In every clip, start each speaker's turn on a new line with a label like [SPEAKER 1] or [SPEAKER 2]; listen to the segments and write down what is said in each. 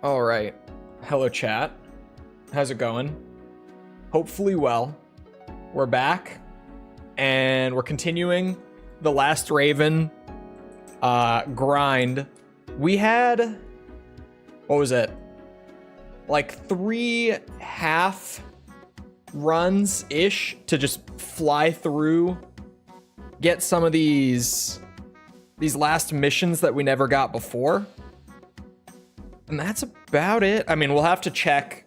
[SPEAKER 1] All right. Hello, chat. How's it going? Hopefully well. We're back, and we're continuing the Last Raven grind. We had, what was it? Like 3 half runs-ish to just fly through, get some of these last missions that we never got before. And that's about it. I mean, we'll have to check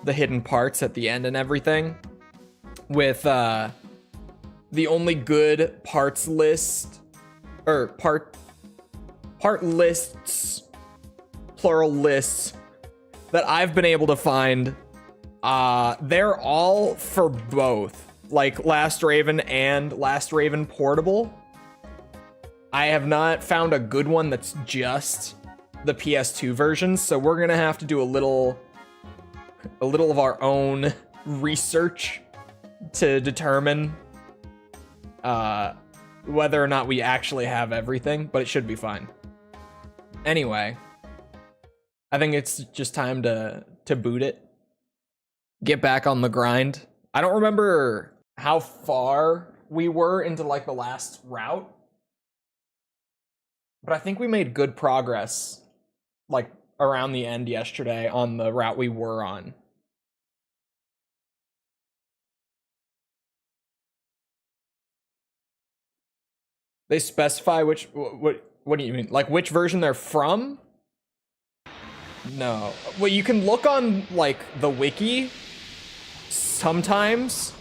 [SPEAKER 1] the hidden parts at the end and everything with the only good parts list, or part lists, plural lists, that I've been able to find. They're all for both, like Last Raven and Last Raven Portable. I have not found a good one that's just the PS2 version, so we're gonna have to do a little of our own research to determine whether or not we actually have everything, but it should be fine. Anyway, I think it's just time to boot it. Get back on the grind. I don't remember how far we were into like the last route, but I think we made good progress like around the end yesterday on the route we were on. They specify which, what do you mean? Like which version they're from? No. Well, you can look on like the wiki sometimes.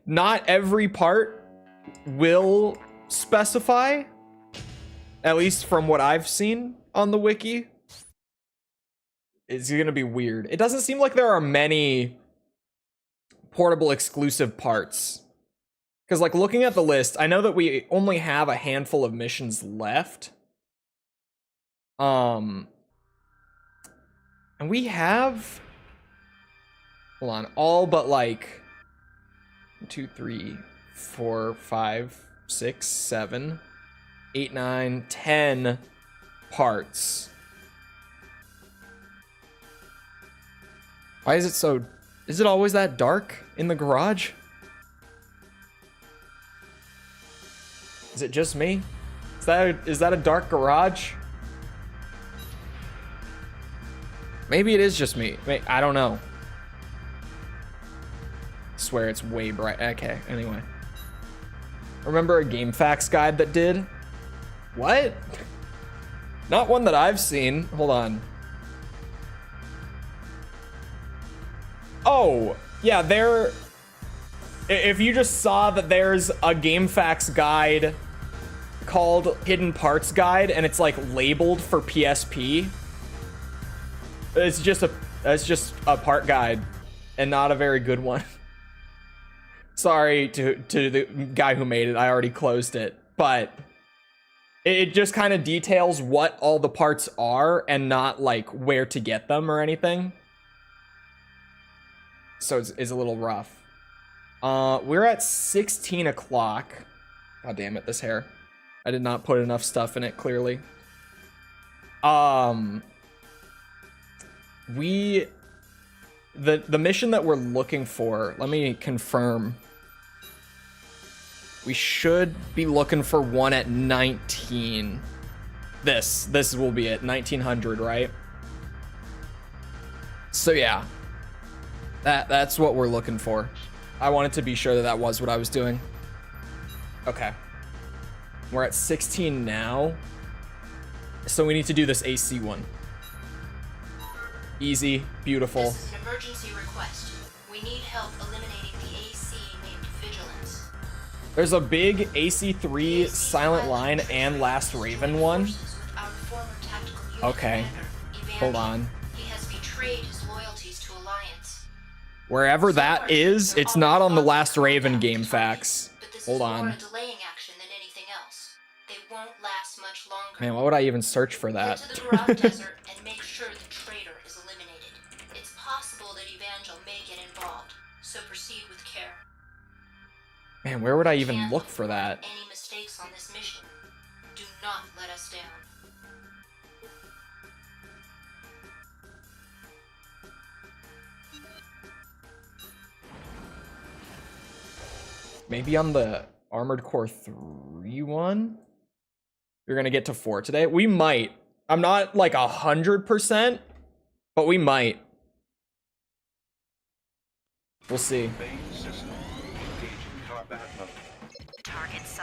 [SPEAKER 1] Not every part will specify, at least from what I've seen on the wiki. It's gonna be weird. It doesn't seem like there are many portable exclusive parts. Because like looking at the list, I know that we only have a handful of missions left. And we have, hold on, all but like 2, 3, 4, 5, 6, 7, 8, 9, 10 parts. Why is it so, is it always that dark in the garage? Is it just me? Is that a dark garage? Maybe it is just me. I don't know. I swear it's way bright. Okay, anyway. Remember a GameFAQs guide that did? What? Not one that I've seen. Hold on. Oh, yeah, there. If you just saw that there's a GameFAQs guide called Hidden Parts Guide and it's like labeled for PSP, it's just a part guide and not a very good one. Sorry to the guy who made it. I already closed it, but it just kind of details what all the parts are and not like where to get them or anything. So it's a little rough. We're at 16 o'clock. God damn it, this hair. I did not put enough stuff in it, clearly. The mission that we're looking for, let me confirm. We should be looking for one at 19. This will be it, 1900, right? So yeah, that's what we're looking for. I wanted to be sure that was what I was doing. Okay. We're at 16 now. So we need to do this AC one. Easy, beautiful.
[SPEAKER 2] This is an emergency request. We need help eliminating the AC named Vigilance.
[SPEAKER 1] There's a big AC3 Silent Line and Last Raven one. Okay. Hold on.
[SPEAKER 2] He has betrayed his loyalties to Alliance.
[SPEAKER 1] Wherever that is, it's not on the Last Raven GameFAQs. Hold on. Man, why would I even search for that?
[SPEAKER 2] Get to the Garage Desert and make sure the traitor is eliminated. It's possible that Evangel may get involved, so proceed with care.
[SPEAKER 1] Man, where would I even look for that?
[SPEAKER 2] Any mistakes on this mission. Do not let us down.
[SPEAKER 1] Maybe on the Armored Core 3 one? You're gonna get to 4 today? We might. I'm not like 100%, but we might. We'll see.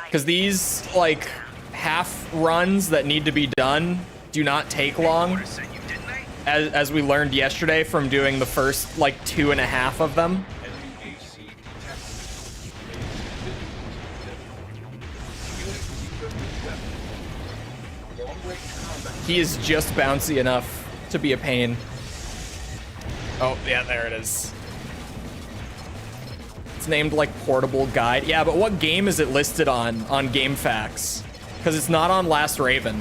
[SPEAKER 1] Because these, like, half runs that need to be done do not take long. As we learned yesterday from doing the first, like, 2.5 of them. He is just bouncy enough to be a pain. Oh, yeah, there it is. It's named like Portable Guide. Yeah, but what game is it listed on GameFAQs? Because it's not on Last Raven.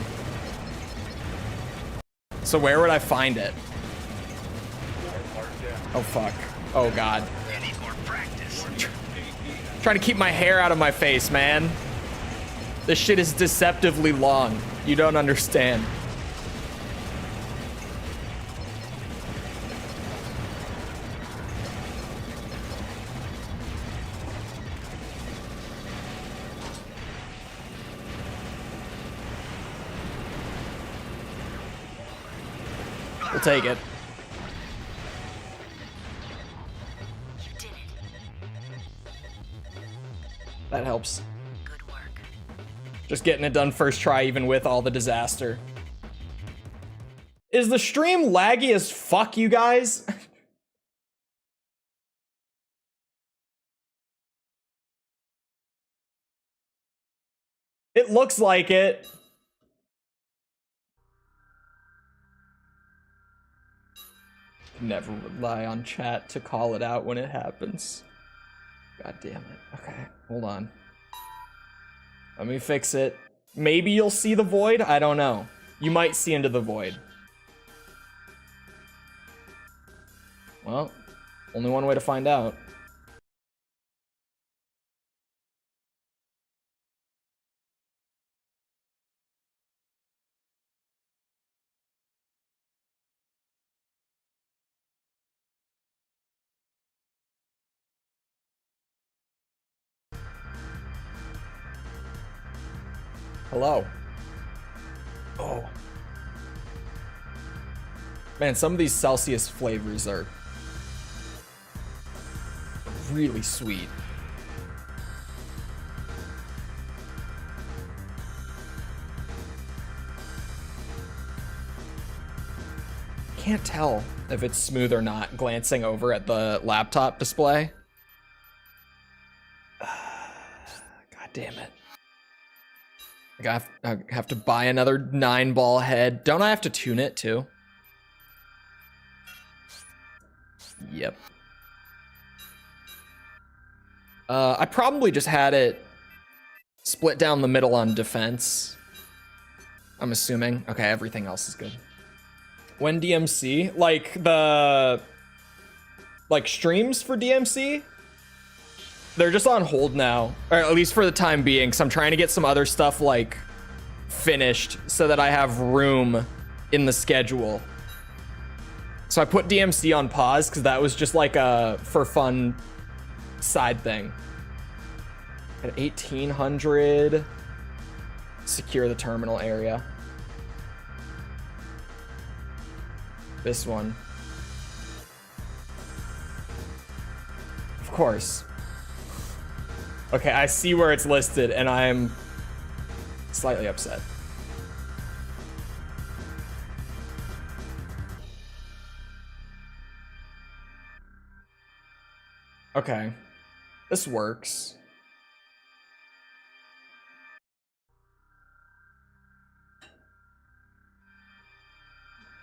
[SPEAKER 1] So where would I find it? Oh, fuck. Oh, God. Trying to keep my hair out of my face, man. This shit is deceptively long. You don't understand. We'll take it.
[SPEAKER 2] You did it.
[SPEAKER 1] That helps.
[SPEAKER 2] Good work.
[SPEAKER 1] Just getting it done first try, even with all the disaster. Is the stream laggy as fuck, you guys? It looks like it. Never rely on chat to call it out when it happens. God damn it. Okay, hold on. Let me fix it. Maybe you'll see the void? I don't know. You might see into the void. Well, only one way to find out. Hello. Oh. Man, some of these Celsius flavors are really sweet. Can't tell if it's smooth or not glancing over at the laptop display. God damn it. I have to buy another 9-ball head. Don't I have to tune it too? Yep. I probably just had it split down the middle on defense. I'm assuming. Okay, everything else is good. When DMC? Like the... Like streams for DMC? They're just on hold now, or at least for the time being, because I'm trying to get some other stuff like finished so that I have room in the schedule. So I put DMC on pause because that was just like a for fun side thing. At 1800, secure the terminal area. This one. Of course. Okay, I see where it's listed, and I'm slightly upset. Okay, this works.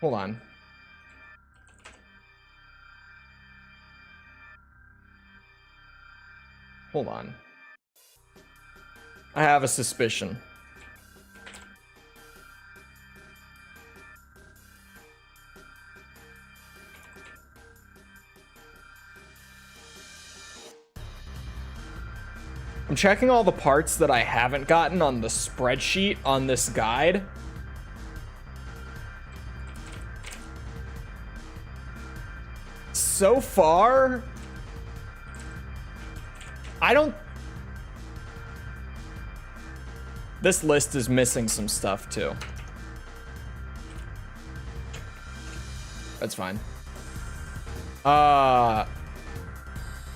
[SPEAKER 1] Hold on. Hold on. I have a suspicion. I'm checking all the parts that I haven't gotten on the spreadsheet on this guide. So far, I don't This list is missing some stuff too. That's fine.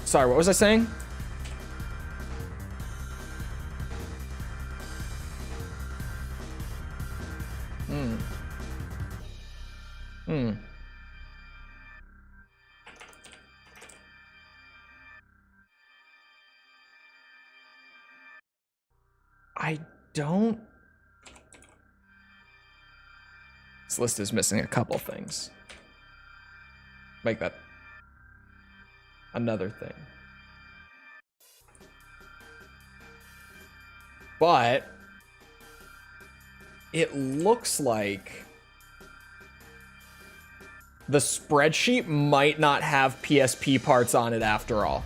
[SPEAKER 1] Sorry, what was I saying? I don't... This list is missing a couple things. Make that another thing. But it looks like the spreadsheet might not have PSP parts on it after all.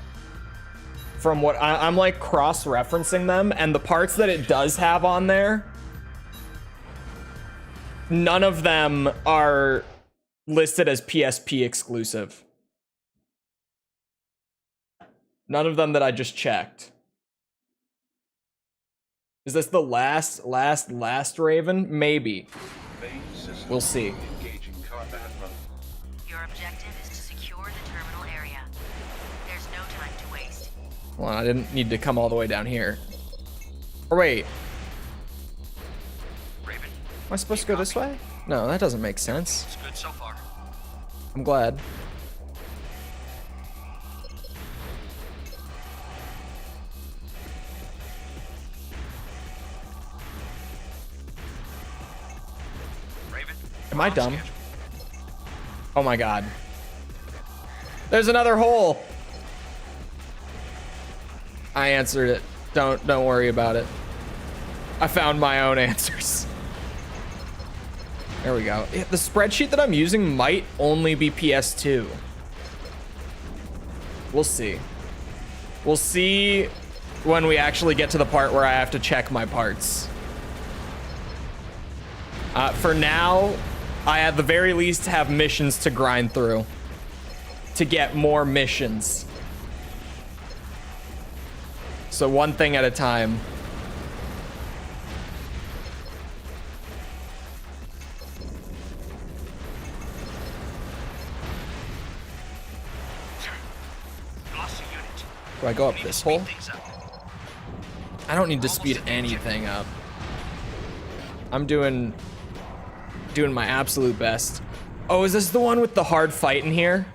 [SPEAKER 1] From what I'm like cross-referencing them, and the parts that it does have on there, none of them are listed as PSP exclusive. None of them that I just checked. Is this the last Raven? Maybe. We'll see.
[SPEAKER 3] Your objective is to secure the terminal area. There's no time to waste.
[SPEAKER 1] Well, I didn't need to come all the way down here. Or wait.
[SPEAKER 4] Raven,
[SPEAKER 1] Am I supposed to go this way? No, that doesn't make sense.
[SPEAKER 4] it's good so far.
[SPEAKER 1] I'm glad.
[SPEAKER 4] Raven,
[SPEAKER 1] Am I dumb? Oh my god. There's another hole. I answered it. Don't worry about it. I found my own answers. There we go. The spreadsheet that I'm using might only be PS2. We'll see. We'll see when we actually get to the part where I have to check my parts. For now, I at the very least have missions to grind through to get more missions. So one thing at a time.
[SPEAKER 4] lost a unit.
[SPEAKER 1] Do I go up
[SPEAKER 4] Need to
[SPEAKER 1] this
[SPEAKER 4] speed
[SPEAKER 1] hole?
[SPEAKER 4] things up.
[SPEAKER 1] I don't need to speed anything up. I'm doing my absolute best. Oh, is this the one with the hard fight in here?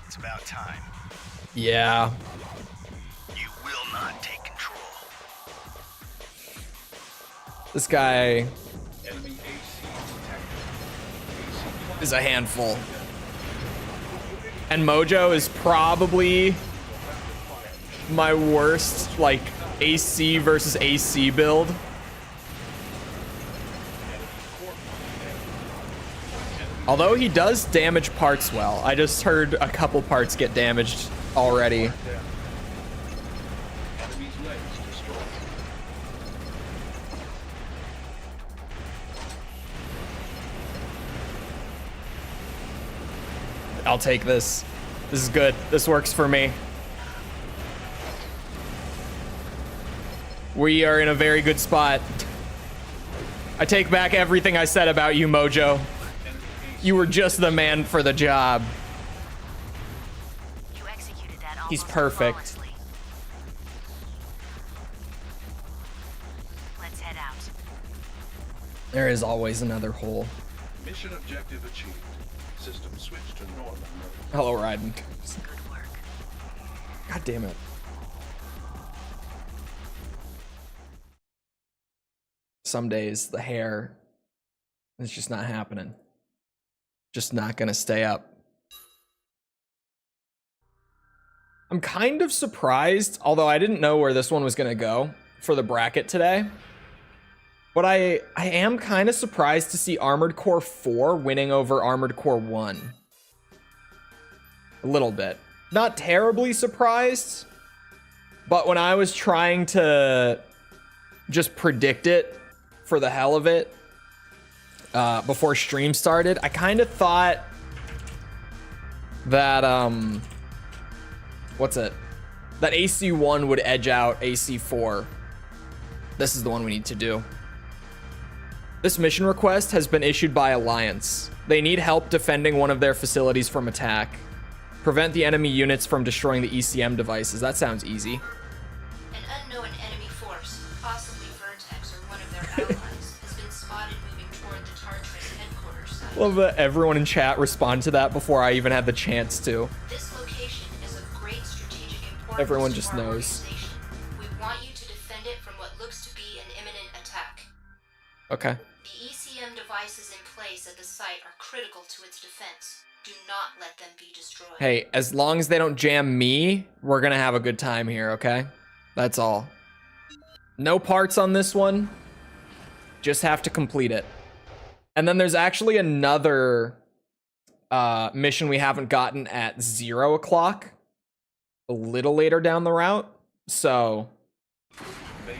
[SPEAKER 4] It's about time.
[SPEAKER 1] Yeah.
[SPEAKER 4] You will not take control.
[SPEAKER 1] This guy is a handful. And Mojo is probably my worst, like, AC versus AC build. Although he does damage parts well. I just heard a couple parts get damaged already. I'll take this. This is good. This works for me. We are in a very good spot. I take back everything I said about you, Mojo. You were just the man for the job.
[SPEAKER 3] You executed that
[SPEAKER 1] He's
[SPEAKER 3] almost
[SPEAKER 1] perfect.
[SPEAKER 3] flawlessly. Let's head out.
[SPEAKER 1] There is always another hole.
[SPEAKER 5] Mission objective achieved. System switched to normal mode.
[SPEAKER 1] Hello, Ryden.
[SPEAKER 3] Good work.
[SPEAKER 1] God damn it. Some days the hair is just not happening. Just not gonna stay up. I'm kind of surprised, although I didn't know where this one was gonna go for the bracket today. But I am kind of surprised to see Armored Core 4 winning over Armored Core 1. A little bit. Not terribly surprised, but when I was trying to just predict it for the hell of it before stream started, I kind of thought that what's it? That AC1 would edge out AC4. This is the one we need to do. This mission request has been issued by Alliance. They need help defending one of their facilities from attack. Prevent the enemy units from destroying the ECM devices. That sounds easy.
[SPEAKER 2] An unknown enemy force, possibly Vertex or one of their allies, has been spotted moving toward the Tartarus headquarters.
[SPEAKER 1] Love that everyone in chat responded to that before I even had the chance to.
[SPEAKER 2] This location is of great strategic importance.
[SPEAKER 1] Everyone
[SPEAKER 2] to
[SPEAKER 1] just
[SPEAKER 2] our
[SPEAKER 1] knows.
[SPEAKER 2] organization. We want you to defend it from what looks to be an imminent attack.
[SPEAKER 1] Okay.
[SPEAKER 2] The ECM devices in place at the site are critical to its defense. Do not let them be destroyed.
[SPEAKER 1] Hey, as long as they don't jam me, we're gonna have a good time here, okay? That's all. No parts on this one. Just have to complete it. And then there's actually another mission we haven't gotten at 0 o'clock. A little later down the route. So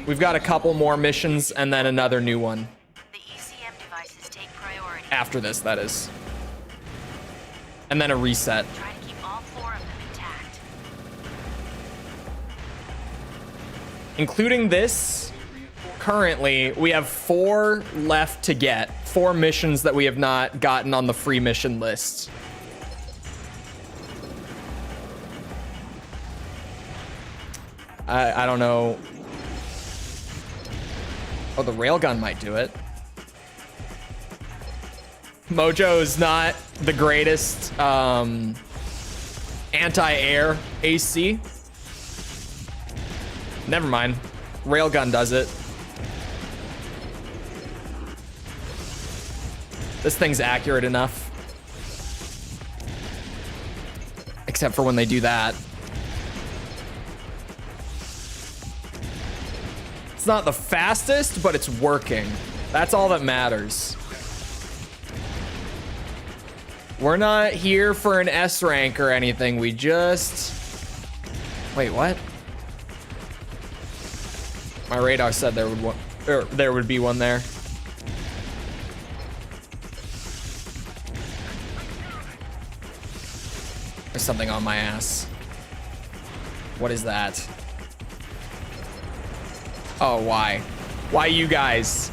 [SPEAKER 1] we've got a couple more missions and then another new one.
[SPEAKER 3] The ECM devices take priority.
[SPEAKER 1] After this, that is. And then a reset.
[SPEAKER 3] Try to keep all 4 of them intact.
[SPEAKER 1] Including this, currently, we have 4 left to get. 4 missions that we have not gotten on the free mission list. I don't know. Oh, the railgun might do it. Mojo's not the greatest anti-air AC. Never mind. Railgun does it. This thing's accurate enough. Except for when they do that. It's not the fastest, but it's working. That's all that matters. We're not here for an S rank or anything. We just... Wait, what? My radar said there would be one there. There's something on my ass. What is that? Oh, why? Why you guys?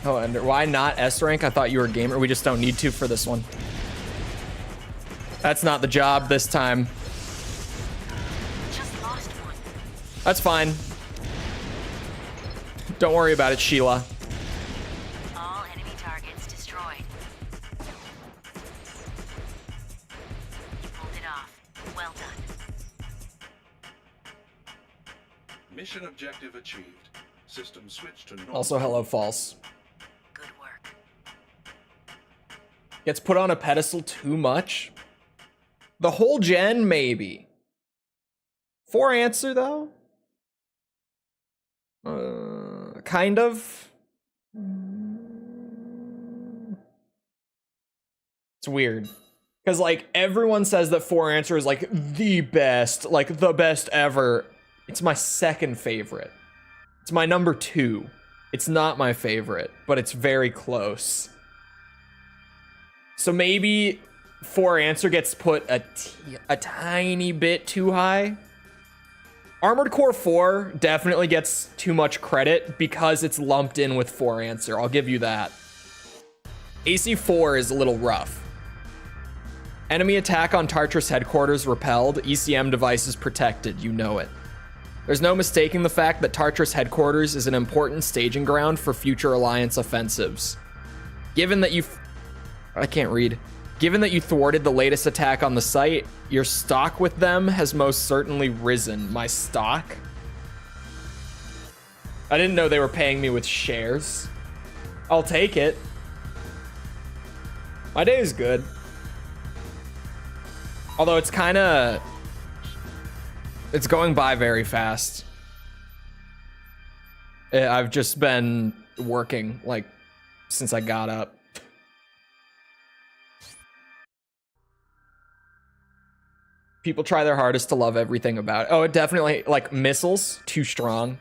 [SPEAKER 1] Oh, and why not S rank? I thought you were a gamer. We just don't need to for this one. That's not the job this time.
[SPEAKER 3] Just lost one.
[SPEAKER 1] That's fine. Don't worry about it, Sheila.
[SPEAKER 3] All enemy targets destroyed. You pulled it off. Well done.
[SPEAKER 5] Mission objective achieved. System switched to normal.
[SPEAKER 1] Also, hello, false.
[SPEAKER 3] Good work.
[SPEAKER 1] Gets put on a pedestal too much. The whole gen, maybe. 4 answer, though? Kind of. It's weird. Because, like, everyone says that 4 answer is, like, the best ever. It's my second favorite. It's my number 2. It's not my favorite, but it's very close. So maybe 4 answer gets put a tiny bit too high. Armored Core 4 definitely gets too much credit because it's lumped in with 4 answer. I'll give you that. AC4 is a little rough. Enemy attack on Tartarus headquarters repelled. ECM devices protected. You know it. There's no mistaking the fact that Tartarus headquarters is an important staging ground for future Alliance offensives. Given that you... I can't read. Given that you thwarted the latest attack on the site, your stock with them has most certainly risen. My stock? I didn't know they were paying me with shares. I'll take it. My day is good. Although it's kind of... It's going by very fast. I've just been working, like, since I got up. People try their hardest to love everything about it. Oh, it definitely, like, missiles, too strong.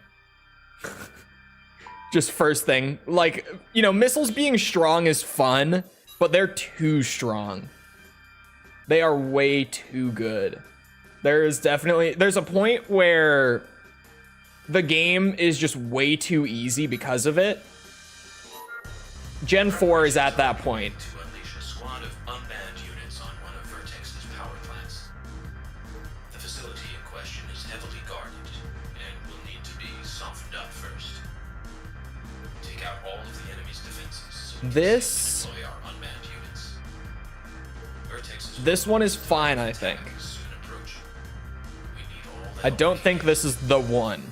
[SPEAKER 1] Just first thing. Like, you know, missiles being strong is fun, but they're too strong. They are way too good. There's a point where the game is just way too easy because of it. Gen 4 is at that point.
[SPEAKER 5] To unleash a squad of unmanned units on one of Vertex's power plants. The facility in question is heavily guarded and will need to be softened up first. Take out all of the enemy's defenses so we can
[SPEAKER 1] This
[SPEAKER 5] deploy our unmanned units. Vertex's
[SPEAKER 1] this one is fine, I think.
[SPEAKER 5] attack is soon approaching. We need all the
[SPEAKER 1] I
[SPEAKER 5] help
[SPEAKER 1] don't
[SPEAKER 5] we
[SPEAKER 1] think
[SPEAKER 5] can.
[SPEAKER 1] this is the one.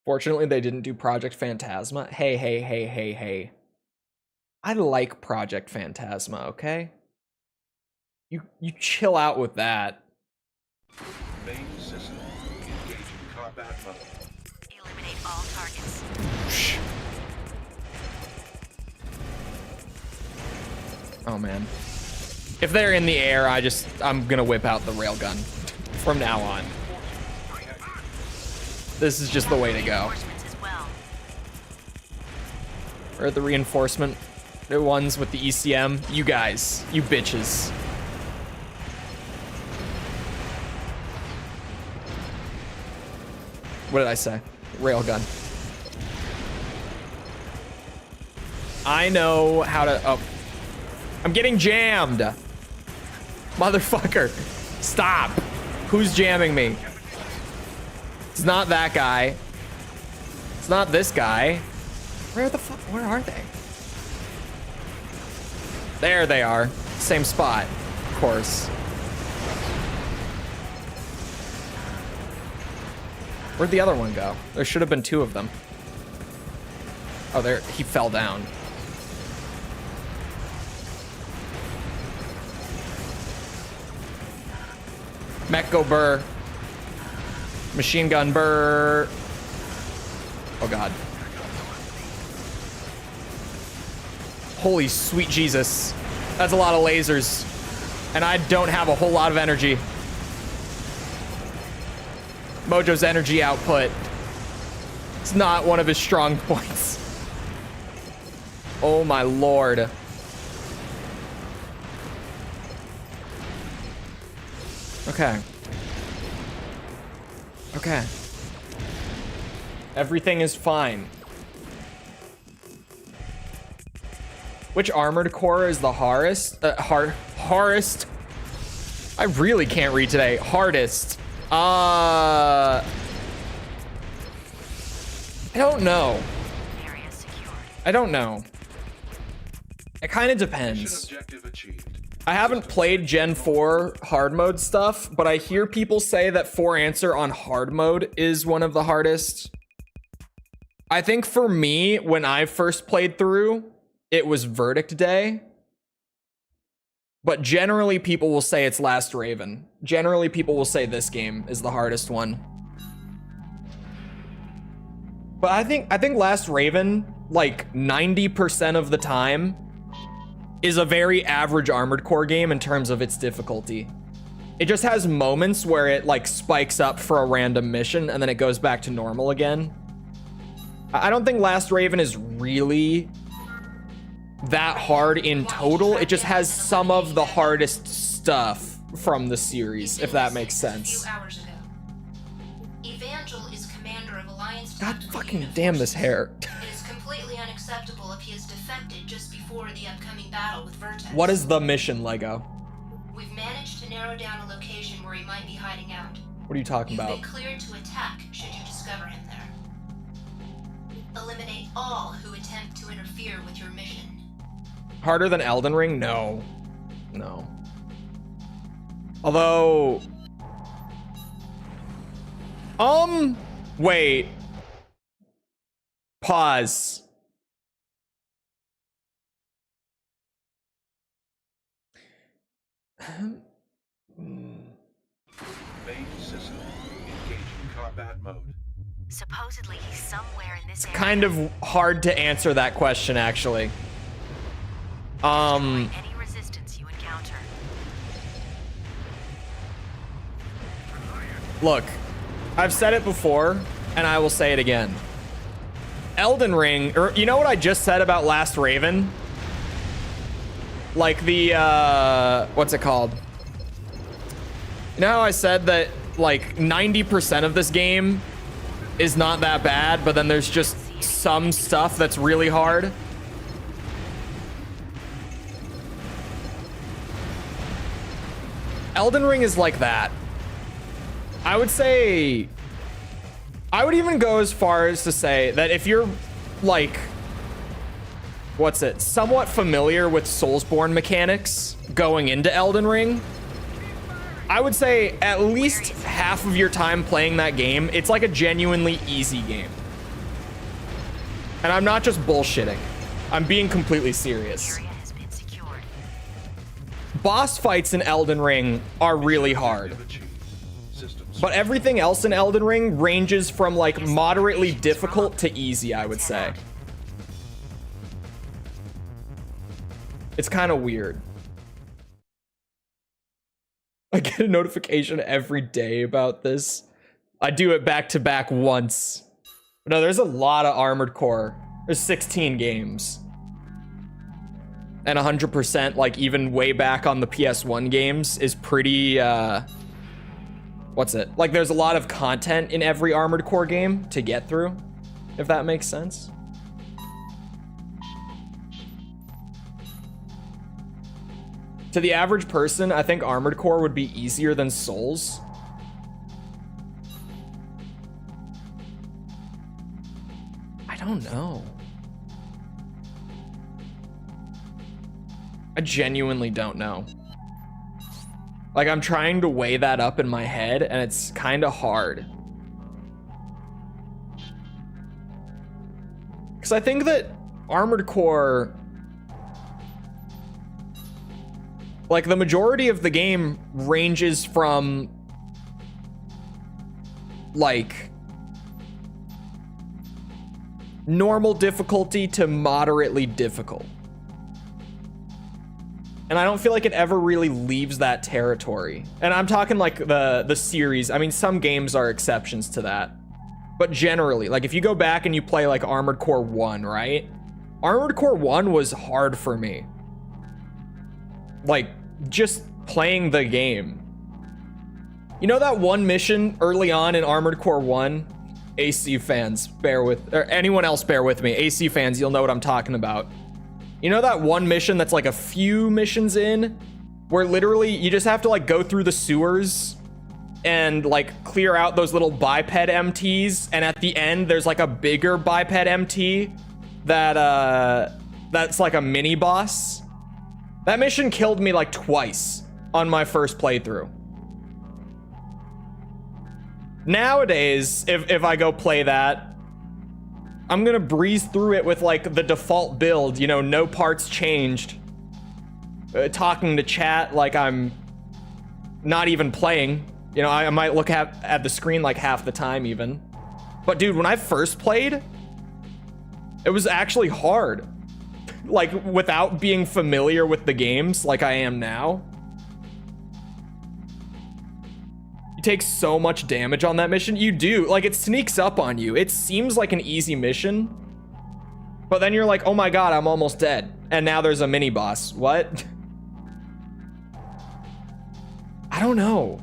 [SPEAKER 1] Fortunately, they didn't do Project Phantasma. Hey. I like Project Phantasma, okay? You chill out with that.
[SPEAKER 5] Main system engaging combat mode.
[SPEAKER 3] Eliminate all targets.
[SPEAKER 1] Oh man. If they're in the air, I'm gonna whip out the railgun from now on. This is just the way to go.
[SPEAKER 3] Reinforcements as well.
[SPEAKER 1] Or the reinforcement, the ones with the ECM. You guys, you bitches. What did I say? Railgun. I know how to. Oh, I'm getting jammed. Motherfucker, stop. Who's jamming me? It's not that guy. It's not this guy. Where are they? There they are. Same spot, of course. Where'd the other one go? There should have been two of them. Oh, there, he fell down. Mech go burr. Machine gun burr. Oh god. Holy sweet Jesus. That's a lot of lasers. And I don't have a whole lot of energy. Mojo's energy output. It's not one of his strong points. Oh my lord. Okay. Okay. Everything is fine. Which armored core is the hardest? Hardest? I really can't read today. Hardest. I don't know.
[SPEAKER 3] Area secured.
[SPEAKER 1] I don't know. It kind of
[SPEAKER 5] Mission
[SPEAKER 1] depends.
[SPEAKER 5] objective achieved.
[SPEAKER 1] I haven't played Gen 4 hard mode stuff, but I hear people say that 4 answer on hard mode is one of the hardest. I think for me, when I first played through, it was Verdict Day. But generally people will say it's Last Raven. Generally people will say this game is the hardest one. But I think Last Raven, like 90% of the time, is a very average Armored Core game in terms of its difficulty. It just has moments where it like spikes up for a random mission and then it goes back to normal again. I don't think Last Raven is really that hard in total. It just has some of the hardest stuff from the series, if that makes sense.
[SPEAKER 2] A few hours ago. Evangel is commander of Alliance.
[SPEAKER 1] God
[SPEAKER 2] Tactical
[SPEAKER 1] fucking
[SPEAKER 2] Unit
[SPEAKER 1] damn this
[SPEAKER 2] Forces.
[SPEAKER 1] hair.
[SPEAKER 2] It is completely unacceptable if he has defected just before the upcoming battle with Vertex.
[SPEAKER 1] What is the mission, Lego?
[SPEAKER 2] We've managed to narrow down a location where he might be hiding out.
[SPEAKER 1] What are you talking
[SPEAKER 2] You've
[SPEAKER 1] about?
[SPEAKER 2] been cleared to attack should you discover him there. Eliminate all who attempt to interfere with your mission.
[SPEAKER 1] Harder than Elden Ring? No. No. Although... Wait. Pause.
[SPEAKER 5] Main system engaging combat mode.
[SPEAKER 3] Supposedly he's somewhere in this area.
[SPEAKER 1] Kind of hard to answer that question, actually.
[SPEAKER 3] Destroy any resistance you encounter.
[SPEAKER 1] Look, I've said it before, and I will say it again. Elden Ring, or you know what I just said about Last Raven? Like the, what's it called? You know how I said that like 90% of this game is not that bad, but then there's just some stuff that's really hard? Elden Ring is like that. I would say, I would even go as far as to say that if you're like, what's it, somewhat familiar with Soulsborne mechanics going into Elden Ring, I would say at least half of your time playing that game, it's like a genuinely easy game. And I'm not just bullshitting. I'm being completely serious.
[SPEAKER 3] Area has been secured.
[SPEAKER 1] Boss fights in Elden Ring are really hard. But everything else in Elden Ring ranges from like moderately difficult to easy, I would say. It's kind of weird. I get a notification every day about this. I do it back to back once. But no, there's a lot of Armored Core. There's 16 games. And 100%, like even way back on the PS1 games, is pretty, what's it? Like there's a lot of content in every Armored Core game to get through, if that makes sense. To the average person, I think Armored Core would be easier than Souls. I don't know. I genuinely don't know. Like, I'm trying to weigh that up in my head, and it's kind of hard. Because I think that Armored Core, like, the majority of the game ranges from, like, normal difficulty to moderately difficult. And I don't feel like it ever really leaves that territory. And I'm talking like the series. I mean, some games are exceptions to that. But generally, like if you go back and you play like Armored Core 1, right? Armored Core 1 was hard for me. Like, just playing the game. You know that one mission early on in Armored Core 1? AC fans, bear with, or anyone else bear with me. AC fans, you'll know what I'm talking about. You know that one mission that's like a few missions in, where literally you just have to like go through the sewers and like clear out those little biped MTs, and at the end there's like a bigger biped MT that's like a mini boss? That mission killed me like twice on my first playthrough. Nowadays, if I go play that, I'm gonna breeze through it with like the default build, you know, no parts changed. Talking to chat like I'm not even playing. You know, I might look at the screen like half the time even. But dude, when I first played, it was actually hard. Like without being familiar with the games like I am now. You take so much damage on that mission. You do, like it sneaks up on you. It seems like an easy mission, but then you're like, oh my god, I'm almost dead. And now there's a mini boss. What? I don't know.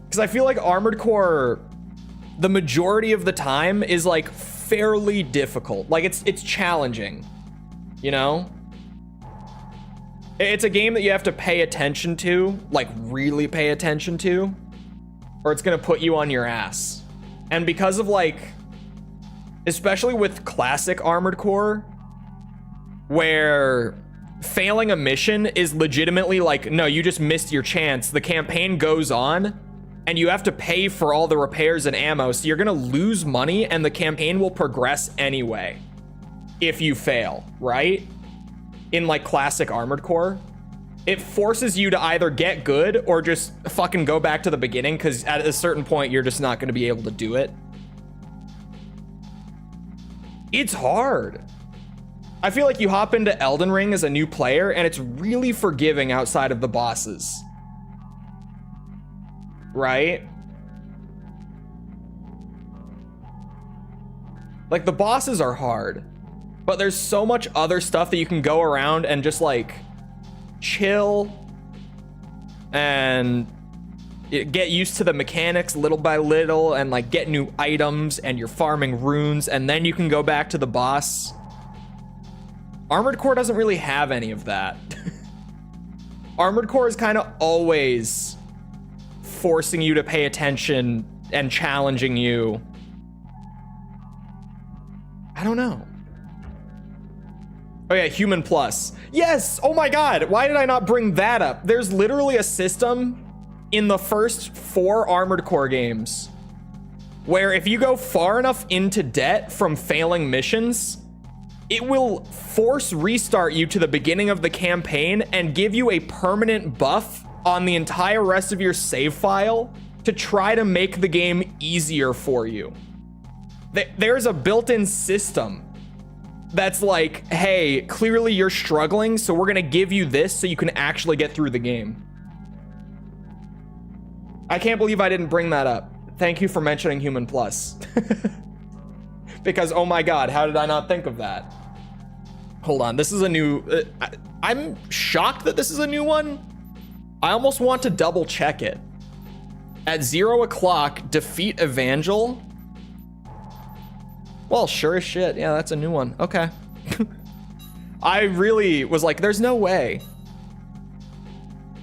[SPEAKER 1] Because I feel like Armored Core, the majority of the time is like fairly difficult. Like it's challenging, you know? It's a game that you have to pay attention to, like really pay attention to, or it's gonna put you on your ass. And because of like, especially with classic Armored Core, where failing a mission is legitimately like, no, you just missed your chance. The campaign goes on and you have to pay for all the repairs and ammo, so you're gonna lose money and the campaign will progress anyway if you fail, right? In like classic Armored Core, it forces you to either get good or just fucking go back to the beginning, because at a certain point you're just not going to be able to do it. It's hard. I feel like you hop into Elden Ring as a new player and it's really forgiving outside of the bosses. Right? Like, the bosses are hard, but there's so much other stuff that you can go around and just like chill and get used to the mechanics little by little and like get new items, and you're farming runes, and then you can go back to the boss. Armored Core doesn't really have any of that. Armored Core is kind of always forcing you to pay attention and challenging you. I don't know. Oh yeah, Human Plus. Yes! Oh my god, why did I not bring that up? There's literally a system in the first 4 Armored Core games where if you go far enough into debt from failing missions, it will force restart you to the beginning of the campaign and give you a permanent buff on the entire rest of your save file to try to make the game easier for you. There's a built-in system that's like, hey, clearly you're struggling, so we're gonna give you this so you can actually get through the game. I can't believe I didn't bring that up. Thank you for mentioning Human Plus. Because, oh my god, how did I not think of that? Hold on, this is a new... I'm shocked that this is a new one. I almost want to double check it. At 0 o'clock, defeat Evangel. Well, sure as shit. Yeah, that's a new one. Okay. I really was like, there's no way.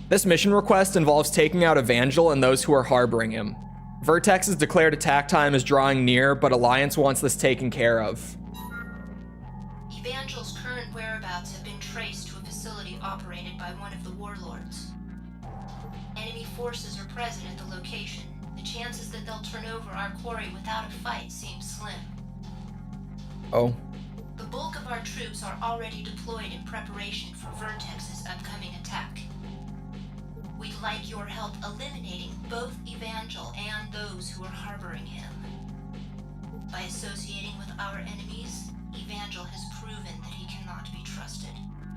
[SPEAKER 1] This mission request involves taking out Evangel and those who are harboring him. Vertex's declared attack time is drawing near, but Alliance wants this taken care of.
[SPEAKER 2] Evangel's current whereabouts have been traced to a facility operated by one of the warlords. Enemy forces are present at the location. The chances that they'll turn over our quarry without a fight seem slim.
[SPEAKER 1] Oh.
[SPEAKER 2] The bulk of our troops are already deployed in preparation for Vertex's upcoming attack. We'd like your help eliminating both Evangel and those who are harboring him. By associating with our enemies, Evangel has proven that he cannot be trusted.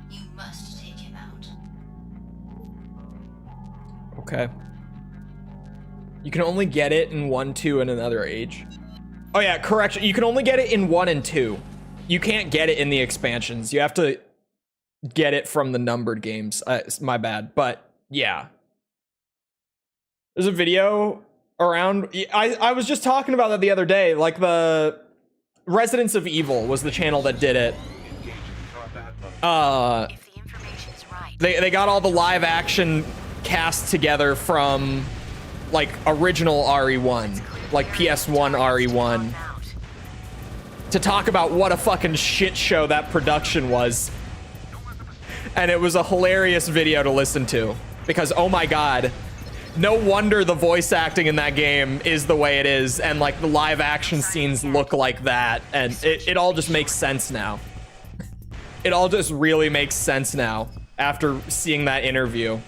[SPEAKER 2] You must take him out.
[SPEAKER 1] Okay. You can only get it in 1, 2, and another age. Oh yeah, correction. You can only get it in 1 and 2. You can't get it in the expansions. You have to get it from the numbered games. My bad. But yeah. There's a video around. I was just talking about that the other day. Like, the Residents of Evil was the channel that did it.
[SPEAKER 3] If the information's right,
[SPEAKER 1] They got all the live action cast together from like original RE1, like PS1 RE1, to talk about what a fucking shit show that production was. And it was a hilarious video to listen to because, oh my god, no wonder the voice acting in that game is the way it is, and like the live action scenes look like that, and it all just makes sense now. It all just really makes sense now after seeing that interview.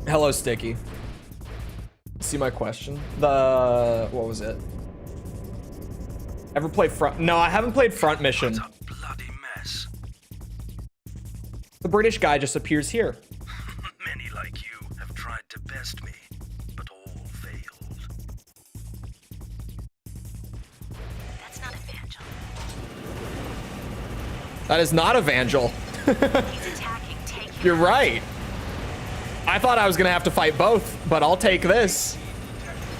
[SPEAKER 1] Hello, Sticky. See my question? What was it? Ever played Front? No, I haven't played Front Mission.
[SPEAKER 4] What a bloody mess.
[SPEAKER 1] The British guy just appears here.
[SPEAKER 4] Many like you have tried to best me, but all failed.
[SPEAKER 3] that's not Evangel.
[SPEAKER 1] That is not Evangel.
[SPEAKER 3] He's attacking. Take him.
[SPEAKER 1] You're right. I thought I was gonna have to fight both, but I'll take this.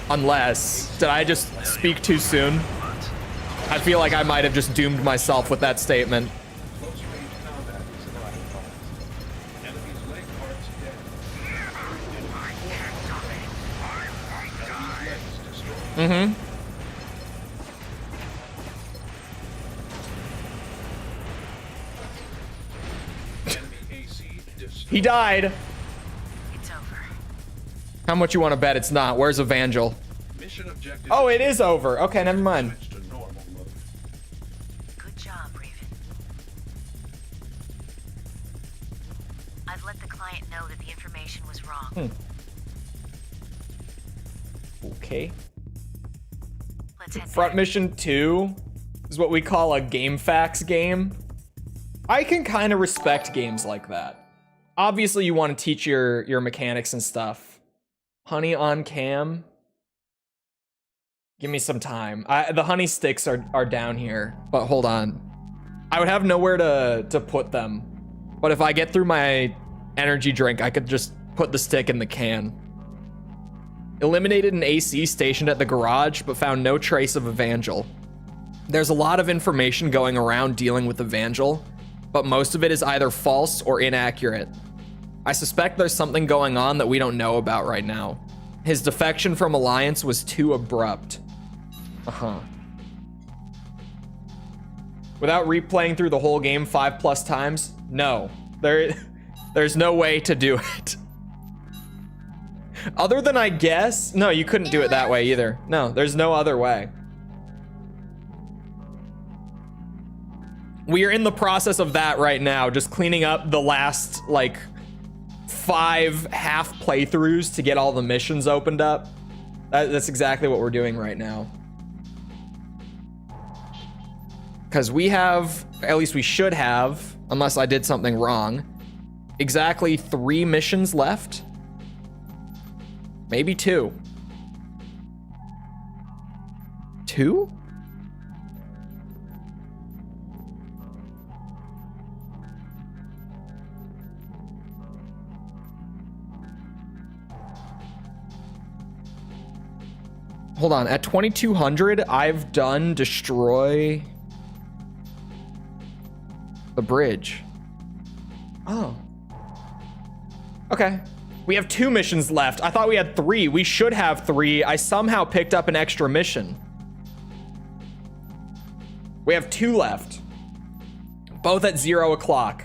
[SPEAKER 1] Unless, did I just speak too soon? I feel like I might have just doomed myself with that statement. Mm-hmm. He died.
[SPEAKER 3] It's over.
[SPEAKER 1] How much you want to bet it's not? Where's Evangel?
[SPEAKER 6] Mission objective.
[SPEAKER 1] Oh, it is over. Okay, never mind.
[SPEAKER 6] Switch to normal mode.
[SPEAKER 3] Good job, Raven. I've let the client know that the information was wrong.
[SPEAKER 1] Okay.
[SPEAKER 3] Let's head
[SPEAKER 1] Front
[SPEAKER 3] there.
[SPEAKER 1] mission 2 is what we call a game facts game. I can kind of respect games like that. Obviously, you want to teach your mechanics and stuff. Honey on cam. Give me some time. The honey sticks are down here, but hold on. I would have nowhere to put them. But if I get through my energy drink, I could just put the stick in the can. Eliminated an AC stationed at the garage, but found no trace of Evangel. There's a lot of information going around dealing with Evangel, but most of it is either false or inaccurate. I suspect there's something going on that we don't know about right now. His defection from Alliance was too abrupt. Without replaying through the whole game 5+ times? No. There's no way to do it. Other than, I guess... No, you couldn't do it that way either. No, there's no other way. We are in the process of that right now, just cleaning up the last, like, 5 half playthroughs to get all the missions opened up. That's exactly what we're doing right now. Because we have, at least we should have, unless I did something wrong, exactly 3 missions left. Maybe 2. 2? Hold on, at 2200, I've done destroy the bridge. Oh. Okay. We have 2 missions left. I thought we had 3. We should have 3. I somehow picked up an extra mission. We have 2 left. Both at 0 o'clock.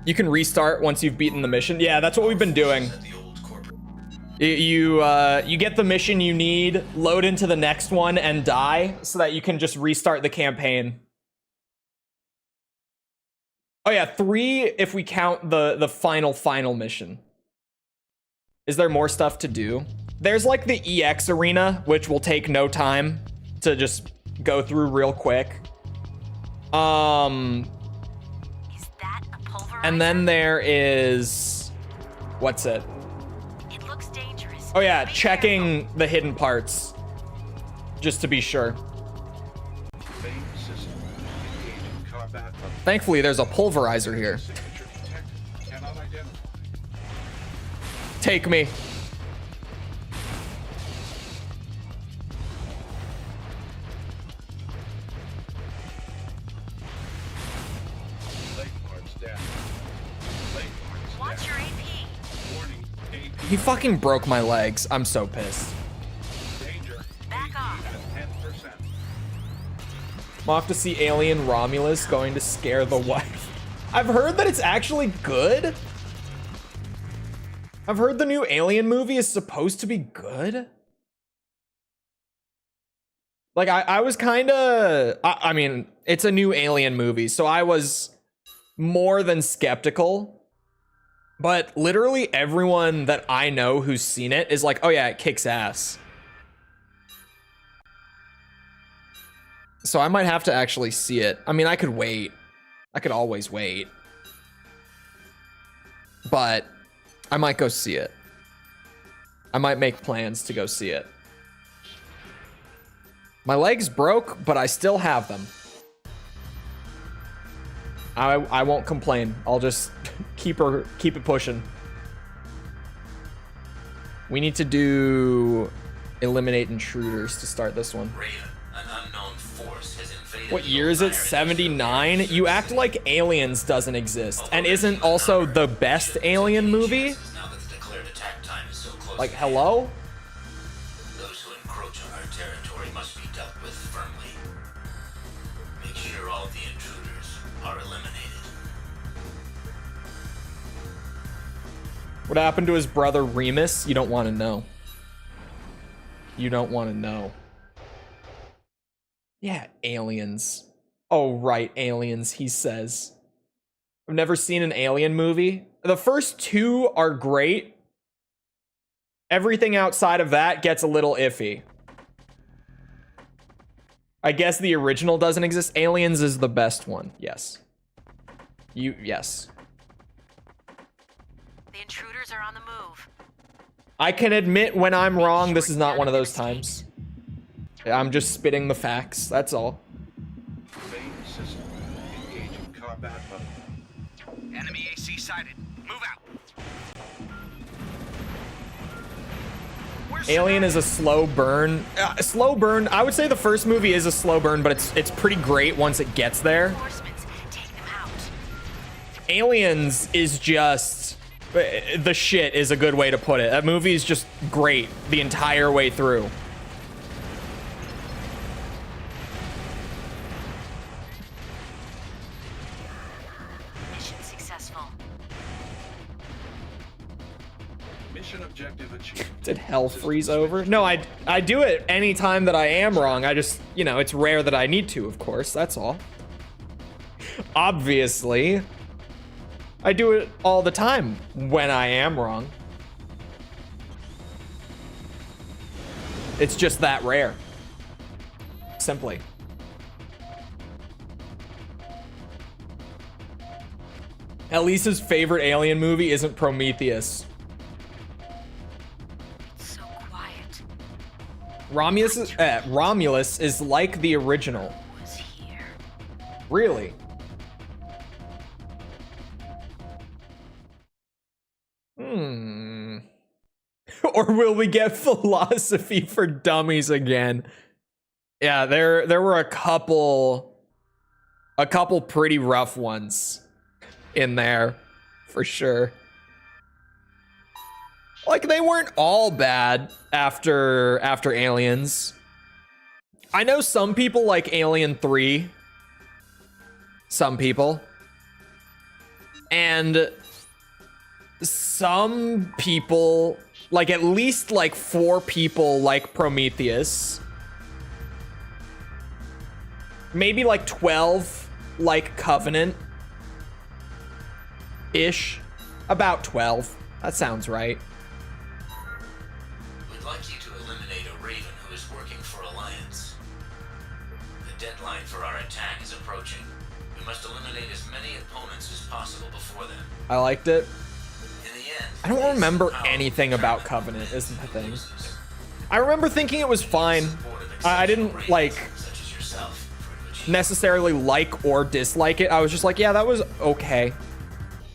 [SPEAKER 1] You can restart once you've beaten the mission. Yeah, that's what we've been doing.
[SPEAKER 5] The old corporate.
[SPEAKER 1] You get the mission you need, load into the next one, and die, so that you can just restart the campaign. Oh yeah, 3 if we count the final mission. Is there more stuff to do? There's like the EX arena, which will take no time to just go through real quick.
[SPEAKER 3] Is that a pulverizer?
[SPEAKER 1] And then there is, what's it?
[SPEAKER 3] It looks dangerous.
[SPEAKER 1] Oh yeah,
[SPEAKER 3] Be
[SPEAKER 1] checking the hidden parts, just to be sure.
[SPEAKER 6] Main system. Engaging combat.
[SPEAKER 1] Thankfully, there's a pulverizer here.
[SPEAKER 6] Signature detected. Cannot identify.
[SPEAKER 1] Take me.
[SPEAKER 6] Leg parts down. Leg parts
[SPEAKER 3] Watch
[SPEAKER 6] down.
[SPEAKER 3] your AP.
[SPEAKER 6] Warning. AP
[SPEAKER 1] He fucking broke my legs. I'm so pissed.
[SPEAKER 6] danger.
[SPEAKER 3] Back off.
[SPEAKER 6] At 10%.
[SPEAKER 1] I'm off to see Alien Romulus going to scare the wife. I've heard that it's actually good. I've heard the new Alien movie is supposed to be good. Like, I was kind of... I mean, it's a new Alien movie, so I was more than skeptical. But literally everyone that I know who's seen it is like, oh yeah, it kicks ass. So I might have to actually see it. I mean, I could wait. I could always wait. But I might go see it. I might make plans to go see it. My legs broke, but I still have them. I won't complain. I'll just keep it pushing. We need to do eliminate intruders to start this one.
[SPEAKER 5] Rhea, an unknown force has invaded.
[SPEAKER 1] What
[SPEAKER 5] the
[SPEAKER 1] year is it?
[SPEAKER 5] entirety of
[SPEAKER 1] 79?
[SPEAKER 5] Soviet
[SPEAKER 1] You act like Aliens doesn't exist and isn't also the best Alien movie?
[SPEAKER 5] Now that the declared attack time is so close
[SPEAKER 1] Like,
[SPEAKER 5] at hand,
[SPEAKER 1] hello?
[SPEAKER 5] those who encroach on our territory must be dealt with firmly. Make sure all the intruders are eliminated.
[SPEAKER 1] What happened to his brother Remus? You don't want to know. You don't want to know. Yeah, aliens. Oh, right, aliens, he says. I've never seen an Alien movie. The first 2 are great. Everything outside of that gets a little iffy. I guess the original doesn't exist. Aliens is the best one. Yes. Yes.
[SPEAKER 3] The intruders are on the move.
[SPEAKER 1] I can admit when I'm wrong. This is not one of those times. I'm just spitting the facts. That's all.
[SPEAKER 6] Main system. Engaging combat mode.
[SPEAKER 7] Enemy AC sighted. Move out.
[SPEAKER 1] Alien is a slow burn. Slow burn. I would say the first movie is a slow burn, but it's pretty great once it gets there.
[SPEAKER 3] Reinforcements, take them out.
[SPEAKER 1] Aliens is just the shit is a good way to put it. That movie is just great the entire way through.
[SPEAKER 3] Mission successful.
[SPEAKER 6] Mission objective achieved.
[SPEAKER 1] Did hell freeze over? No, I do it anytime that I am wrong. I just, you know, it's rare that I need to, of course. That's all. Obviously. I do it all the time when I am wrong. It's just that rare. Simply. Elise's favorite alien movie isn't Prometheus.
[SPEAKER 3] It's so quiet.
[SPEAKER 1] Romulus is like the original.
[SPEAKER 3] Was here.
[SPEAKER 1] Really? Or will we get philosophy for dummies again? Yeah, there were a couple pretty rough ones in there, for sure. Like, they weren't all bad after Aliens. I know some people like Alien 3. Some people. And some people, like at least like 4 people like Prometheus. Maybe like 12 like Covenant. Ish. About 12. That sounds right.
[SPEAKER 5] We'd like you to eliminate a Raven who is working for Alliance. The deadline for our attack is approaching. We must eliminate as many opponents as possible before then.
[SPEAKER 1] I liked it.
[SPEAKER 5] In the end,
[SPEAKER 1] I don't remember anything about Covenant, is the thing. I remember thinking it was fine. I didn't like
[SPEAKER 5] such as yourself,
[SPEAKER 1] necessarily like or dislike it. I was just like, yeah, that was okay.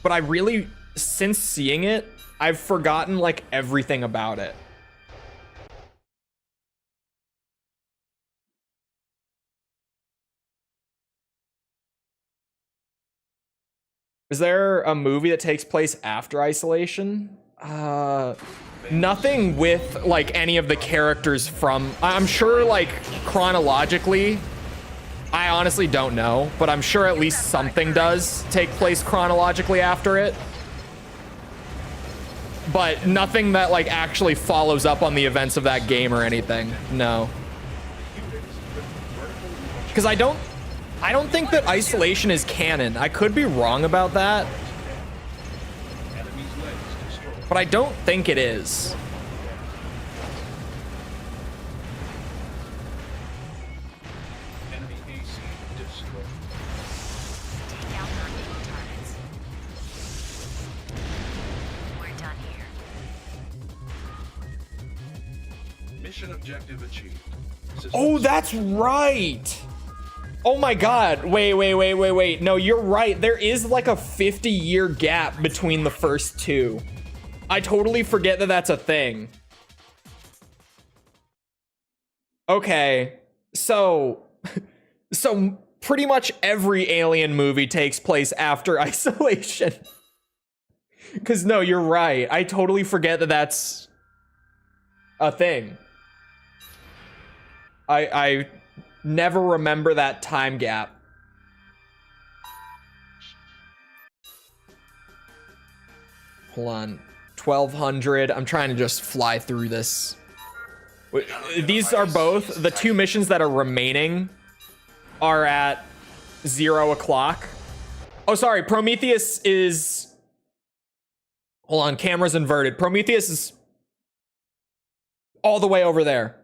[SPEAKER 1] But I really, since seeing it, I've forgotten like everything about it. Is there a movie that takes place after Isolation? Nothing with like any of the characters from, I'm sure like chronologically, I honestly don't know, but I'm sure at least something does take place chronologically after it. But nothing that like actually follows up on the events of that game or anything. No. Because I don't think that Isolation is canon. I could be wrong about that. But I don't think it is.
[SPEAKER 6] Enemy AC destroyed.
[SPEAKER 3] Take out our main targets. We're done here.
[SPEAKER 6] Mission objective achieved.
[SPEAKER 1] Oh, that's right. Oh my god. Wait. No, you're right. There is like a 50-year gap between the first two. I totally forget that that's a thing. Okay. So pretty much every Alien movie takes place after Isolation. Because no, you're right. I totally forget that that's a thing. I never remember that time gap. Hold on. 1200. I'm trying to just fly through this. These are both the 2 missions that are remaining are at 0 o'clock. Oh, sorry. Prometheus is... Hold on. Camera's inverted. Prometheus is all the way over there.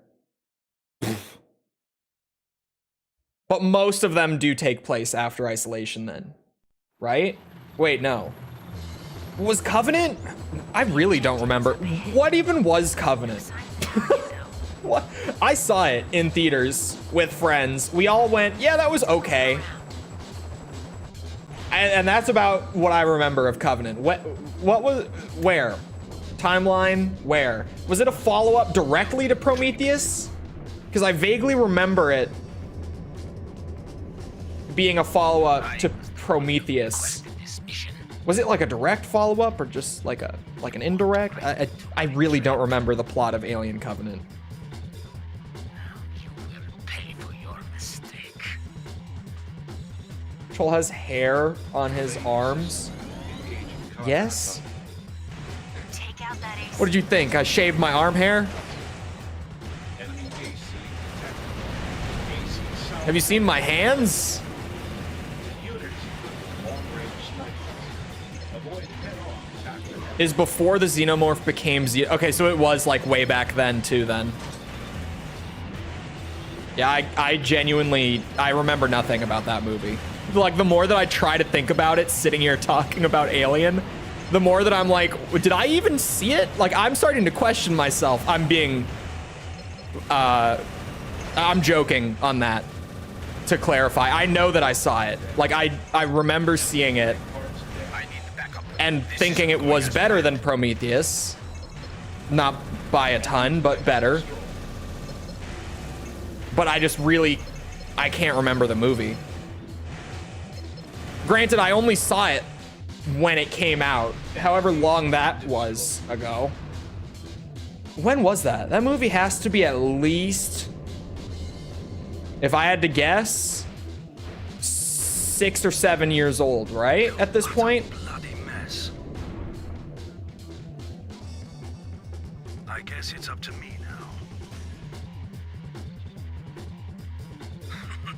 [SPEAKER 1] But most of them do take place after Isolation then, right? Wait, no. Was Covenant? I really don't remember. What even was Covenant? What? I saw it in theaters with friends. We all went, yeah, that was okay. And that's about what I remember of Covenant. What was, where? Timeline, where? Was it a follow-up directly to Prometheus? Because I vaguely remember it being a follow-up to Prometheus. Was it like a direct follow-up or just like an indirect? I really don't remember the plot of Alien Covenant.
[SPEAKER 7] You will pay for your mistake.
[SPEAKER 1] Chole has hair on his arms. Yes?
[SPEAKER 3] Take out that AC.
[SPEAKER 1] What did you think? I shaved my arm hair?
[SPEAKER 6] Enemy AC detected. AC south.
[SPEAKER 1] Have you seen my hands?
[SPEAKER 6] Units. Long-range snipers. Avoid head-on attack.
[SPEAKER 1] Is before the xenomorph became okay, so it was like way back then too then. Yeah, I genuinely, I remember nothing about that movie. Like, the more that I try to think about it, sitting here talking about Alien, the more that I'm like, did I even see it? Like, I'm starting to question myself. I'm being, I'm joking on that, to clarify. I know that I saw it. Like, I remember seeing it
[SPEAKER 7] I need the backup.
[SPEAKER 1] and thinking it was better than Prometheus. Not by a ton, but better. But I just really, I can't remember the movie. Granted, I only saw it when it came out, however long that was ago. When was that? That movie has to be at least, if I had to guess, 6 or 7 years old, right? At this point?
[SPEAKER 4] Bloody mess. I guess it's up to me now.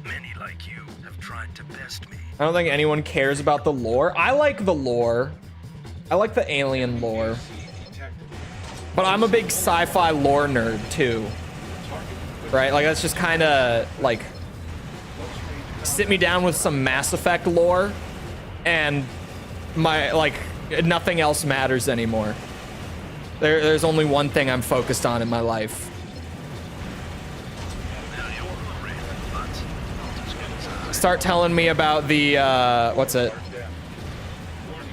[SPEAKER 4] Many like you have tried to best me.
[SPEAKER 1] I don't think anyone cares about the lore. I like the lore. I like the alien lore. But I'm a big sci-fi lore nerd too. Right? Like, that's just kind of like, sit me down with some Mass Effect lore and my, like, nothing else matters anymore. There's only one thing I'm focused on in my life. Start telling me about the, what's it?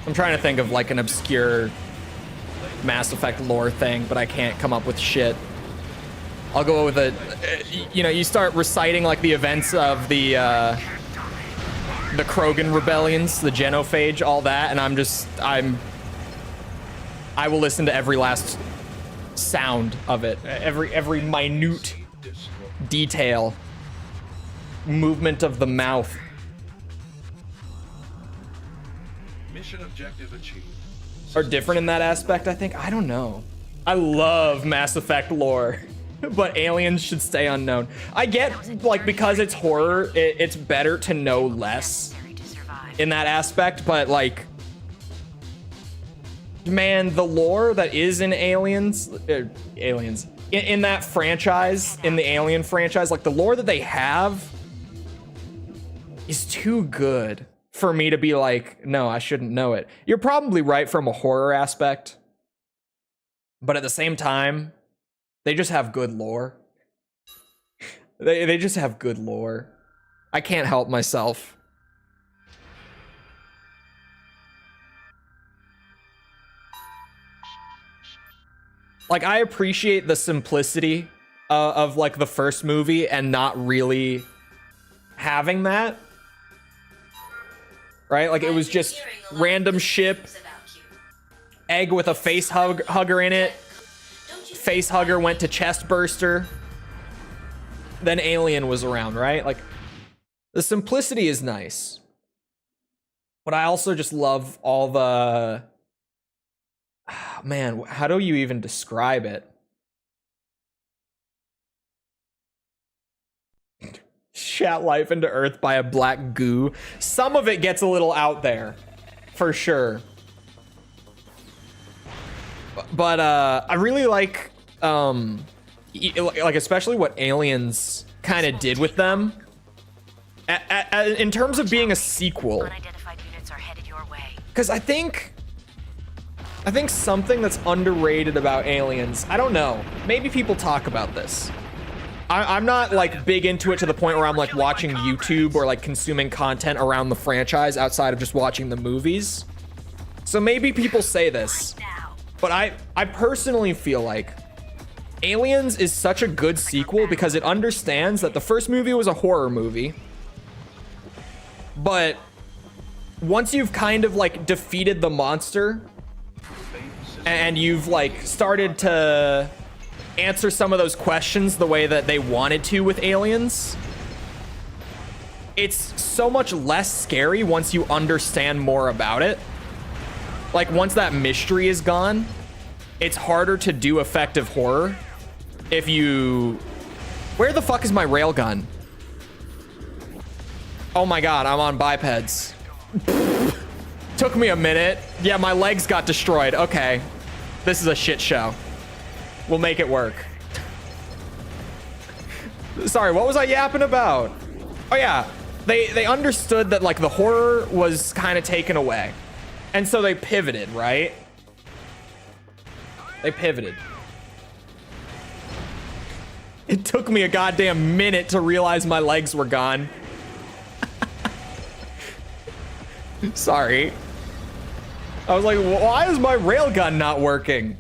[SPEAKER 1] I'm trying to think of like an obscure Mass Effect lore thing, but I can't come up with shit. I'll go with it. You know, you start reciting like the events of the Krogan rebellions, the Genophage, all that, and I will listen to every last sound of it, every minute detail, movement of the mouth.
[SPEAKER 6] Mission objective achieved.
[SPEAKER 1] Are different in that aspect, I think. I don't know. I love Mass Effect lore, but aliens should stay unknown. I get, like, because it's horror, it's better to know less
[SPEAKER 3] Necessary to survive.
[SPEAKER 1] in that aspect, but, like, man, the lore that is in Aliens, in that franchise, in the Alien franchise, like, the lore that they have is too good for me to be like, no, I shouldn't know it. You're probably right from a horror aspect, but at the same time, they just have good lore. They just have good lore. I can't help myself. Like, I appreciate the simplicity of like the first movie and not really having that. Right? Like, it was just random ship, egg with a face hugger in it. Face hugger went to chest burster. Then alien was around, right? Like, the simplicity is nice. But I also just love all the... Man, how do you even describe it? Shat life into Earth by a black goo. Some of it gets a little out there, for sure. But I really like like especially what Aliens kind of did with them. In terms of being a sequel,
[SPEAKER 3] Unidentified units are headed your way.
[SPEAKER 1] because I think something that's underrated about Aliens, I don't know, maybe people talk about this. I'm not like big into it to the point where I'm like watching YouTube or like consuming content around the franchise outside of just watching the movies. So maybe people say this, but I personally feel like Aliens is such a good sequel because it understands that the first movie was a horror movie. But once you've kind of like defeated the monster and you've like started to answer some of those questions the way that they wanted to with Aliens, it's so much less scary once you understand more about it. Like once that mystery is gone, it's harder to do effective horror if you... Where the fuck is my railgun? Oh my god, I'm on bipeds. Took me a minute. Yeah, my legs got destroyed. Okay. This is a shit show. We'll make it work. Sorry, what was I yapping about? Oh yeah, they understood that like the horror was kind of taken away. And so they pivoted, right? They pivoted. It took me a goddamn minute to realize my legs were gone. Sorry. I was like, why is my railgun not working?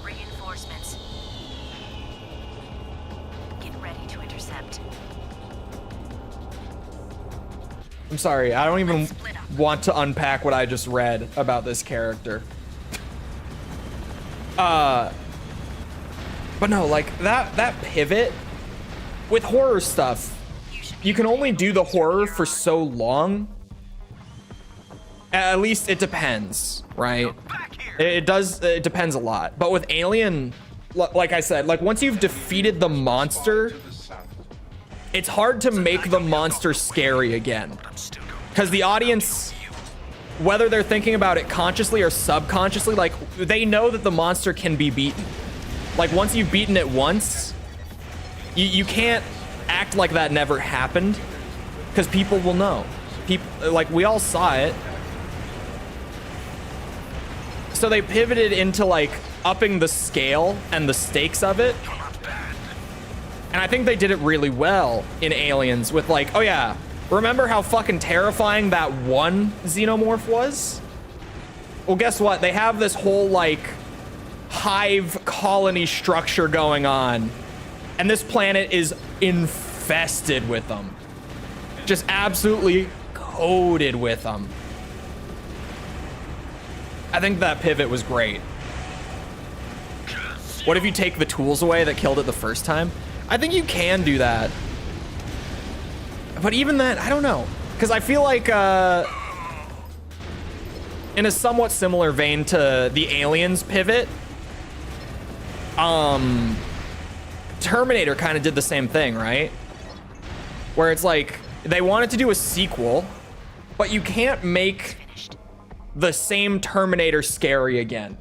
[SPEAKER 3] Reinforcements. Get ready to intercept.
[SPEAKER 1] I'm sorry, I don't even want to unpack what I just read about this character. But no, like that pivot with horror stuff, you can only do the horror for so long. At least it depends, right? It depends a lot. But with Alien, like I said, like once you've defeated the monster, it's hard to make the monster scary again. Because the audience, whether they're thinking about it consciously or subconsciously, like they know that the monster can be beaten. Like once you've beaten it once, you can't act like that never happened, because people will know. People, like we all saw it. So they pivoted into like upping the scale and the stakes of it. And I think they did it really well in Aliens with like, oh yeah, remember how fucking terrifying that one xenomorph was? Well, guess what? They have this whole like hive colony structure going on. And this planet is infested with them. Just absolutely coated with them. I think that pivot was great. What if you take the tools away that killed it the first time? I think you can do that. But even that, I don't know. Because I feel like in a somewhat similar vein to the Aliens pivot, Terminator kind of did the same thing, right? Where it's like, they wanted to do a sequel, but you can't make the same Terminator scary again.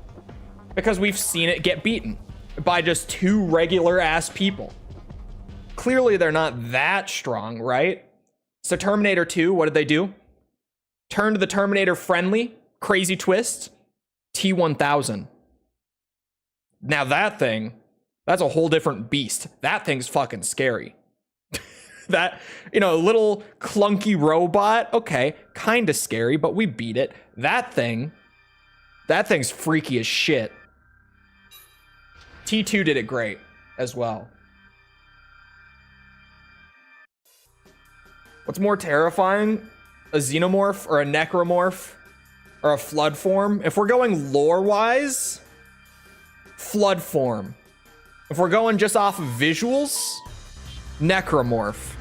[SPEAKER 1] Because we've seen it get beaten by just two regular ass people. Clearly they're not that strong, right? So Terminator 2, what did they do? Turned the Terminator friendly, crazy twist, T-1000. Now that thing, that's a whole different beast. That thing's fucking scary. That, you know, little clunky robot, okay, kind of scary, but we beat it. That thing's freaky as shit. T2 did it great as well. What's more terrifying? A xenomorph or a necromorph or a flood form? If we're going lore-wise, flood form. If we're going just off of visuals, necromorph.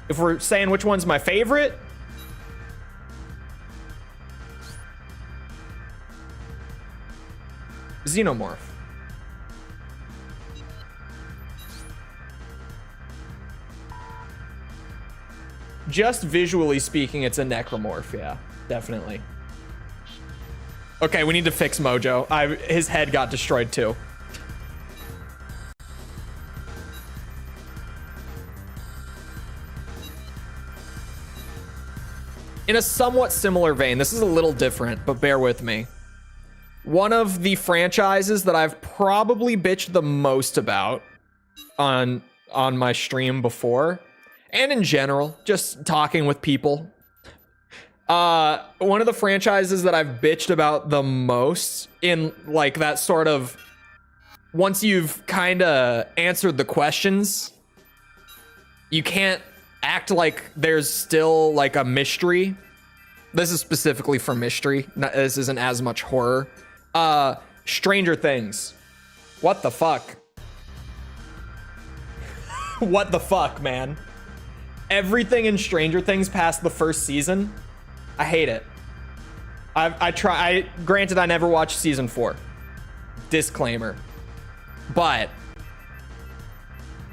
[SPEAKER 1] If we're saying which one's my favorite, xenomorph. Just visually speaking, it's a necromorph, yeah, definitely. Okay, we need to fix Mojo. His head got destroyed too. in a somewhat similar vein, this is a little different, but bear with me. One of the franchises that I've probably bitched the most about on my stream before, and in general, just talking with people. One of the franchises that I've bitched about the most in like that sort of, once you've kind of answered the questions, you can't act like there's still like a mystery. This is specifically for mystery. This isn't as much horror. Stranger Things. What the fuck? What the fuck, man? Everything in Stranger Things past the first season, I hate it. Granted, I never watched season 4. Disclaimer. But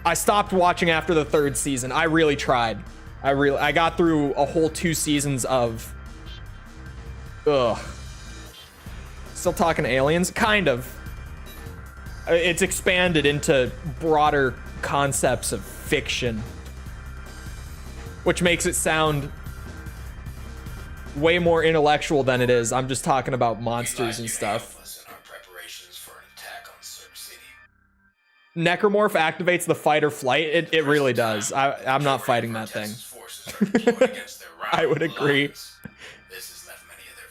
[SPEAKER 1] I stopped watching after the 3rd season. I really tried. I got through a whole 2 seasons of ugh. Still talking aliens? Kind of. It's expanded into broader concepts of fiction, which makes it sound way more intellectual than it is. I'm just talking about monsters and stuff. Necromorph activates the fight or flight. It really does. I'm not fighting that thing. I would agree.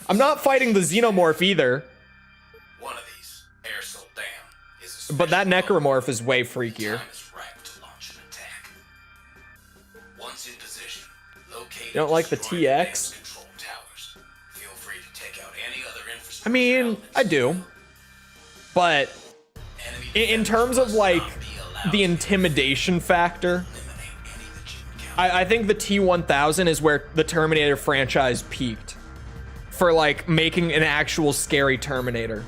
[SPEAKER 1] I'm not fighting the Xenomorph either. But that Necromorph is way freakier. You don't like the TX? I mean, I do. But in terms of like the intimidation factor, I think the T-1000 is where the Terminator franchise peaked for like making an actual scary Terminator.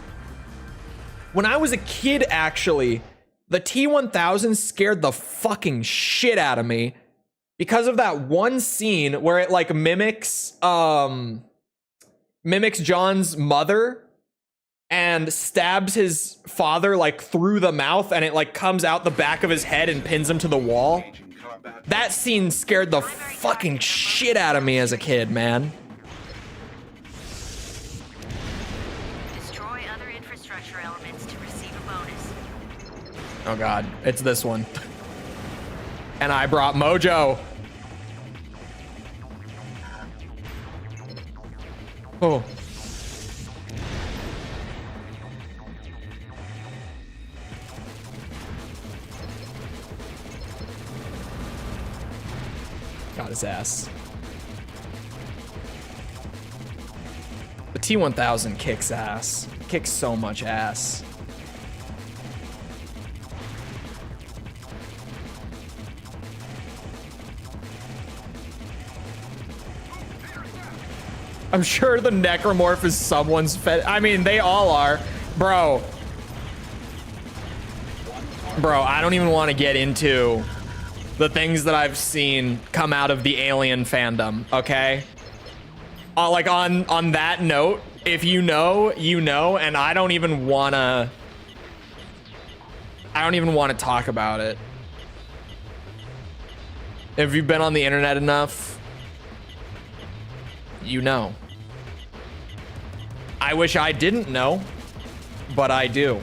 [SPEAKER 1] When I was a kid, actually, the T-1000 scared the fucking shit out of me because of that one scene where it like mimics John's mother and stabs his father like through the mouth, and it like comes out the back of his head and pins him to the wall. That scene scared the fucking shit out of me as a kid, man.
[SPEAKER 3] Destroy other infrastructure elements to receive a bonus.
[SPEAKER 1] Oh god, it's this one. And I brought Mojo. Oh. Got his ass. The T-1000 kicks ass. Kicks so much ass. I'm sure the Necromorph is someone's I mean, they all are. Bro, I don't even want to get into the things that I've seen come out of the Alien fandom, okay? Like on that note, if you know, you know, and I don't even want to talk about it. If you've been on the internet enough, you know. I wish I didn't know, but I do.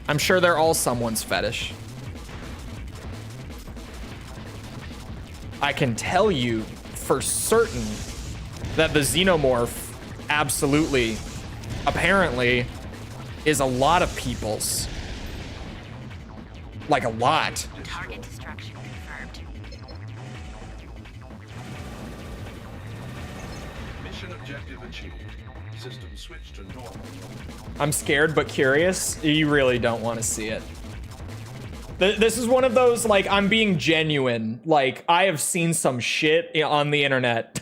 [SPEAKER 1] I'm sure they're all someone's fetish. I can tell you for certain that the Xenomorph absolutely, apparently, is a lot of people's. Like a lot.
[SPEAKER 3] Target destruction confirmed.
[SPEAKER 6] Mission objective achieved. System switched to normal.
[SPEAKER 1] I'm scared but curious. You really don't want to see it. This is one of those, like, I'm being genuine. Like, I have seen some shit on the internet.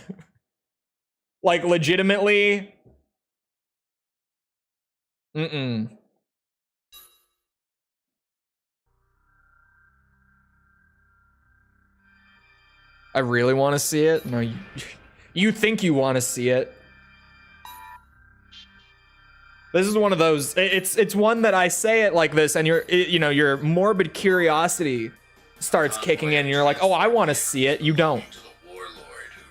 [SPEAKER 1] Like, legitimately. I really want to see it? No, you think you want to see it. This is one of those, it's one that I say it like this, and your morbid curiosity starts kicking in and you're like, oh, I want to see it. You don't.
[SPEAKER 5] To the warlord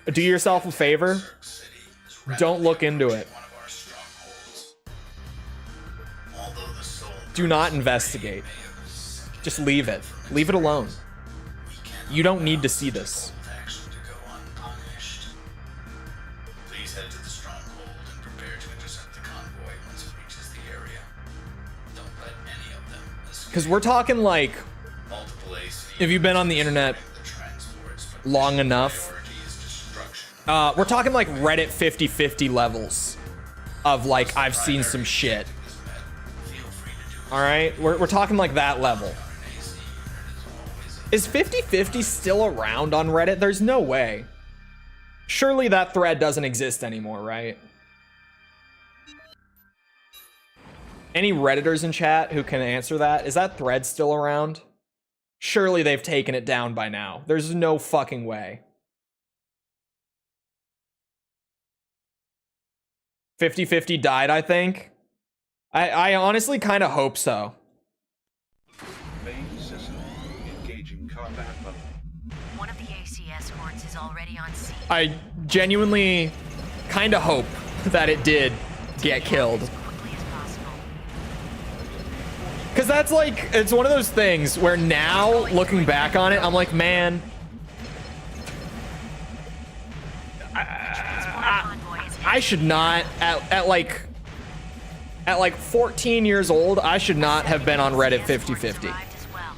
[SPEAKER 5] who
[SPEAKER 1] Do yourself a favor.
[SPEAKER 5] Cirque City is
[SPEAKER 1] Don't look into it.
[SPEAKER 5] one of our strongholds. Although the soul
[SPEAKER 1] Do not investigate. Just leave it. Leave it alone. You don't need to see this.
[SPEAKER 5] action to go unpunished. Please head to the stronghold and prepare to intercept the convoy once it reaches the area. Don't let any of them escape.
[SPEAKER 1] Because we're talking like,
[SPEAKER 5] Multiple AC
[SPEAKER 1] if you've been on the internet
[SPEAKER 5] the transports, but
[SPEAKER 1] long enough,
[SPEAKER 5] priority is destruction.
[SPEAKER 1] we're talking like Reddit 50-50 levels of like, I've seen some shit.
[SPEAKER 5] Feel free to do
[SPEAKER 1] All right, we're talking like that level.
[SPEAKER 5] an AC unit is always
[SPEAKER 1] Is 50-50 still around on Reddit? There's no way. Surely that thread doesn't exist anymore, right? Any Redditors in chat who can answer that? Is that thread still around? Surely they've taken it down by now. There's no fucking way. 50-50 died, I think. I honestly kind of hope so.
[SPEAKER 6] Main system. Engaging combat mode.
[SPEAKER 3] One of the AC escorts is already on scene.
[SPEAKER 1] I genuinely kind of hope that it did get killed.
[SPEAKER 3] As quickly as possible.
[SPEAKER 1] Because that's like, it's one of those things where now, looking back on it, I'm like, man,
[SPEAKER 3] Convoy is
[SPEAKER 1] I should not, at like 14 years old, I should not have been on Reddit 50-50.
[SPEAKER 3] arrived as well.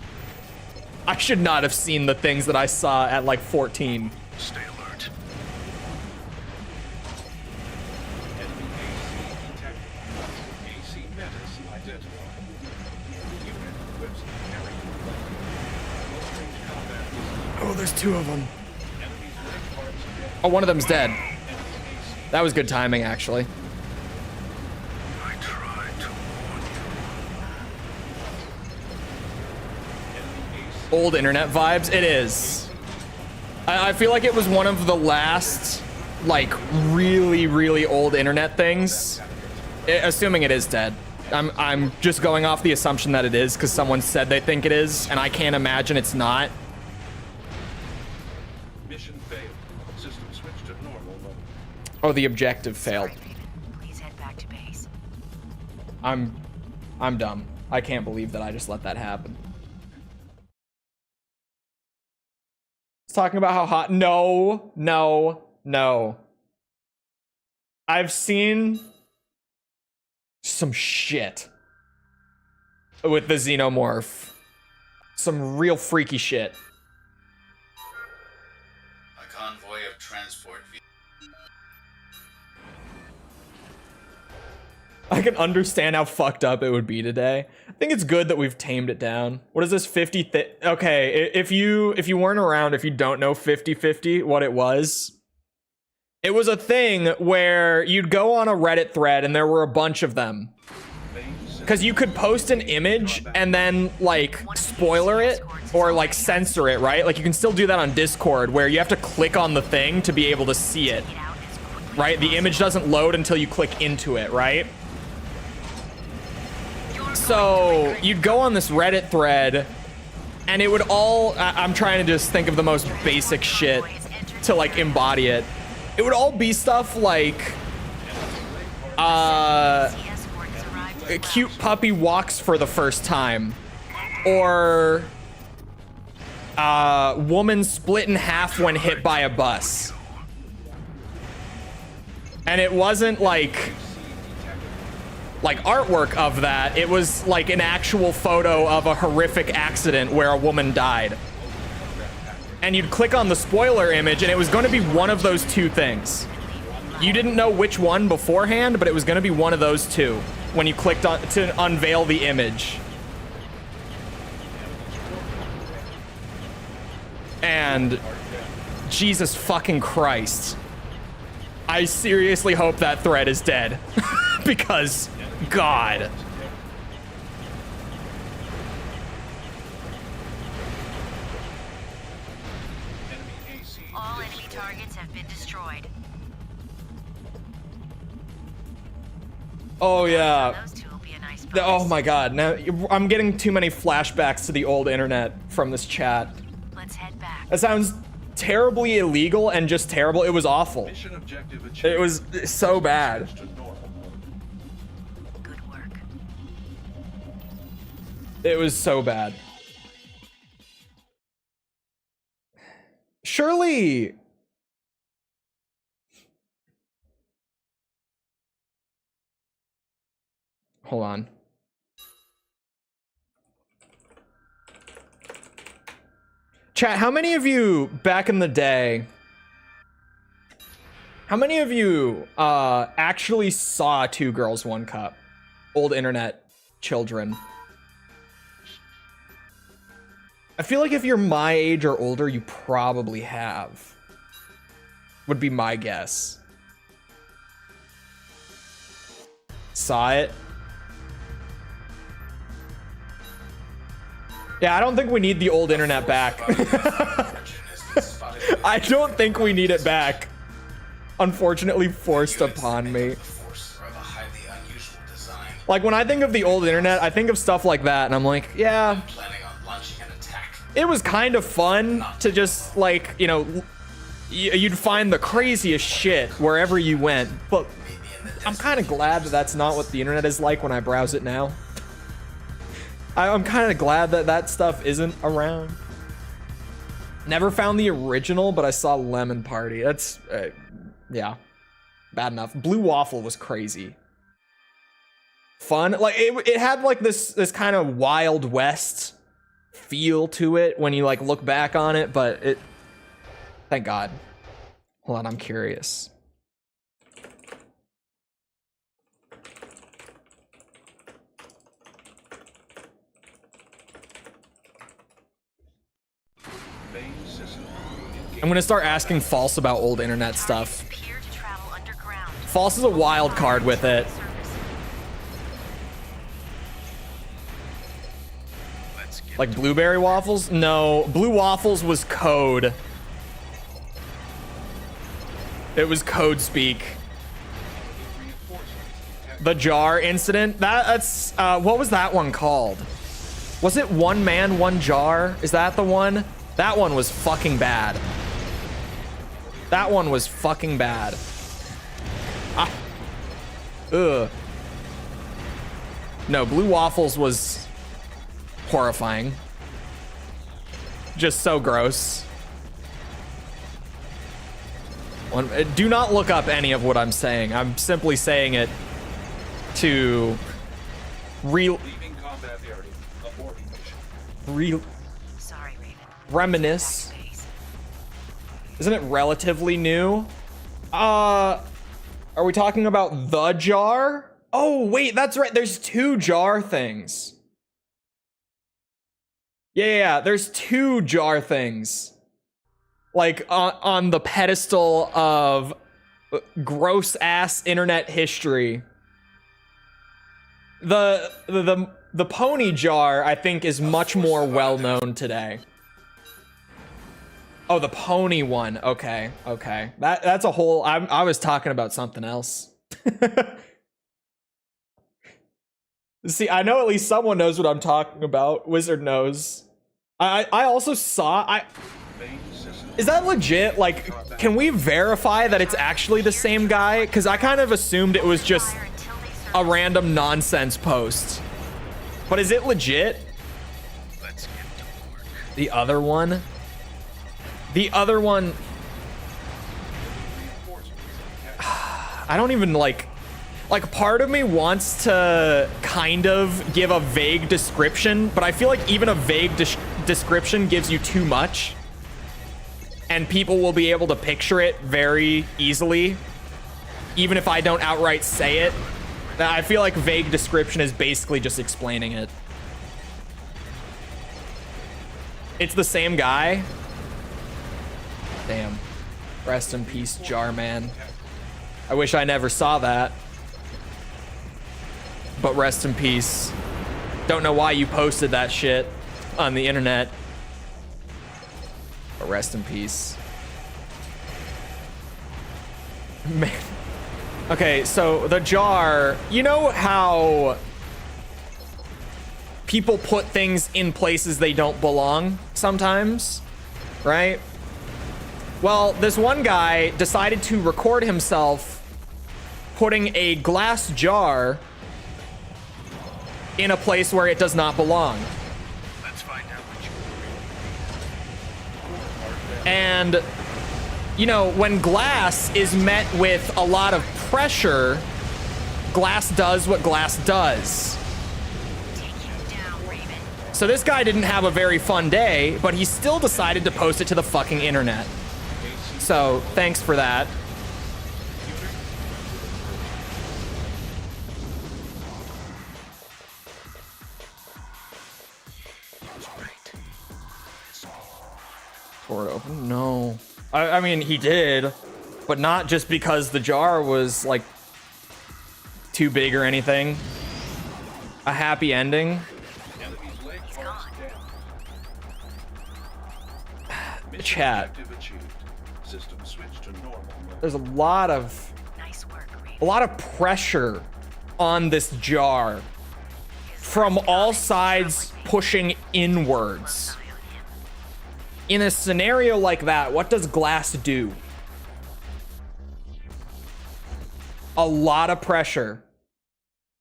[SPEAKER 1] I should not have seen the things that I saw at like 14.
[SPEAKER 4] Stay alert.
[SPEAKER 6] Enemy AC detected. AC menace identified. Unit equips carrying close-range combat is
[SPEAKER 1] Oh, there's two of them.
[SPEAKER 6] enemies leg parts dead.
[SPEAKER 1] Oh, one of them's dead.
[SPEAKER 6] Enemy AC
[SPEAKER 1] That was good timing, actually.
[SPEAKER 4] I tried to warn you.
[SPEAKER 1] Old internet vibes. It is. I feel like it was one of the last, like, really, really old internet things. Assuming it is dead. I'm just going off the assumption that it is because someone said they think it is, and I can't imagine it's not.
[SPEAKER 6] Mission failed. System switched to normal mode.
[SPEAKER 1] Oh, the objective failed.
[SPEAKER 3] Sorry, Raven. Please head back to base.
[SPEAKER 1] I'm dumb. I can't believe that I just let that happen. It's talking about how hot. No, no, no. I've seen some shit with the xenomorph. Some real freaky shit.
[SPEAKER 5] a convoy of transport vehicles.
[SPEAKER 1] I can understand how fucked up it would be today. I think it's good that we've tamed it down. What is this 50 okay, if you weren't around, if you don't know 50-50, what it was a thing where you'd go on a Reddit thread and there were a bunch of them. Because you could post an image and then, like, spoiler it or, like, censor it, right? Like, you can still do that on Discord where you have to click on the thing to be able to see it,
[SPEAKER 3] Get out as quickly
[SPEAKER 1] right? The image doesn't load until you click into it, right? So you'd go on this Reddit thread and it would all, I'm trying to just think of the most basic shit to, like, embody it. It would all be stuff like,
[SPEAKER 3] as escort has arrived
[SPEAKER 1] a
[SPEAKER 3] as
[SPEAKER 1] cute puppy walks for the first time, or woman split in half when hit by a bus. And it wasn't like artwork of that. It was like an actual photo of a horrific accident where a woman died. And you'd click on the spoiler image and it was going to be one of those two things. You didn't know which one beforehand, but it was going to be one of those two when you clicked on to unveil the image. And Jesus fucking Christ. I seriously hope that thread is dead. Because, God.
[SPEAKER 6] Enemy AC
[SPEAKER 3] all enemy targets have been destroyed.
[SPEAKER 1] Oh, yeah.
[SPEAKER 3] Those two will be a nice
[SPEAKER 1] Oh
[SPEAKER 3] bonus.
[SPEAKER 1] my God. Now I'm getting too many flashbacks to the old internet from this chat.
[SPEAKER 3] Let's head back.
[SPEAKER 1] That sounds terribly illegal and just terrible. It was awful.
[SPEAKER 6] Mission objective achieved.
[SPEAKER 1] It was so bad.
[SPEAKER 6] To normal.
[SPEAKER 3] Good work.
[SPEAKER 1] It was so bad. Surely. Hold on. Chat, how many of you back in the day, how many of you actually saw Two Girls, One Cup? Old internet children. I feel like if you're my age or older, you probably have. Would be my guess. Saw it? Yeah, I don't think we need the old internet back. I don't think we need it back. Unfortunately forced upon me. Like when I think of the old internet, I think of stuff like that and I'm like, yeah. It was kind of fun to just like, you know, you'd find the craziest shit wherever you went. But I'm kind of glad that that's not what the internet is like when I browse it now. I'm kind of glad that that stuff isn't around. Never found the original, but I saw Lemon Party. That's, yeah, bad enough. Blue Waffle was crazy. Fun. Like, it had like this kind of Wild West feel to it when you like look back on it, but it, thank God. Hold on, I'm curious. I'm gonna start asking False about old internet stuff.
[SPEAKER 3] Appear to travel underground.
[SPEAKER 1] False is a wild card with it. Like blueberry waffles? No, blue waffles was code. It was code speak. The jar incident? That's what was that one called? Was it One Man, One Jar? Is that the one? That one was fucking bad. That one was fucking bad. Ah. Ugh. No, blue waffles was horrifying. Just so gross. Do not look up any of what I'm saying. I'm simply saying it to
[SPEAKER 6] Leaving combat area. Aborting mission.
[SPEAKER 3] Sorry, Raven.
[SPEAKER 1] Reminisce.
[SPEAKER 3] Base.
[SPEAKER 1] Isn't it relatively new? Are we talking about the jar? Oh, wait, that's right. There's two jar things. Yeah, there's two jar things. Like on the pedestal of gross ass internet history. The pony jar, I think, is much more well known today. Oh, the pony one. Okay. That's a whole. I was talking about something else. See, I know at least someone knows what I'm talking about. Wizard knows. I also saw. Is that legit? Like, can we verify that it's actually the same guy? Because I kind of assumed it was just a random nonsense post. But is it legit?
[SPEAKER 7] Let's get to work.
[SPEAKER 1] The other one? The other one... I don't even like part of me wants to kind of give a vague description, but I feel like even a vague description gives you too much. And people will be able to picture it very easily, even if I don't outright say it. I feel like vague description is basically just explaining it. It's the same guy. Damn. Rest in peace, Jarman. I wish I never saw that. But rest in peace. Don't know why you posted that shit on the internet. But rest in peace. Man. Okay, so the jar, you know how people put things in places they don't belong sometimes? right? Well, this one guy decided to record himself putting a glass jar in a place where it does not belong.
[SPEAKER 7] Let's find out what you
[SPEAKER 1] And, you know, when glass is met with a lot of pressure, glass does what glass does.
[SPEAKER 3] Take you down, Raven.
[SPEAKER 1] So this guy didn't have a very fun day, but he still decided to post it to the fucking internet. So thanks for that. Door open? No. I mean, he did, but not just because the jar was like too big or anything. A happy ending.
[SPEAKER 3] He's gone.
[SPEAKER 1] Chat.
[SPEAKER 6] Objective achieved. System switched to normal mode.
[SPEAKER 1] There's a lot of
[SPEAKER 3] Nice work, Raven.
[SPEAKER 1] a lot of pressure on this jar from all sides pushing inwards.
[SPEAKER 3] Eye on him.
[SPEAKER 1] In a scenario like that, what does glass do? A lot of pressure,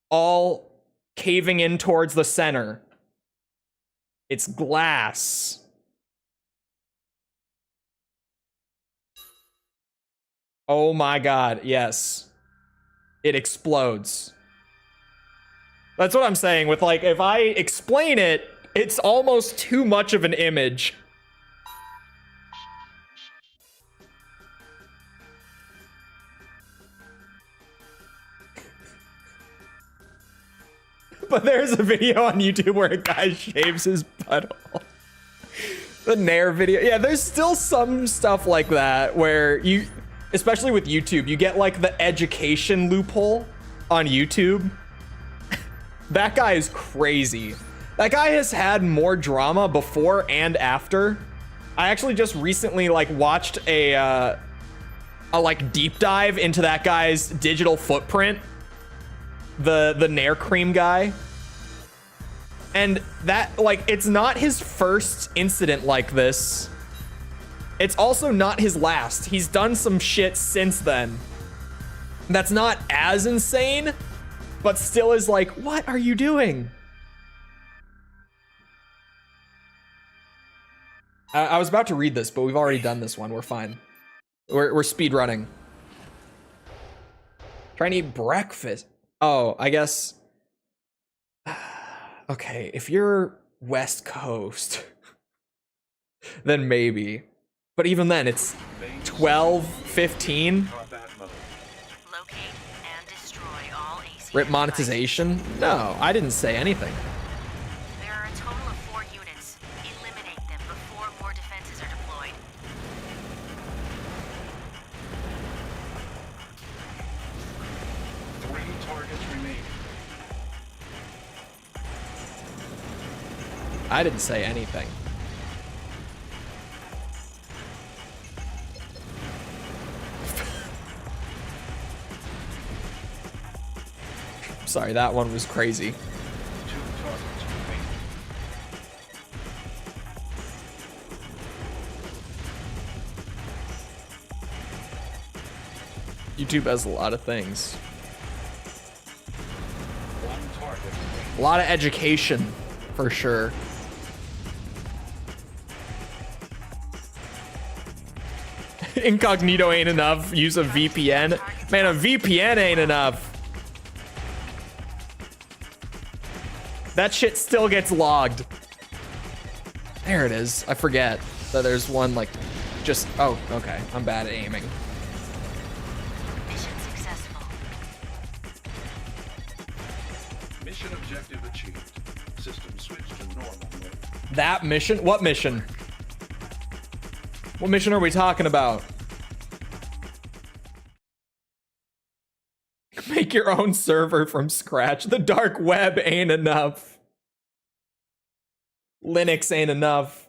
[SPEAKER 1] all caving in towards the center. It's glass. Oh my god, yes. It explodes. That's what I'm saying with, like, if I explain it, it's almost too much of an image. But there's a video on YouTube where a guy shaves his butthole. The Nair video. Yeah, there's still some stuff like that where you, especially with YouTube, you get like the education loophole on YouTube. That guy is crazy. That guy has had more drama before and after. I actually just recently like watched a like deep dive into that guy's digital footprint. The Nair Cream guy. And that, like, it's not his first incident like this. It's also not his last. He's done some shit since then. That's not as insane, but still is like, what are you doing? I was about to read this, but we've already done this one. We're fine. We're speed running. Trying to eat breakfast. Oh, I guess. Okay, if you're West Coast, then maybe. But even then, it's 12:15.
[SPEAKER 6] Combat mode.
[SPEAKER 3] Locate and destroy all AC.
[SPEAKER 1] Rip monetization? No, I didn't say anything.
[SPEAKER 3] There are a total of 4 units. Eliminate them before more defenses are deployed.
[SPEAKER 6] Three targets remain.
[SPEAKER 1] I didn't say anything. Sorry, that one was crazy.
[SPEAKER 6] 2 targets remain.
[SPEAKER 1] YouTube has a lot of things.
[SPEAKER 6] 1 target remains.
[SPEAKER 1] A lot of education, for sure. Incognito ain't enough. Use a VPN. Man, a VPN ain't enough. That shit still gets logged. There it is. I forget that there's one like just, oh, okay. I'm bad at aiming.
[SPEAKER 3] Mission successful.
[SPEAKER 6] Mission objective achieved. System switched to normal mode.
[SPEAKER 1] That mission? What mission? What mission are we talking about? Make your own server from scratch. The dark web ain't enough. Linux ain't enough.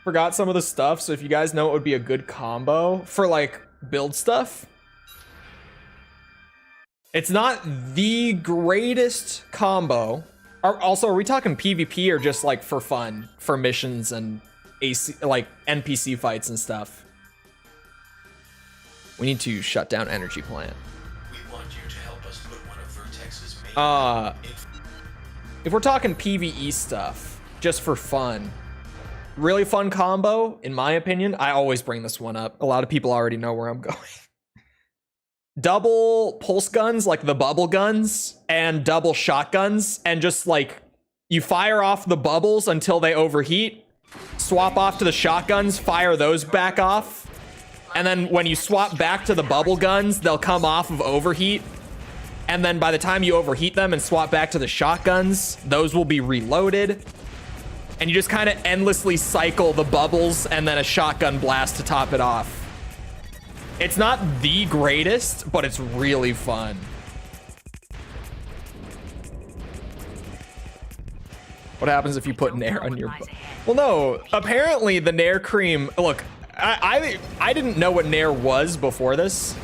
[SPEAKER 1] Forgot some of the stuff, so if you guys know what would be a good combo for like build stuff. It's not the greatest combo, Are we talking PvP or just like for fun, for missions and AC, like NPC fights and stuff? We need to shut down energy plant.
[SPEAKER 5] We want you to help us put one of Vertex's main
[SPEAKER 1] If we're talking PvE stuff, just for fun, really fun combo, in my opinion, I always bring this one up. A lot of people already know where I'm going. Double pulse guns, like the bubble guns, and double shotguns, and just like, you fire off the bubbles until they overheat, swap off to the shotguns, fire those back off, and then when you swap back to the bubble guns, they'll come off of overheat. And then by the time you overheat them and swap back to the shotguns, those will be reloaded. And you just kind of endlessly cycle the bubbles and then a shotgun blast to top it off. It's not the greatest, but it's really fun. What happens if you put Nair on your... Well, no, apparently the Nair cream... Look, I didn't know what Nair was before this.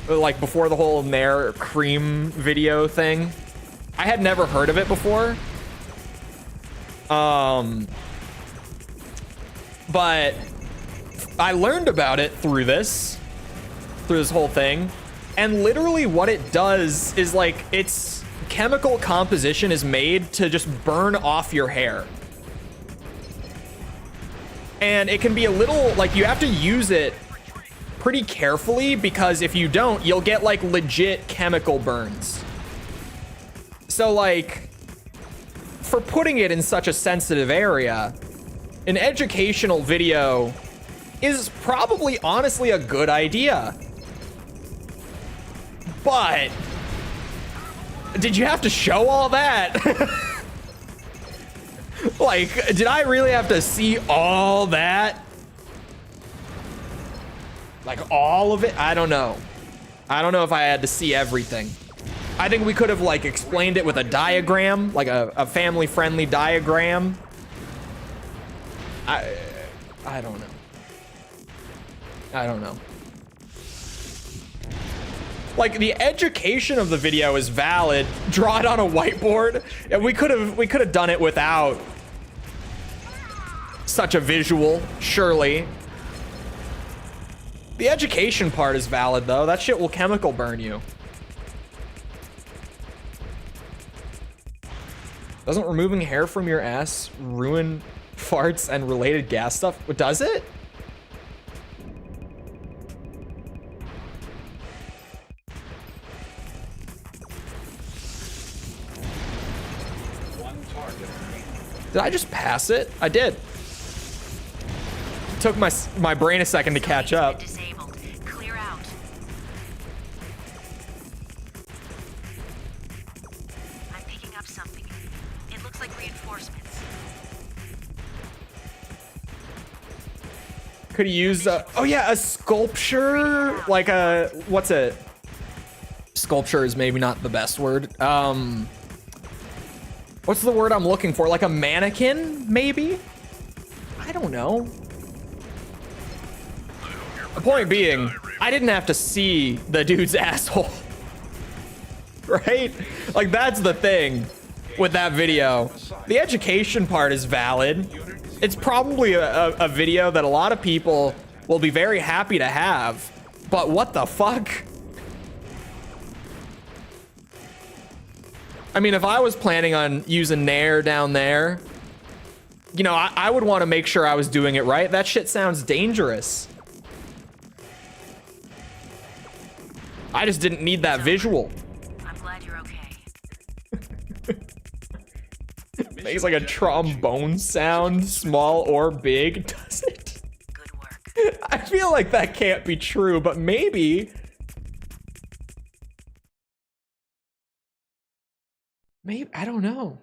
[SPEAKER 1] Like, before the whole Nair cream video thing. I had never heard of it before. But I learned about it through this whole thing. And literally what it does is, like, its chemical composition is made to just burn off your hair. And it can be a little, like, you have to use it pretty carefully, because if you don't, you'll get like legit chemical burns. So like, for putting it in such a sensitive area, an educational video is probably honestly a good idea. But did you have to show all that? Like, did I really have to see all that? Like, all of it? I don't know. I don't know if I had to see everything. I think we could have, like, explained it with a diagram, like a family-friendly diagram. I don't know. I don't know. Like, the education of the video is valid. Draw it on a whiteboard. And we could have done it without such a visual, surely. The education part is valid, though. That shit will chemical burn you. Doesn't removing hair from your ass ruin farts and related gas stuff? Does it? Did I just pass it? I did. It took my brain a second to catch up.
[SPEAKER 3] Disabled. Clear out. I'm picking up something. It looks like reinforcements.
[SPEAKER 1] Could he use oh yeah, a sculpture, like a, what's it? Sculpture is maybe not the best word. What's the word I'm looking for? Like a mannequin, maybe? I don't know. The point being, I didn't have to see the dude's asshole. Right? Like, that's the thing with that video. The education part is valid. It's probably a video that a lot of people will be very happy to have. But what the fuck? I mean, if I was planning on using Nair down there, you know, I would want to make sure I was doing it right. That shit sounds dangerous. I just didn't need that visual.
[SPEAKER 3] I'm glad you're okay.
[SPEAKER 1] Makes like a trombone sound, small or big. Does it?
[SPEAKER 3] Good work.
[SPEAKER 1] I feel like that can't be true, but maybe. Maybe, I don't know.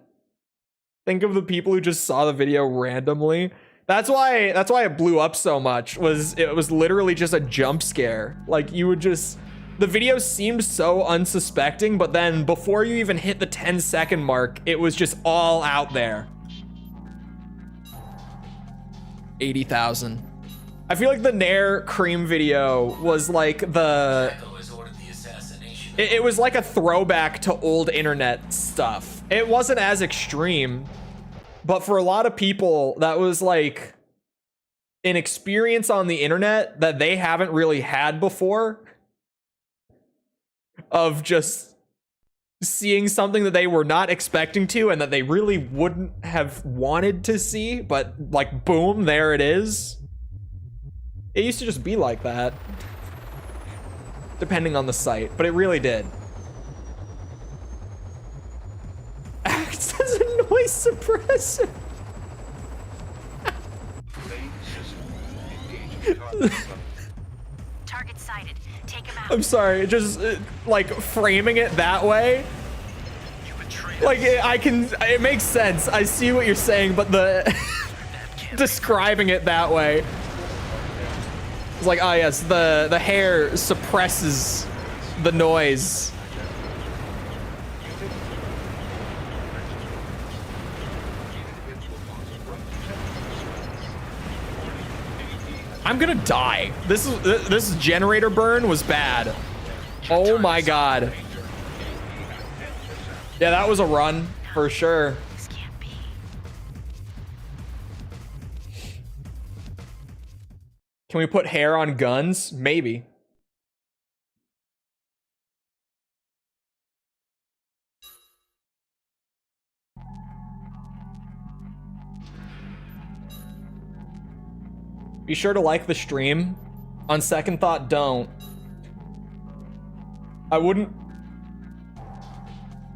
[SPEAKER 1] Think of the people who just saw the video randomly. That's why it blew up so much. It was literally just a jump scare. Like, you would just, the video seemed so unsuspecting, but then before you even hit the 10-second mark, it was just all out there. 80,000. I feel like the Nair cream video was like the
[SPEAKER 5] Echo has ordered the assassination
[SPEAKER 1] It was like a throwback to old internet stuff. It wasn't as extreme, but for a lot of people, that was like an experience on the internet that they haven't really had before, of just seeing something that they were not expecting to and that they really wouldn't have wanted to see, but like, boom, there it is. It used to just be like that, depending on the site, but it really did. Acts as a noise suppressor.
[SPEAKER 6] Main system. Engaging target.
[SPEAKER 3] Target sighted. Take him out.
[SPEAKER 1] I'm sorry, just like framing it that way.
[SPEAKER 7] You betrayed
[SPEAKER 1] Like
[SPEAKER 7] us.
[SPEAKER 1] it makes sense. I see what you're saying, but the describing it that way. It's like, oh yes, the hair suppresses the noise. I'm gonna die. This generator burn was bad. Oh my god. Yeah, that was a run for sure.
[SPEAKER 3] This can't be.
[SPEAKER 1] Can we put hair on guns? Maybe. Be sure to like the stream. On second thought, don't. I wouldn't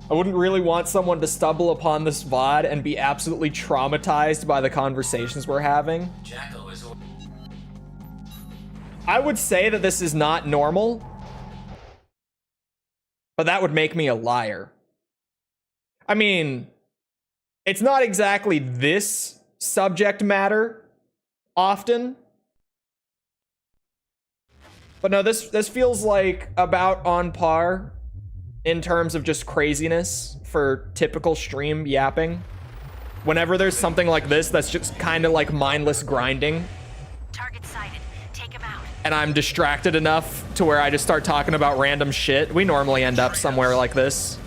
[SPEAKER 1] really want someone to stumble upon this VOD and be absolutely traumatized by the conversations we're having.
[SPEAKER 5] Jacko is
[SPEAKER 1] I would say that this is not normal, but that would make me a liar. I mean, it's not exactly this subject matter often, but no, this feels like about on par in terms of just craziness for typical stream yapping. Whenever there's something like this that's just kind of like mindless grinding,
[SPEAKER 3] Target sighted. Take him out.
[SPEAKER 1] and I'm distracted enough to where I just start talking about random shit, we normally end up somewhere like this.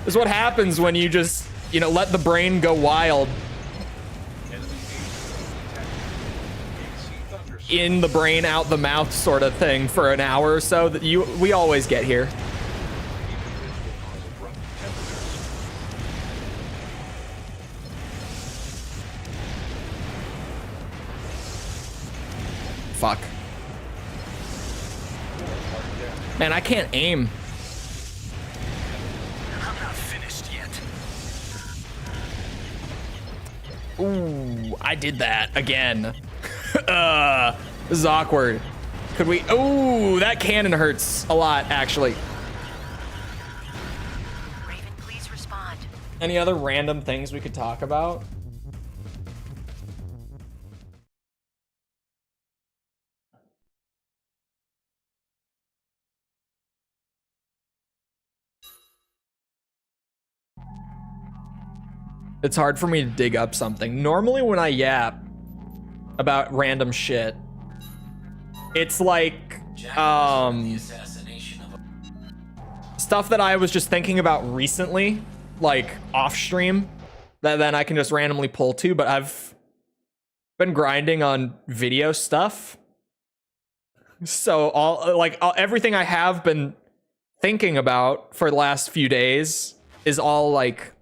[SPEAKER 1] This is what happens when you just, you know, let the brain go wild. In the brain, out the mouth sort of thing for an hour or so. That we always get here. Fuck. Man, I can't aim.
[SPEAKER 7] I'm not finished yet.
[SPEAKER 1] Ooh, I did that again. This is awkward. Could we? Ooh, that cannon hurts a lot, actually.
[SPEAKER 3] Raven, please respond.
[SPEAKER 1] Any other random things we could talk about? It's hard for me to dig up something. Normally when I yap about random shit, it's like
[SPEAKER 5] the assassination of a
[SPEAKER 1] stuff that I was just thinking about recently, like off stream, that then I can just randomly pull to, but I've been grinding on video stuff. So everything I have been thinking about for the last few days is all like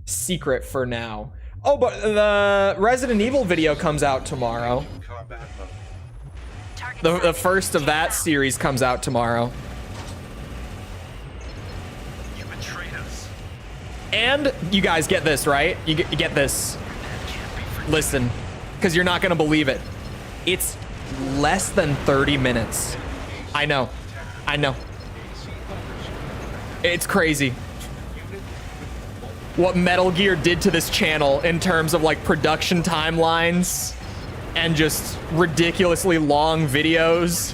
[SPEAKER 1] secret for now. Oh, but the Resident Evil video comes out tomorrow.
[SPEAKER 6] Combat mode.
[SPEAKER 3] Target
[SPEAKER 1] The
[SPEAKER 3] sighted.
[SPEAKER 1] first of
[SPEAKER 3] Take
[SPEAKER 1] that
[SPEAKER 3] him out.
[SPEAKER 1] series comes out tomorrow.
[SPEAKER 7] You betrayed us.
[SPEAKER 1] And you guys get this, right? You get this.
[SPEAKER 7] That can't be forgiven.
[SPEAKER 1] Listen, because you're not going to believe it. It's less than 30 minutes. I know. It's crazy what Metal Gear did to this channel in terms of like production timelines and just ridiculously long videos.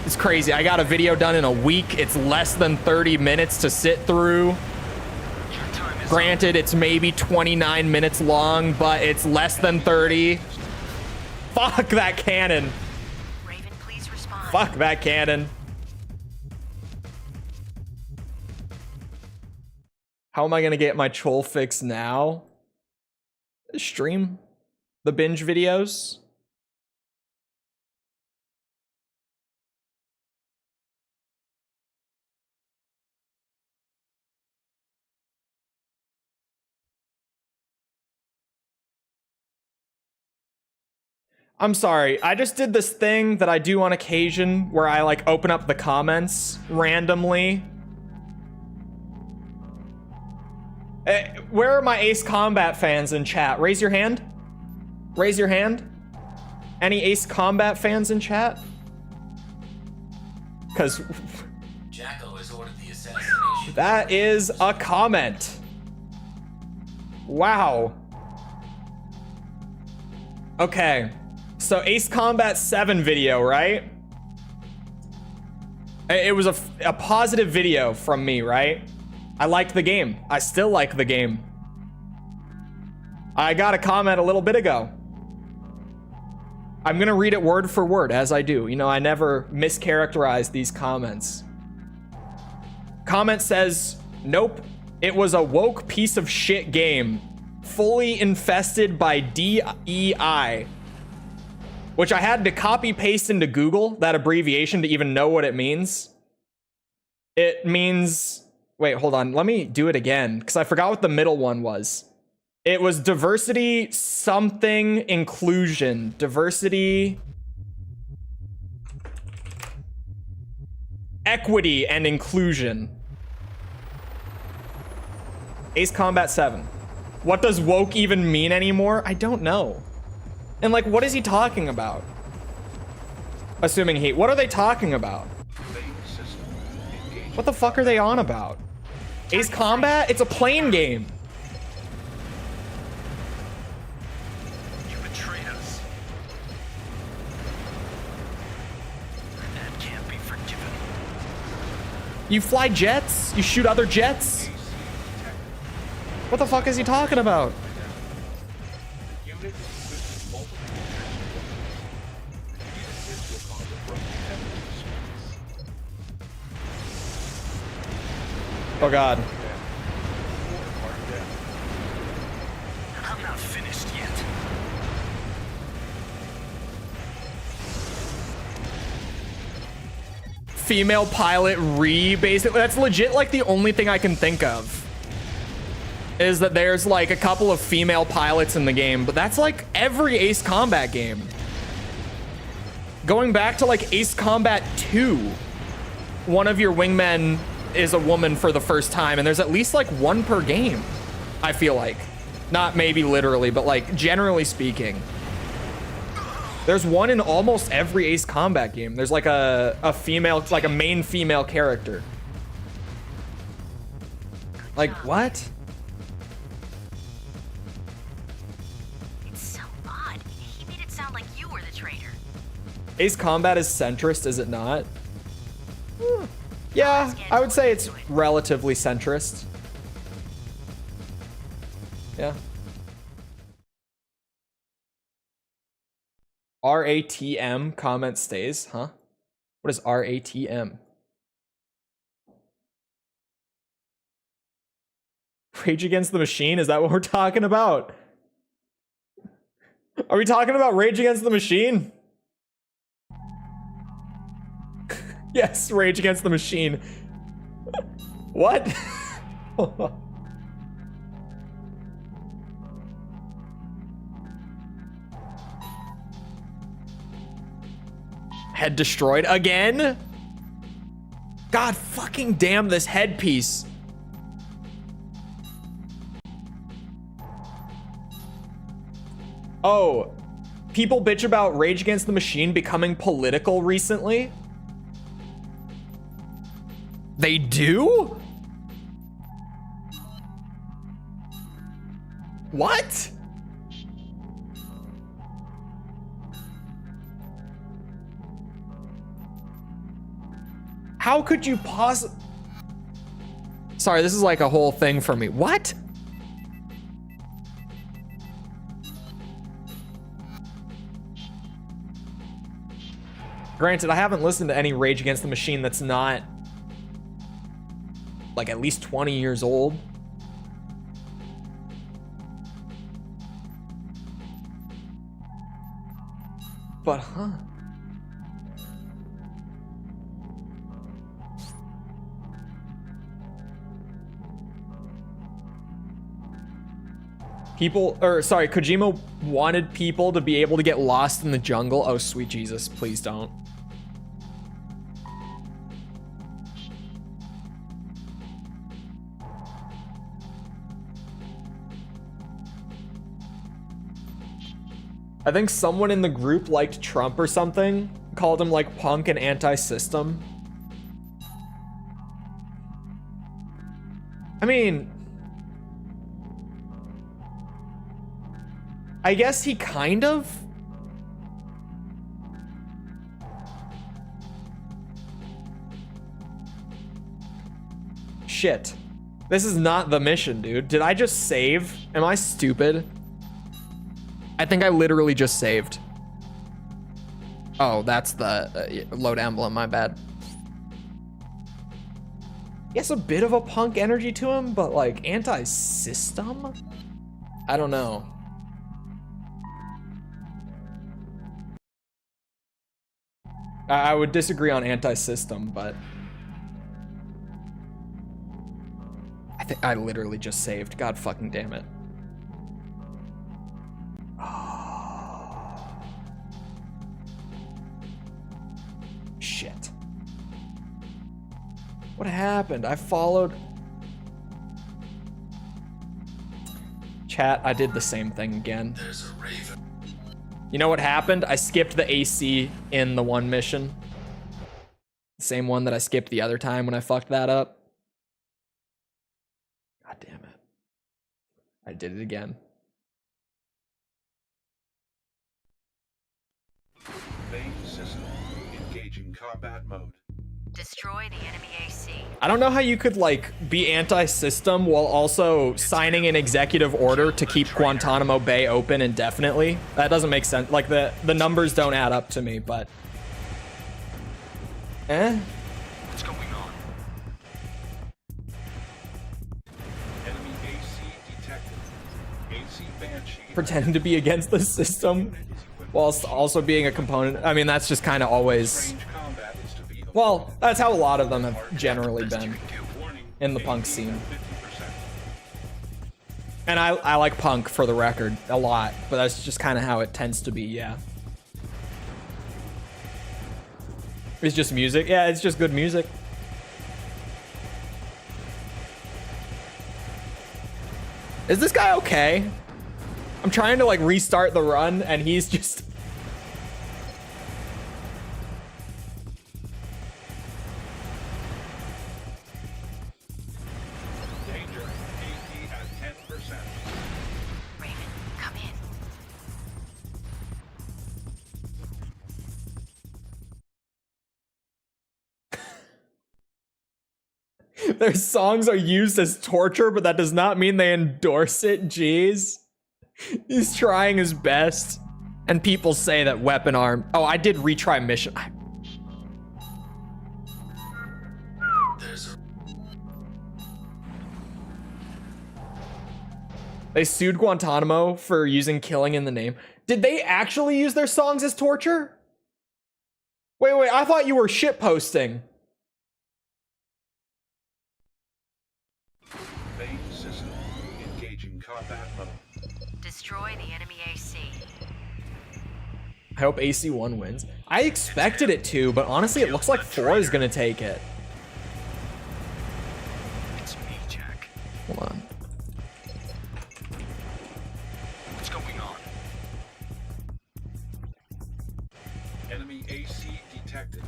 [SPEAKER 1] It's crazy. I got a video done in a week. It's less than 30 minutes to sit through.
[SPEAKER 7] Your time is
[SPEAKER 1] Granted, it's maybe 29 minutes long, but it's less than 30. Fuck that cannon.
[SPEAKER 3] Raven,
[SPEAKER 1] Fuck that cannon. How am I gonna get my Chole fix now? Stream the binge videos. I'm sorry, I just did this thing that I do on occasion where I like open up the comments randomly. Where are my Ace Combat fans in chat? Raise your hand. Raise your hand. Any Ace Combat fans in chat? Because
[SPEAKER 5] Jacko has ordered the assassination.
[SPEAKER 1] that is a comment. Wow. Okay. So Ace Combat 7 video, right? It was a positive video from me, right? I liked the game. I still like the game. I got a comment a little bit ago. I'm gonna read it word for word, as I do. You know, I never mischaracterize these comments. Comment says, nope, it was a woke piece of shit game. Fully infested by DEI. Which I had to copy paste into Google, that abbreviation, to even know what it means. It means, wait, hold on, let me do it again, because I forgot what the middle one was. It was diversity something inclusion. Diversity, equity, and inclusion. Ace Combat 7. What does woke even mean anymore? I don't know. And like, what is he talking about? Assuming he, what are they talking about? What the fuck are they on about? Ace Combat? It's a plane game.
[SPEAKER 7] You betrayed us. That can't be forgiven.
[SPEAKER 1] You fly jets? You shoot other jets? What the fuck is he talking about? Oh god.
[SPEAKER 7] I'm not finished yet.
[SPEAKER 1] Female pilot basically, that's legit like the only thing I can think of. Is that there's like a couple of female pilots in the game, but that's like every Ace Combat game. Going back to like Ace Combat 2, one of your wingmen is a woman for the first time, and there's at least like one per game, I feel like. Not maybe literally, but like generally speaking. There's one in almost every Ace Combat game. There's like a female, like a main female character. Like, what?
[SPEAKER 3] It's so odd. He made it sound like you were the traitor.
[SPEAKER 1] Ace Combat is centrist, is it not? Yeah, I would say it's relatively centrist. Yeah. RATM comment stays, huh? What is RATM? Rage Against the Machine? Is that what we're talking about? Are we talking about Rage Against the Machine? Yes, Rage Against the Machine. What? Head destroyed again? God fucking damn this headpiece. Oh, people bitch about Rage Against the Machine becoming political recently? They do? What? How could you possibly... Sorry, this is like a whole thing for me. What? Granted, I haven't listened to any Rage Against the Machine that's not like at least 20 years old. But, huh. People, or sorry, Kojima wanted people to be able to get lost in the jungle. Oh, sweet Jesus, please don't. I think someone in the group liked Trump or something, called him like punk and anti-system. I mean, I guess he kind of. Shit. This is not the mission, dude. Did I just save? Am I stupid? I think I literally just saved. Oh, that's the load emblem, my bad. He has a bit of a punk energy to him, but like anti-system? I don't know. I would disagree on anti-system, but I think I literally just saved. God fucking damn it. Shit. What happened? I followed. Chat, I did the same thing again.
[SPEAKER 5] There's a raven.
[SPEAKER 1] You know what happened? I skipped the AC in the one mission. The same one that I skipped the other time when I fucked that up. God damn it. I did it again.
[SPEAKER 6] Main system. Engaging combat mode.
[SPEAKER 3] Destroy the enemy AC.
[SPEAKER 1] I don't know how you could like be anti-system while also signing an executive order to keep Guantanamo Bay open indefinitely. That doesn't make sense. Like the numbers don't add up to me, but
[SPEAKER 7] What's going on?
[SPEAKER 6] Enemy AC detected. AC Banshee.
[SPEAKER 1] pretending to be against the system whilst also being a component. I mean, that's just kind of always.
[SPEAKER 6] Range combat is to be
[SPEAKER 1] Well, that's how a lot of them have generally been
[SPEAKER 6] warning.
[SPEAKER 1] in the punk scene.
[SPEAKER 6] 50%.
[SPEAKER 1] And I like punk, for the record, a lot, but that's just kind of how it tends to be, yeah. It's just music. Yeah, it's just good music. Is this guy okay? I'm trying to like restart the run and he's just...
[SPEAKER 6] Danger. AC at 10%.
[SPEAKER 3] Raven, come in.
[SPEAKER 1] Their songs are used as torture, but that does not mean they endorse it. Jeez. He's trying his best. And people say that weapon arm... Oh, I did retry mission.
[SPEAKER 5] There's a
[SPEAKER 1] They sued Guantanamo for using killing in the name. Did they actually use their songs as torture? Wait, I thought you were shitposting.
[SPEAKER 6] Main system. Engaging combat mode.
[SPEAKER 3] Destroy the enemy AC.
[SPEAKER 1] I hope AC1 wins. I expected it to, but honestly, it looks like 4 is gonna take it.
[SPEAKER 7] It's me, Jack.
[SPEAKER 1] Hold on.
[SPEAKER 7] What's going on?
[SPEAKER 6] Enemy AC detected.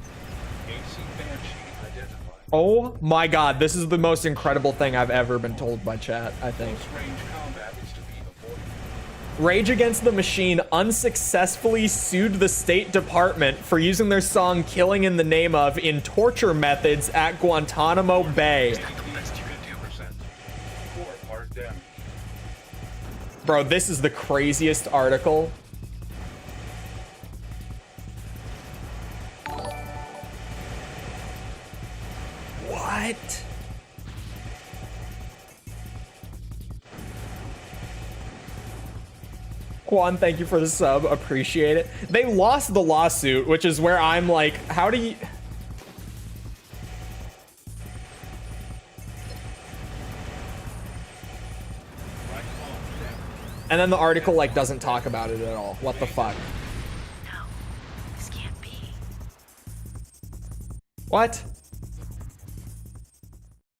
[SPEAKER 6] AC Banshee identified.
[SPEAKER 1] Oh my god, this is the most incredible thing I've ever been told by chat, I think.
[SPEAKER 6] Close range combat is to be avoided.
[SPEAKER 1] Rage Against the Machine unsuccessfully sued the State Department for using their song Killing in the Name of in torture methods at Guantanamo Bay.
[SPEAKER 7] The best you can do.
[SPEAKER 6] 50%. Core part damage.
[SPEAKER 1] Bro, this is the craziest article. Juan, thank you for the sub. Appreciate it. They lost the lawsuit, which is where I'm like, how do you... And then the article like doesn't talk about it at all. What the fuck?
[SPEAKER 3] No, this can't be.
[SPEAKER 1] What?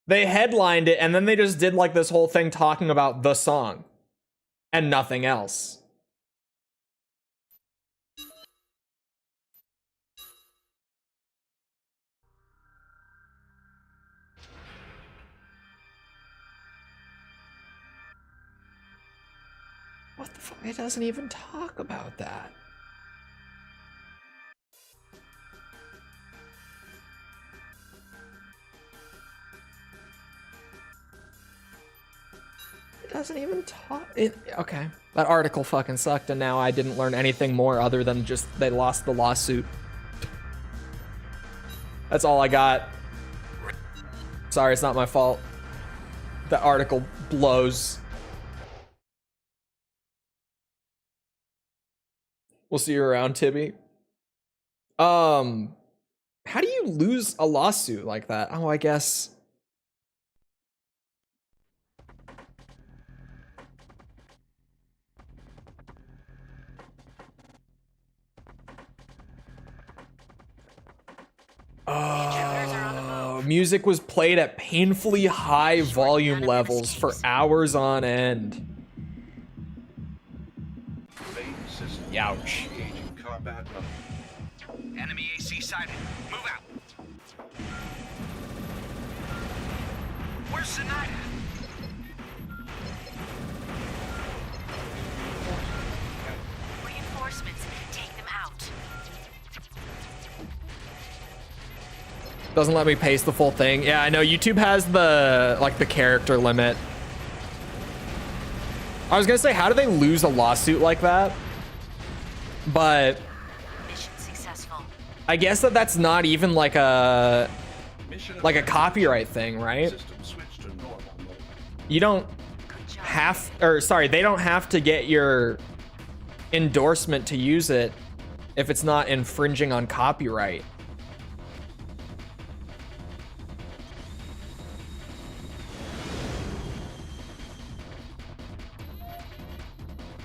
[SPEAKER 1] They headlined it and then they just did like this whole thing talking about the song and nothing else. What the fuck? It doesn't even talk about that. It doesn't even talk. Okay. That article fucking sucked, and now I didn't learn anything more other than just they lost the lawsuit. That's all I got. Sorry, it's not my fault. The article blows. We'll see you around, Tibby. How do you lose a lawsuit like that? Oh, I guess. Oh, music was played at painfully high volume levels for hours on end. Youch.
[SPEAKER 6] Engaging combat mode.
[SPEAKER 7] Enemy AC sighted. Move out. Where's Sinai?
[SPEAKER 3] Reinforcements, take them out.
[SPEAKER 1] Doesn't let me paste the full thing. Yeah, I know YouTube has the the character limit. I was gonna say, how do they lose a lawsuit like that? But
[SPEAKER 3] Mission successful.
[SPEAKER 1] I guess that's not even like a copyright thing, right?
[SPEAKER 6] System switched to normal mode.
[SPEAKER 1] You don't have, or sorry, they don't have to get your endorsement to use it if it's not infringing on copyright.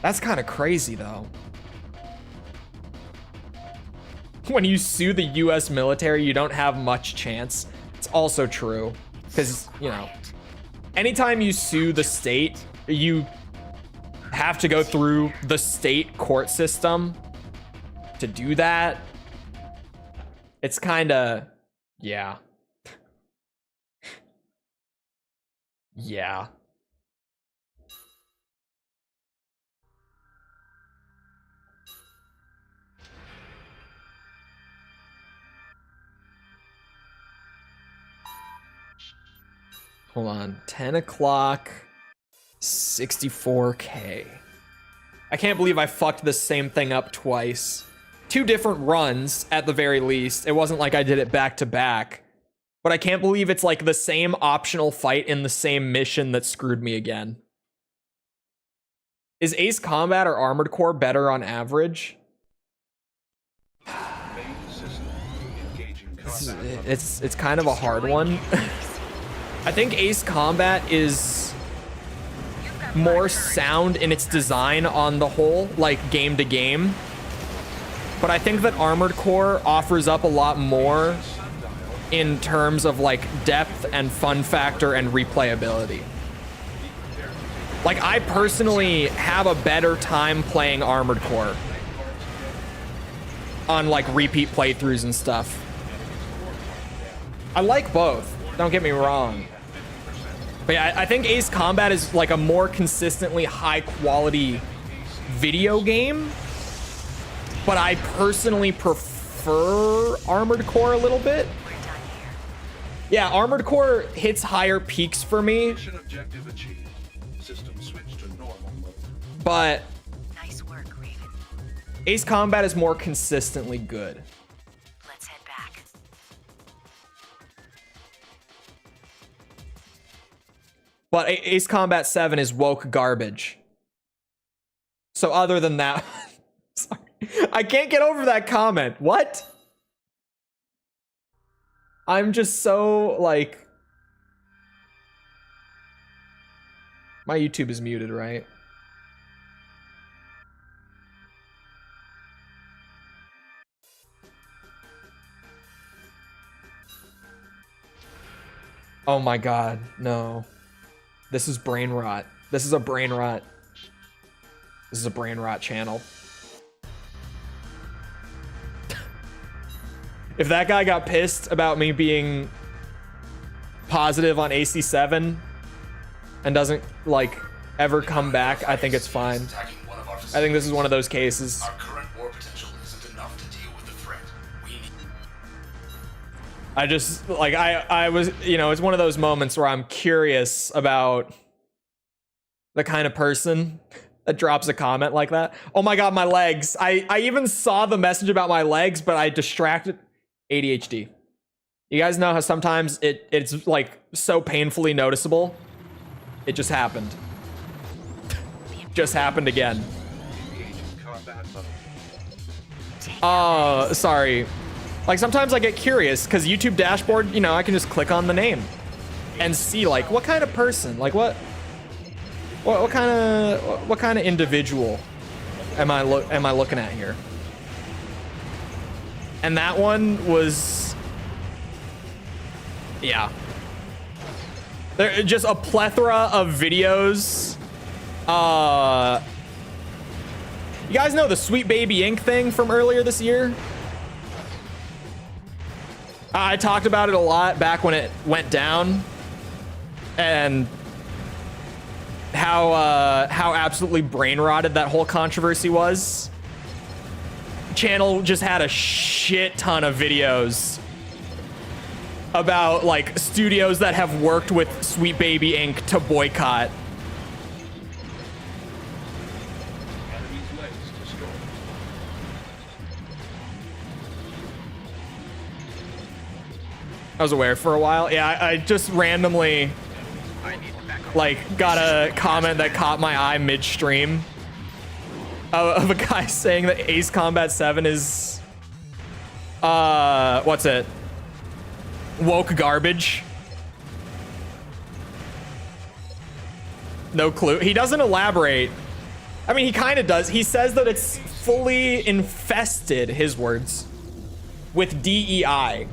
[SPEAKER 1] That's kind of crazy though. When you sue the US military, you don't have much chance. It's also true. Because, you know, anytime you sue the state, you have to go through the state court system to do that. It's kind of, yeah. Yeah. Hold on, 10 o'clock, 64K. I can't believe I fucked this same thing up twice. 2 different runs at the very least. It wasn't like I did it back to back. But I can't believe it's like the same optional fight in the same mission that screwed me again. Is Ace Combat or Armored Core better on average?
[SPEAKER 6] Main system engaging combat mode.
[SPEAKER 1] It's kind of a hard one. I think Ace Combat is more sound in its design on the whole, like game to game. But I think that Armored Core offers up a lot more in terms of like depth and fun factor and replayability. Like I personally have a better time playing Armored Core on like repeat playthroughs and stuff. I like both, don't get me wrong. But yeah, I think Ace Combat is like a more consistently high quality video game. But I personally prefer Armored Core a little bit. Yeah, Armored Core hits higher peaks for me.
[SPEAKER 6] Mission objective achieved. System switched to normal mode.
[SPEAKER 1] But
[SPEAKER 3] Nice work, Raven.
[SPEAKER 1] Ace Combat is more consistently good.
[SPEAKER 3] Let's head back.
[SPEAKER 1] But Ace Combat 7 is woke garbage. So other than that, sorry, I can't get over that comment. What? I'm just so like, my YouTube is muted, right? Oh my god, no. This is brain rot. This is a brain rot. This is a brain rot channel. If that guy got pissed about me being positive on AC7 and doesn't like ever come back, I think it's fine. I think this is one of those cases.
[SPEAKER 5] Our current war potential isn't enough to deal with the threat. We need...
[SPEAKER 1] I just like I was, you know, it's one of those moments where I'm curious about the kind of person that drops a comment like that. Oh my god, my legs. I even saw the message about my legs, but I distracted. ADHD. You guys know how sometimes it's like so painfully noticeable? It just happened. Just happened again. Sorry. Like sometimes I get curious because YouTube dashboard, you know, I can just click on the name and see like what kind of person, like what kind of individual am I looking at here? And that one was, yeah. There just a plethora of videos. You guys know the Sweet Baby Inc. thing from earlier this year? I talked about it a lot back when it went down, and how absolutely brain rotted that whole controversy was. Channel just had a shit ton of videos about like studios that have worked with Sweet Baby Inc. to boycott. I was aware for a while. Yeah, I just randomly like got a comment that caught my eye midstream of a guy saying that Ace Combat 7 is what's it? Woke garbage. No clue. He doesn't elaborate. I mean, he kind of does. He says that it's fully infested, his words, with DEI,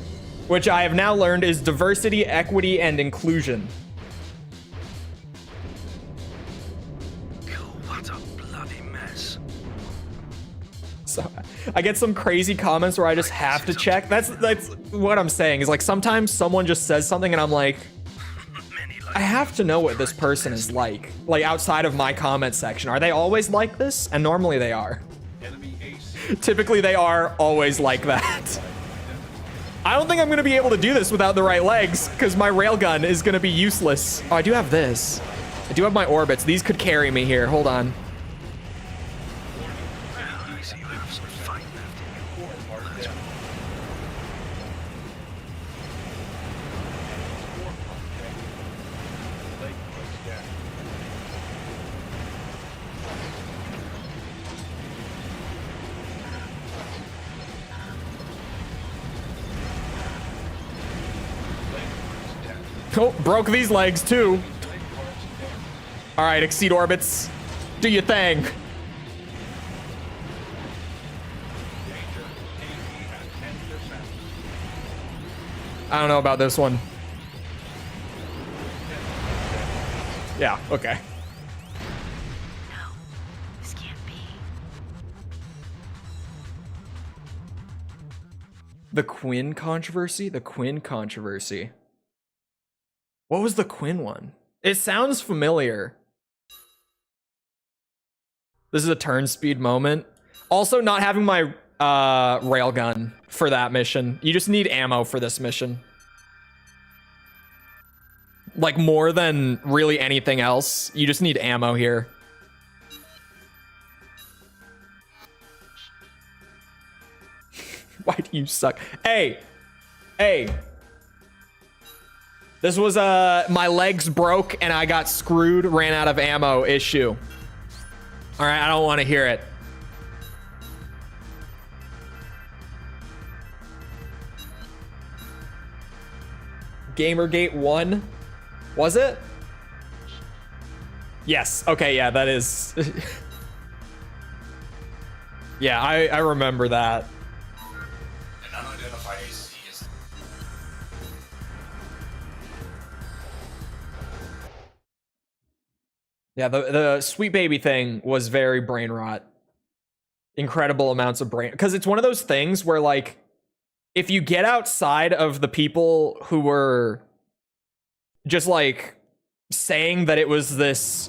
[SPEAKER 1] which I have now learned is diversity, equity, and inclusion.
[SPEAKER 4] What a bloody mess.
[SPEAKER 1] So I get some crazy comments where I just have to check. That's what I'm saying is like sometimes someone just says something and I'm like, I have to know what this person is like outside of my comment section. Are they always like this? And normally they are. Typically they are always like that. I don't think I'm gonna be able to do this without the right legs because my railgun is gonna be useless. Oh, I do have this. I do have my orbits. These could carry me here. Hold on.
[SPEAKER 4] I see you have some fight left in you. Let's
[SPEAKER 1] Oh, broke these legs too. All right, exceed orbits. Do your thing. I don't know about this one. Yeah, okay.
[SPEAKER 3] No, this can't be.
[SPEAKER 1] The Quinn controversy? The Quinn controversy. What was the Quinn one? It sounds familiar. This is a turn speed moment. Also, not having my railgun for that mission. You just need ammo for this mission. Like more than really anything else. You just need ammo here. Why do you suck? Hey! Hey! This was my legs broke and I got screwed, ran out of ammo issue. All right, I don't want to hear it. Gamergate 1? Was it? Yes. Okay, yeah, that is. Yeah, I remember that.
[SPEAKER 5] An unidentified AC is...
[SPEAKER 1] Yeah, the sweet baby thing was very brain rot. Incredible amounts of brain, because it's one of those things where, like, if you get outside of the people who were just like saying that it was this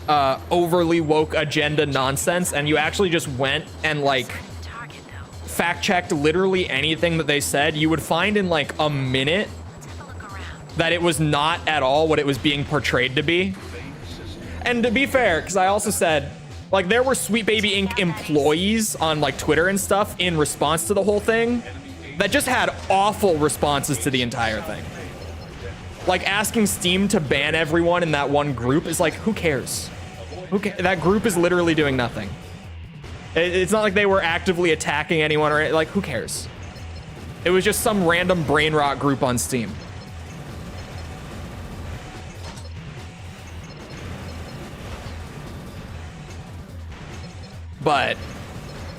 [SPEAKER 1] overly woke agenda nonsense, and you actually just went and like
[SPEAKER 3] Target, though.
[SPEAKER 1] fact checked literally anything that they said, you would find in like a minute
[SPEAKER 3] Let's have a look around.
[SPEAKER 1] that it was not at all what it was being portrayed to be. And to be fair, because I also said, like, there were Sweet Baby Inc. employees on like Twitter and stuff in response to the whole thing that just had awful responses to the entire thing. Like, asking Steam to ban everyone in that one group is like, who cares? That group is literally doing nothing. It's not like they were actively attacking anyone or like, who cares? It was just some random brain rot group on Steam. But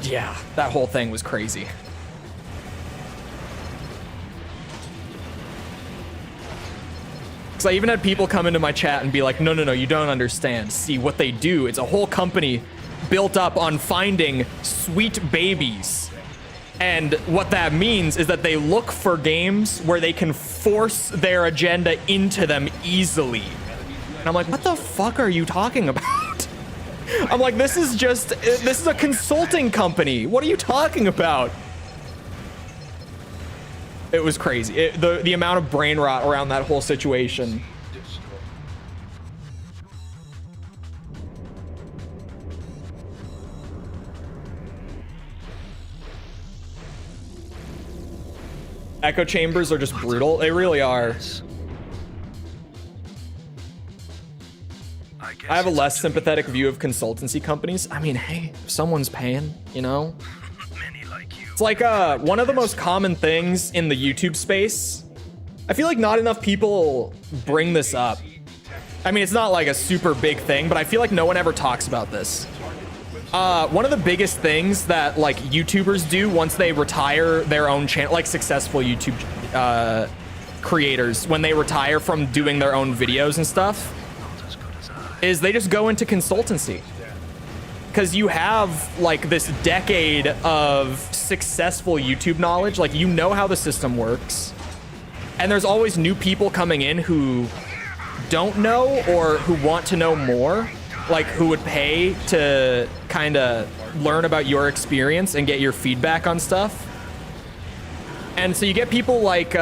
[SPEAKER 1] yeah, that whole thing was crazy. Because I even had people come into my chat and be like, no, you don't understand. See, what they do, it's a whole company built up on finding sweet babies. And what that means is that they look for games where they can force their agenda into them easily. And I'm like, what the fuck are you talking about? I'm like, this is a consulting company. What are you talking about? It was crazy. The amount of brain rot around that whole situation. Echo chambers are just brutal. They really are. I have a less sympathetic view of consultancy companies. I mean, hey, if someone's paying, you know? It's like one of the most common things in the YouTube space. I feel like not enough people bring this up. I mean, it's not like a super big thing, but I feel like no one ever talks about this. One of the biggest things that like YouTubers do once they retire their own channel, like successful YouTube creators, when they retire from doing their own videos and stuff, is they just go into consultancy. Because you have like this decade of successful YouTube knowledge, like you know how the system works, and there's always new people coming in who don't know or who want to know more, like who would pay to kind of learn about your experience and get your feedback on stuff. And so you get people like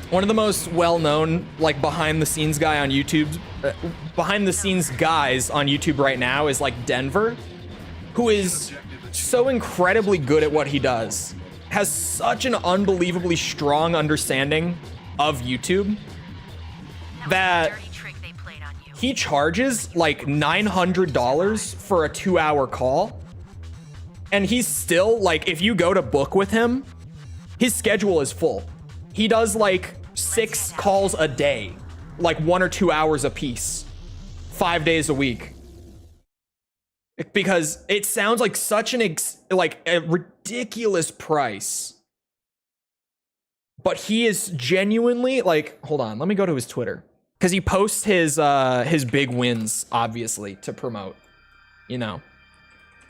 [SPEAKER 1] one of the most well-known like behind the scenes guys on YouTube right now is like Denver, who is so incredibly good at what he does, has such an unbelievably strong understanding of YouTube that he charges like $900 for a 2-hour call. And he's still like, if you go to book with him, his schedule is full. He does like 6 calls a day, like 1 or 2 hours a piece, 5 days a week. Because it sounds like such an a ridiculous price. But he is genuinely like, hold on, let me go to his Twitter. Because he posts his big wins, obviously, to promote. You know,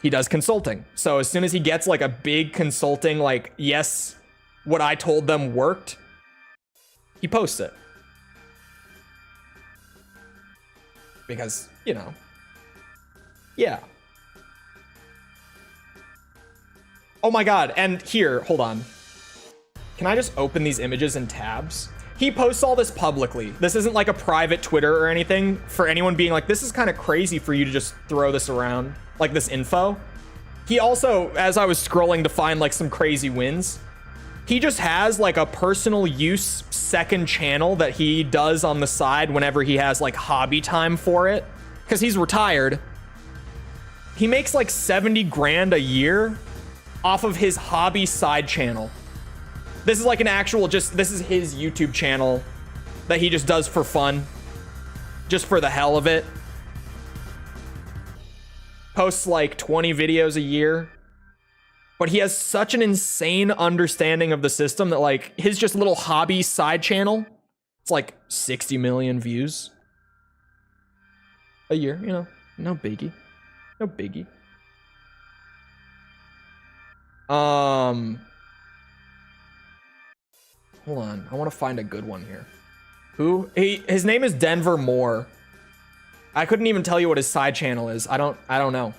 [SPEAKER 1] he does consulting. So as soon as he gets like a big consulting, like, yes, what I told them worked, he posts it. Because, you know, yeah. Oh my God, and here, hold on. Can I just open these images in tabs? He posts all this publicly. This isn't like a private Twitter or anything for anyone being like, this is kind of crazy for you to just throw this around, like this info. He also, as I was scrolling to find like some crazy wins, he just has like a personal use second channel that he does on the side whenever he has like hobby time for it. because he's retired. He makes like 70 grand a year off of his hobby side channel. This is like an actual, this is his YouTube channel that he just does for fun, just for the hell of it. Posts like 20 videos a year. But he has such an insane understanding of the system that like his just little hobby side channel, it's like 60 million views a year, you know, no biggie. No biggie. Hold on, I want to find a good one here. His name is Denver Moore. I couldn't even tell you what his side channel is. I don't know.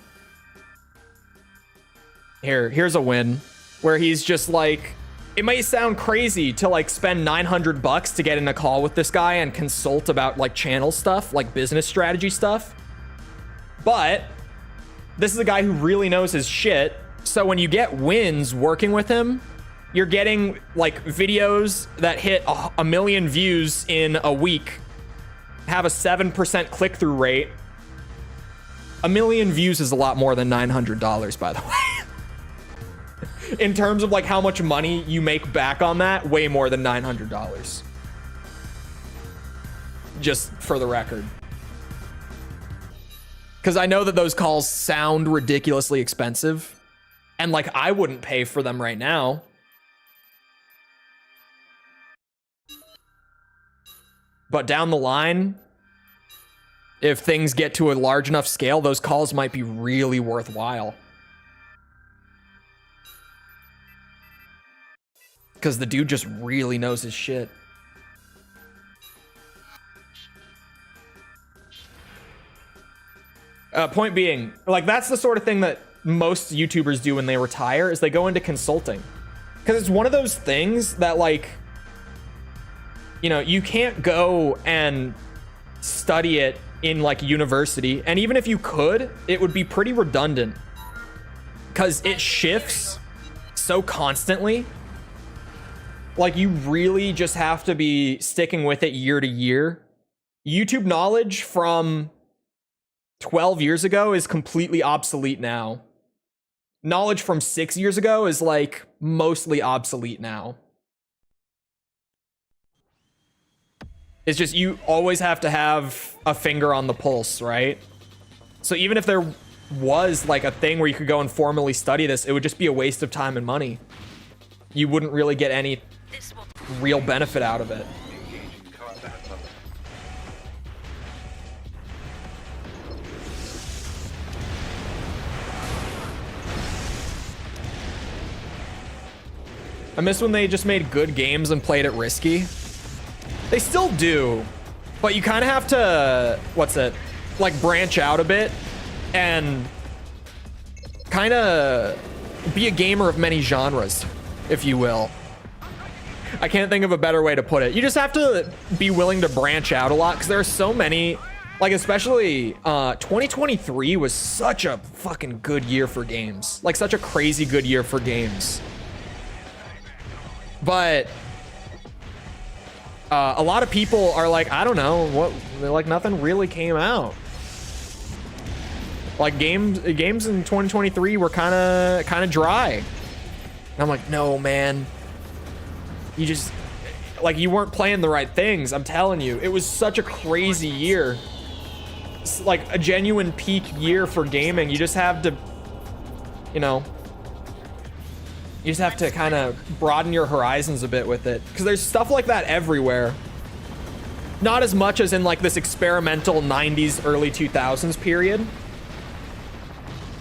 [SPEAKER 1] Here's a win where he's just like, it might sound crazy to like spend $900 to get in a call with this guy and consult about like channel stuff, like business strategy stuff. But this is a guy who really knows his shit. So when you get wins working with him, you're getting like videos that hit a million views in a week, have a 7% click-through rate. A million views is a lot more than $900, by the way. In terms of like how much money you make back on that, way more than $900. Just for the record. Because I know that those calls sound ridiculously expensive. And like I wouldn't pay for them right now. But down the line, if things get to a large enough scale, those calls might be really worthwhile. Because the dude just really knows his shit. Point being, like that's the sort of thing that most YouTubers do when they retire, is they go into consulting. Because it's one of those things that like, you know, you can't go and study it in like university. And even if you could, it would be pretty redundant. Because it shifts so constantly. Like you really just have to be sticking with it year to year. YouTube knowledge from 12 years ago is completely obsolete now. Knowledge from 6 years ago is like mostly obsolete now. It's just you always have to have a finger on the pulse, right? So even if there was like a thing where you could go and formally study this, it would just be a waste of time and money. You wouldn't really get any real benefit out of it. I miss when they just made good games and played it risky. They still do, but you kind of have to, like branch out a bit and kind of be a gamer of many genres, if you will. I can't think of a better way to put it. You just have to be willing to branch out a lot because there are so many, like especially 2023 was such a fucking good year for games. Like such a crazy good year for games. But a lot of people are like, I don't know, like nothing really came out. Like games in 2023 were kind of dry. And I'm like, no, man. You just, like, you weren't playing the right things. I'm telling you, it was such a crazy year. It's like a genuine peak year for gaming. You just have to, you know, you just have to kind of broaden your horizons a bit with it. Because there's stuff like that everywhere. Not as much as in like this experimental 90s, early 2000s period.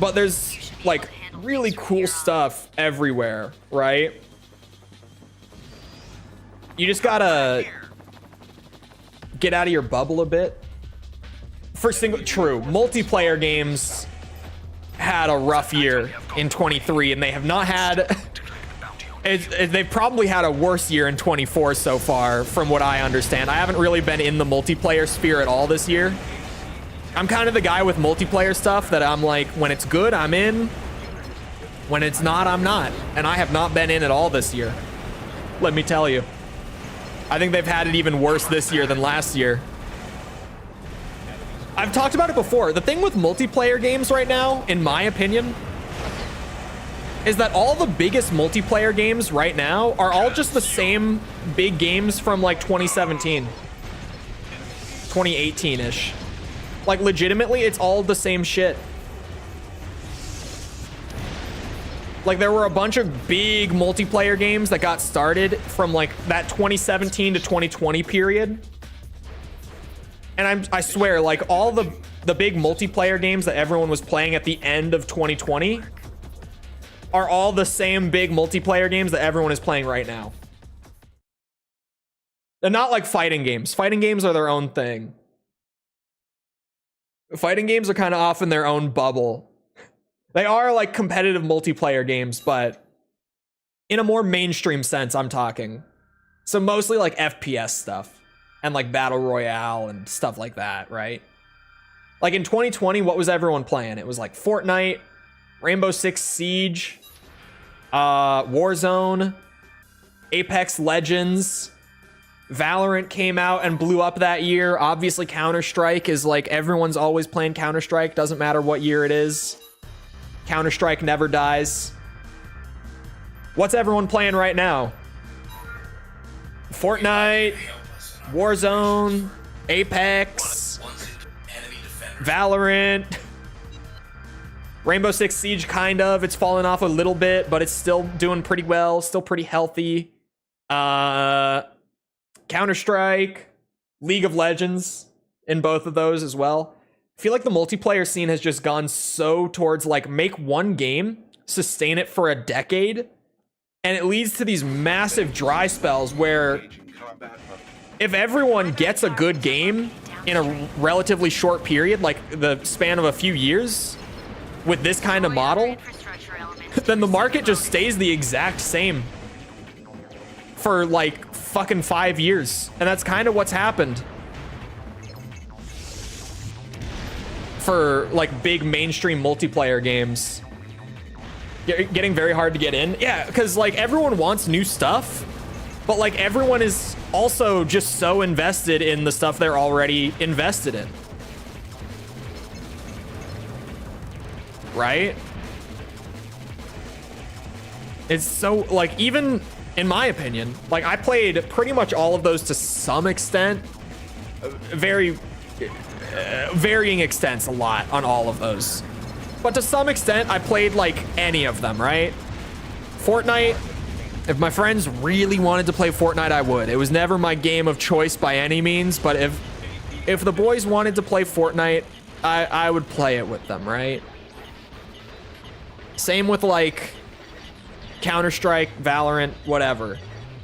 [SPEAKER 1] But there's like really cool stuff everywhere, right? You just gotta get out of your bubble a bit. True, multiplayer games had a rough year in 23, and they have not had. They've probably had a worse year in 24 so far, from what I understand. I haven't really been in the multiplayer sphere at all this year. I'm kind of the guy with multiplayer stuff that I'm like, when it's good, I'm in. When it's not, I'm not. And I have not been in at all this year. Let me tell you. I think they've had it even worse this year than last year. I've talked about it before. The thing with multiplayer games right now, in my opinion, is that all the biggest multiplayer games right now are all just the same big games from like 2017, 2018-ish. Like legitimately, it's all the same shit. Like there were a bunch of big multiplayer games that got started from like that 2017 to 2020 period. And I swear, like all the big multiplayer games that everyone was playing at the end of 2020 are all the same big multiplayer games that everyone is playing right now. They're not like fighting games. Fighting games are their own thing. Fighting games are kind of off in their own bubble. They are like competitive multiplayer games, but in a more mainstream sense, I'm talking. So mostly like FPS stuff and like Battle Royale and stuff like that, right? Like in 2020, what was everyone playing? It was like Fortnite, Rainbow Six Siege, Warzone, Apex Legends, Valorant came out and blew up that year. Obviously, Counter-Strike is like everyone's always playing Counter-Strike. Doesn't matter what year it is. Counter-Strike never dies. What's everyone playing right now? Fortnite, Warzone, Apex, Valorant, Rainbow Six Siege, kind of. It's fallen off a little bit, but it's still doing pretty well, still pretty healthy. Counter-Strike, League of Legends in both of those as well. I feel like the multiplayer scene has just gone so towards like make one game, sustain it for a decade, and it leads to these massive dry spells where if everyone gets a good game in a relatively short period, like the span of a few years with this kind of model, then the market just stays the exact same for like fucking 5 years. And that's kind of what's happened for like big mainstream multiplayer games getting very hard to get in. Yeah, because like everyone wants new stuff, but like everyone is also just so invested in the stuff they're already invested in, right? It's so like, even in my opinion, like I played pretty much all of those to some extent, very varying extents, a lot on all of those, but to some extent I played like any of them, right? Fortnite, if my friends really wanted to play Fortnite, I would. It was never my game of choice by any means, but if the boys wanted to play Fortnite, I would play it with them, right? Same with like Counter-Strike, Valorant, whatever.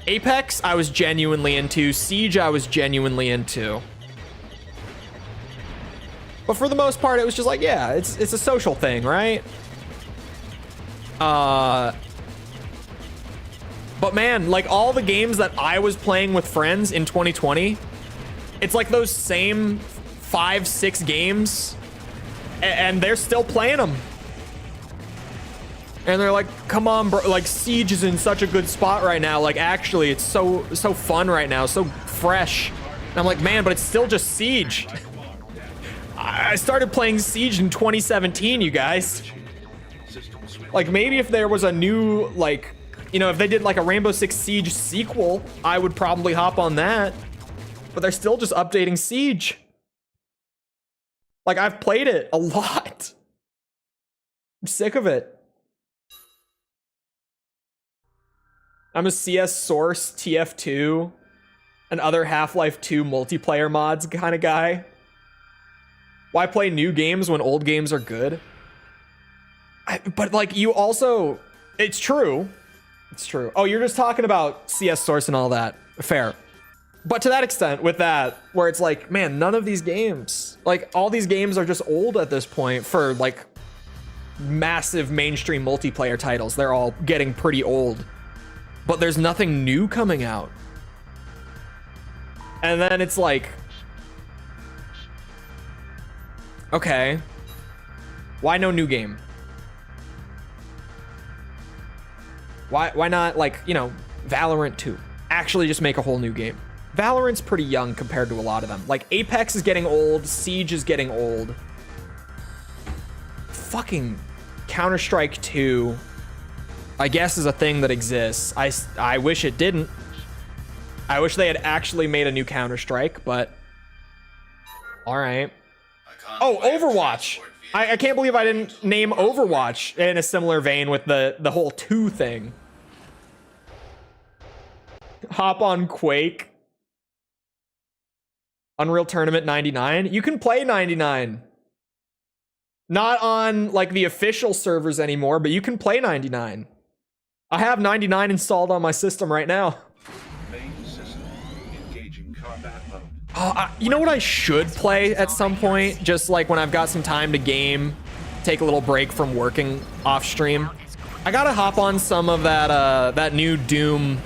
[SPEAKER 1] Apex, I was genuinely into. Siege, I was genuinely into. But for the most part, it was just like, yeah, it's a social thing, right? But man, like all the games that I was playing with friends in 2020, it's like those same 5-6 games, and they're still playing them. And they're like, come on, bro, like Siege is in such a good spot right now. Like actually, it's so fun right now, so fresh. And I'm like, man, but it's still just Siege. I started playing Siege in 2017, you guys. Like maybe if there was a new, like, you know, if they did like a Rainbow Six Siege sequel, I would probably hop on that. But they're still just updating Siege. Like I've played it a lot. I'm sick of it. I'm a CS Source, TF2, and other Half-Life 2 multiplayer mods kind of guy. Why play new games when old games are good? But like you also, it's true. It's true. Oh, you're just talking about CS Source and all that. Fair. But to that extent, with that, where it's like, man, none of these games, like all these games are just old at this point for like massive mainstream multiplayer titles. They're all getting pretty old. But there's nothing new coming out. And then it's like, okay, why no new game? Why not, like, you know, Valorant 2? Actually just make a whole new game. Valorant's pretty young compared to a lot of them. Like, Apex is getting old, Siege is getting old. Fucking Counter-Strike 2, I guess, is a thing that exists. I wish it didn't. I wish they had actually made a new Counter-Strike, but all right. Oh, Overwatch. I can't believe I didn't name Overwatch in a similar vein with the whole 2 thing. Hop on Quake. Unreal Tournament 99. You can play 99. Not on like the official servers anymore, but you can play 99. I have 99 installed on my system right now.
[SPEAKER 6] Main system. Engaging combat mode.
[SPEAKER 1] You know what I should play at some point? Just like when I've got some time to game, take a little break from working off stream. I gotta hop on some of that new Doom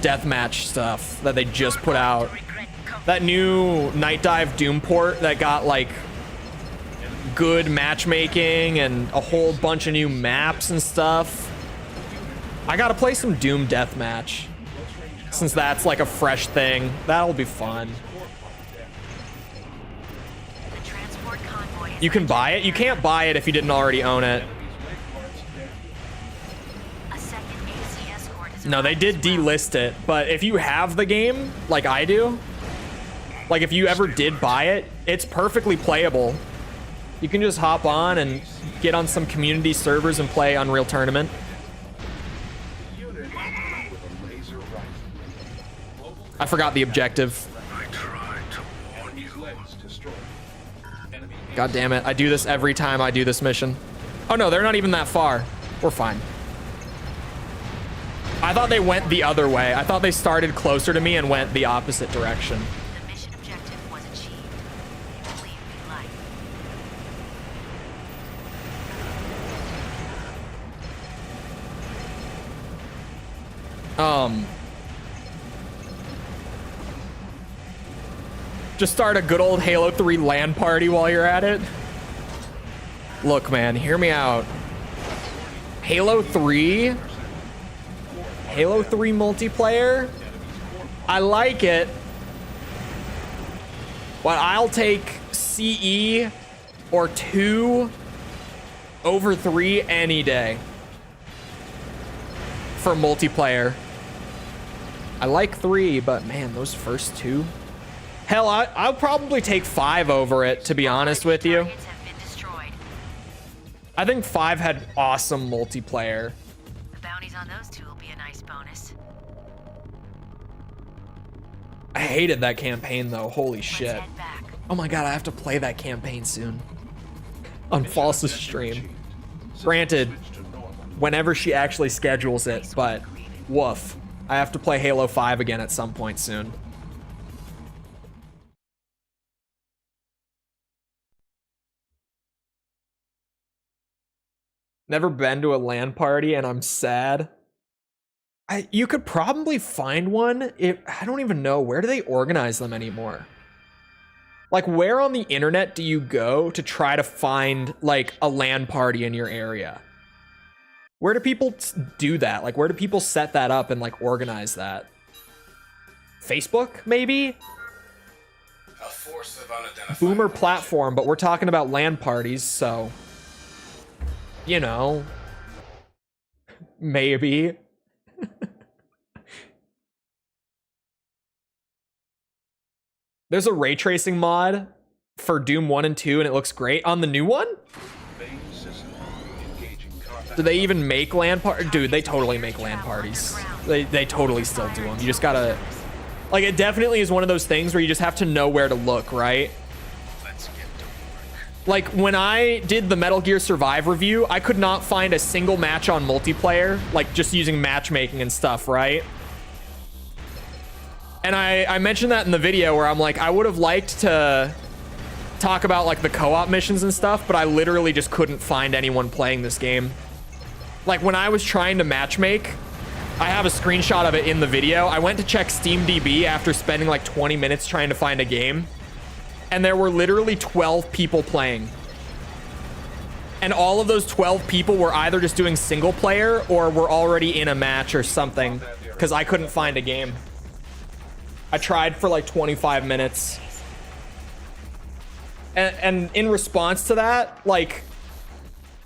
[SPEAKER 1] deathmatch stuff that they just put out. That new Night Dive Doom port that got like good matchmaking and a whole bunch of new maps and stuff. I gotta play some Doom deathmatch since that's like a fresh thing. That'll be fun. You can buy it? You can't buy it if you didn't already own it. No, they did delist it, but if you have the game, like I do, like if you ever did buy it, it's perfectly playable. You can just hop on and get on some community servers and play Unreal Tournament. I forgot the objective. God damn it, I do this every time I do this mission. Oh no, they're not even that far. We're fine. I thought they went the other way. I thought they started closer to me and went the opposite direction.
[SPEAKER 3] The mission objective was achieved. Leave me life.
[SPEAKER 1] Just start a good old Halo 3 LAN party while you're at it. Look, man, hear me out. Halo 3 multiplayer, I like it, but I'll take CE or 2 over 3 any day for multiplayer. I like 3, but man, those first 2. Hell, I'll probably take 5 over it, to be honest with you. I think 5 had awesome multiplayer.
[SPEAKER 3] The bounties on those two will be a nice bonus.
[SPEAKER 1] I hated that campaign though, holy shit.
[SPEAKER 3] Head back.
[SPEAKER 1] Oh my god, I have to play that campaign soon. On False's stream. Granted, whenever she actually schedules it, but woof. I have to play Halo 5 again at some point soon. Never been to a LAN party and I'm sad. You could probably find one. I don't even know. Where do they organize them anymore? Like, where on the internet do you go to try to find like a LAN party in your area? Where do people do that? Like, where do people set that up and like organize that? Facebook, maybe?
[SPEAKER 5] A force of unidentified
[SPEAKER 1] Boomer platform, but we're talking about LAN parties, so... You know, maybe. There's a ray tracing mod for Doom 1 and 2, and it looks great. On the new one? Do they even make LAN parties? Dude, they totally make LAN parties. They totally still do them. You just gotta... Like, it definitely is one of those things where you just have to know where to look, right? Like, when I did the Metal Gear Survive review, I could not find a single match on multiplayer, like just using matchmaking and stuff, right? And I mentioned that in the video where I'm like, I would have liked to talk about like the co-op missions and stuff, but I literally just couldn't find anyone playing this game. Like, when I was trying to matchmake, I have a screenshot of it in the video. I went to check SteamDB after spending like 20 minutes trying to find a game. And there were literally 12 people playing. And all of those 12 people were either just doing single player or were already in a match or something, because I couldn't find a game. I tried for like 25 minutes. And in response to that, like,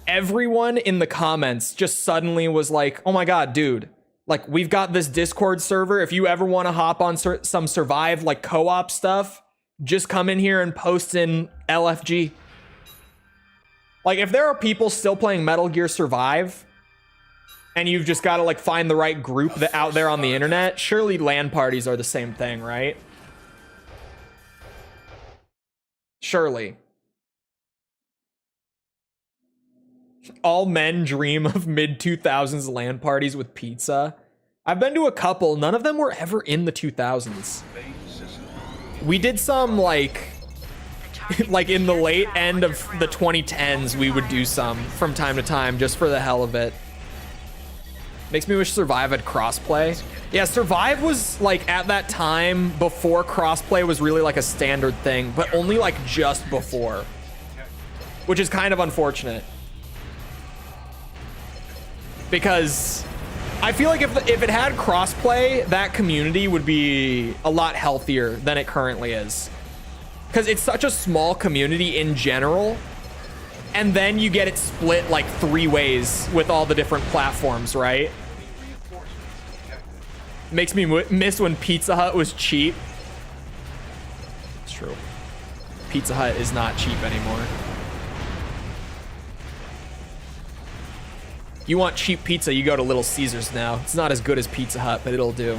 [SPEAKER 1] everyone in the comments just suddenly was like, oh my god, dude, like, we've got this Discord server. If you ever want to hop on some Survive, like, co-op stuff, just come in here and post in LFG. Like, if there are people still playing Metal Gear Survive, and you've just got to, like, find the right group that out there on the internet, surely LAN parties are the same thing, right? Surely. All men dream of mid-2000s LAN parties with pizza. I've been to a couple. None of them were ever in the 2000s. We did some, like in the late end of the 2010s, we would do some from time to time just for the hell of it. Makes me wish Survive had crossplay. Yeah, Survive was, like, at that time before crossplay was really, like, a standard thing, but only, like, just before. Which is kind of unfortunate. Because I feel like if it had crossplay, that community would be a lot healthier than it currently is. Because it's such a small community in general, and then you get it split, like, 3 ways with all the different platforms, right? Makes me miss when Pizza Hut was cheap. It's true. Pizza Hut is not cheap anymore. You want cheap pizza, you go to Little Caesars now. It's not as good as Pizza Hut, but it'll do.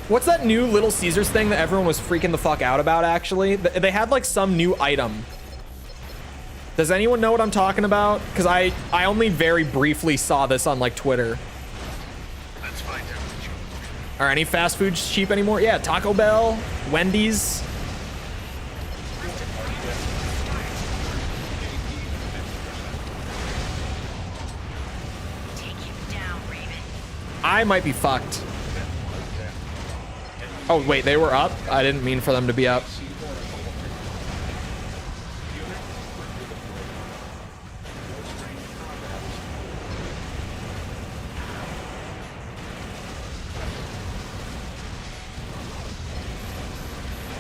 [SPEAKER 1] What's that new Little Caesars thing that everyone was freaking the fuck out about, actually? They had, like, some new item. Does anyone know what I'm talking about? Because I only very briefly saw this on, like, Twitter. Are any fast foods cheap anymore? Yeah, Taco Bell, Wendy's. I might be fucked. Oh, wait, they were up? I didn't mean for them to be up.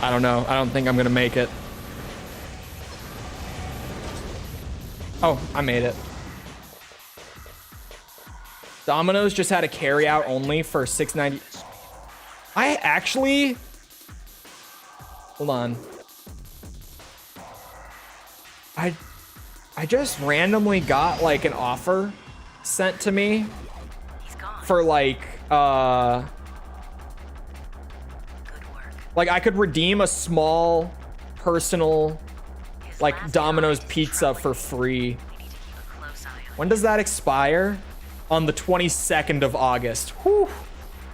[SPEAKER 1] I don't know. I don't think I'm gonna make it. Oh, I made it. Domino's just had a carry out only for $6.90. I actually... Hold on. I just randomly got, like, an offer sent to me for, like, I could redeem a small personal, like, Domino's pizza for free. When does that expire? On the 22nd of August. Whew.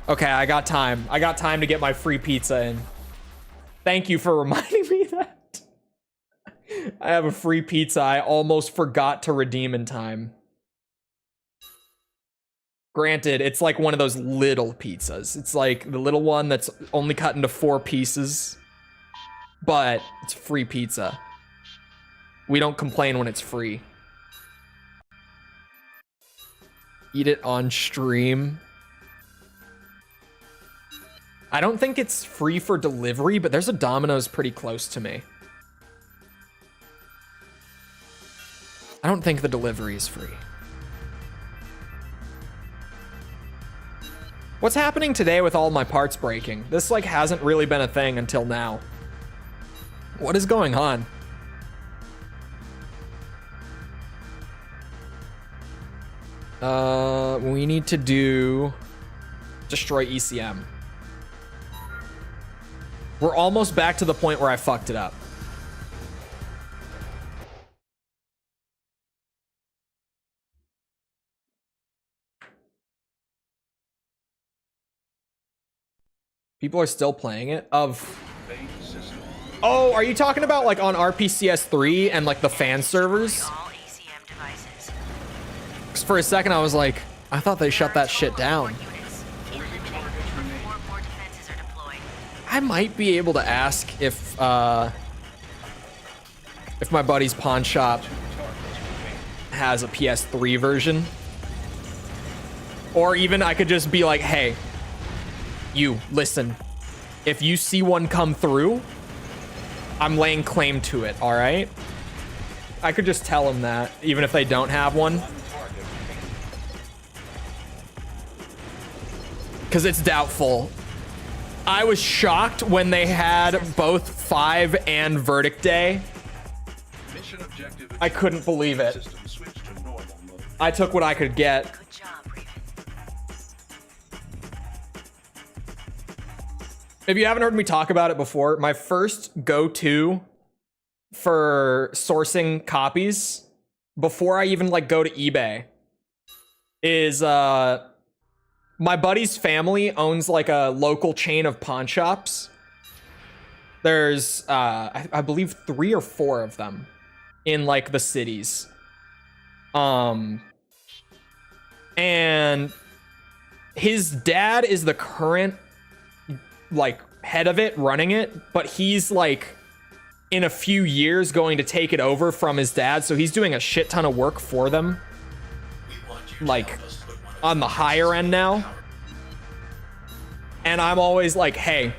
[SPEAKER 1] Okay, I got time. I got time to get my free pizza in. Thank you for reminding me that. I have a free pizza I almost forgot to redeem in time. Granted, it's like one of those little pizzas. It's like the little one that's only cut into 4 pieces. But it's free pizza. We don't complain when it's free. Eat it on stream. I don't think it's free for delivery, but there's a Domino's pretty close to me. I don't think the delivery is free. What's happening today with all my parts breaking? This, like, hasn't really been a thing until now. What is going on? We need to do destroy ECM. We're almost back to the point where I fucked it up. People are still playing it. Oh, are you talking about, like, on RPCS3 and, like, the fan servers? For a second, I was like, I thought they shut that shit down. I might be able to ask if my buddy's pawn shop has a PS3 version. Or even I could just be like, hey, You, listen. If you see one come through, I'm laying claim to it, all right? I could just tell them that, even if they don't have one. Because it's doubtful. I was shocked when they had both 5 and Verdict Day.
[SPEAKER 6] Mission objective
[SPEAKER 1] I couldn't believe it.
[SPEAKER 6] System switched to normal mode.
[SPEAKER 1] I took what I could get.
[SPEAKER 3] Good job, Raven.
[SPEAKER 1] If you haven't heard me talk about it before, my first go-to for sourcing copies before I even like go to eBay is my buddy's family owns like a local chain of pawn shops. There's I believe 3 or 4 of them in like the cities. And his dad is the current like head of it, running it, but he's like in a few years going to take it over from his dad, so he's doing a shit ton of work for them, like on the higher end now. And I'm always like, hey,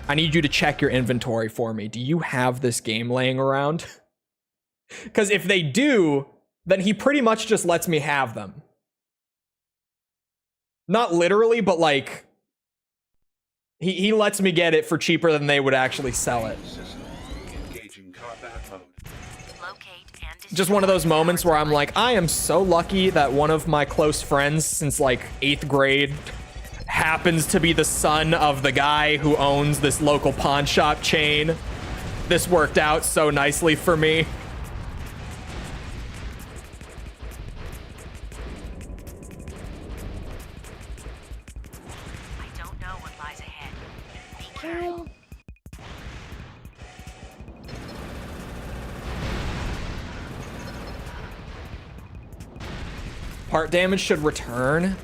[SPEAKER 1] I need you to check your inventory for me. Do you have this game laying around? Because if they do, then he pretty much just lets me have them. Not literally, but like he lets me get it for cheaper than they would actually sell it.
[SPEAKER 6] System engaging combat mode.
[SPEAKER 3] Locate and
[SPEAKER 1] Just one of those moments where I'm like, I am so lucky that one of my close friends since like 8th grade happens to be the son of the guy who owns this local pawn shop chain. This worked out so nicely for me.
[SPEAKER 3] I don't know what lies ahead. Be careful.
[SPEAKER 1] Part damage should return.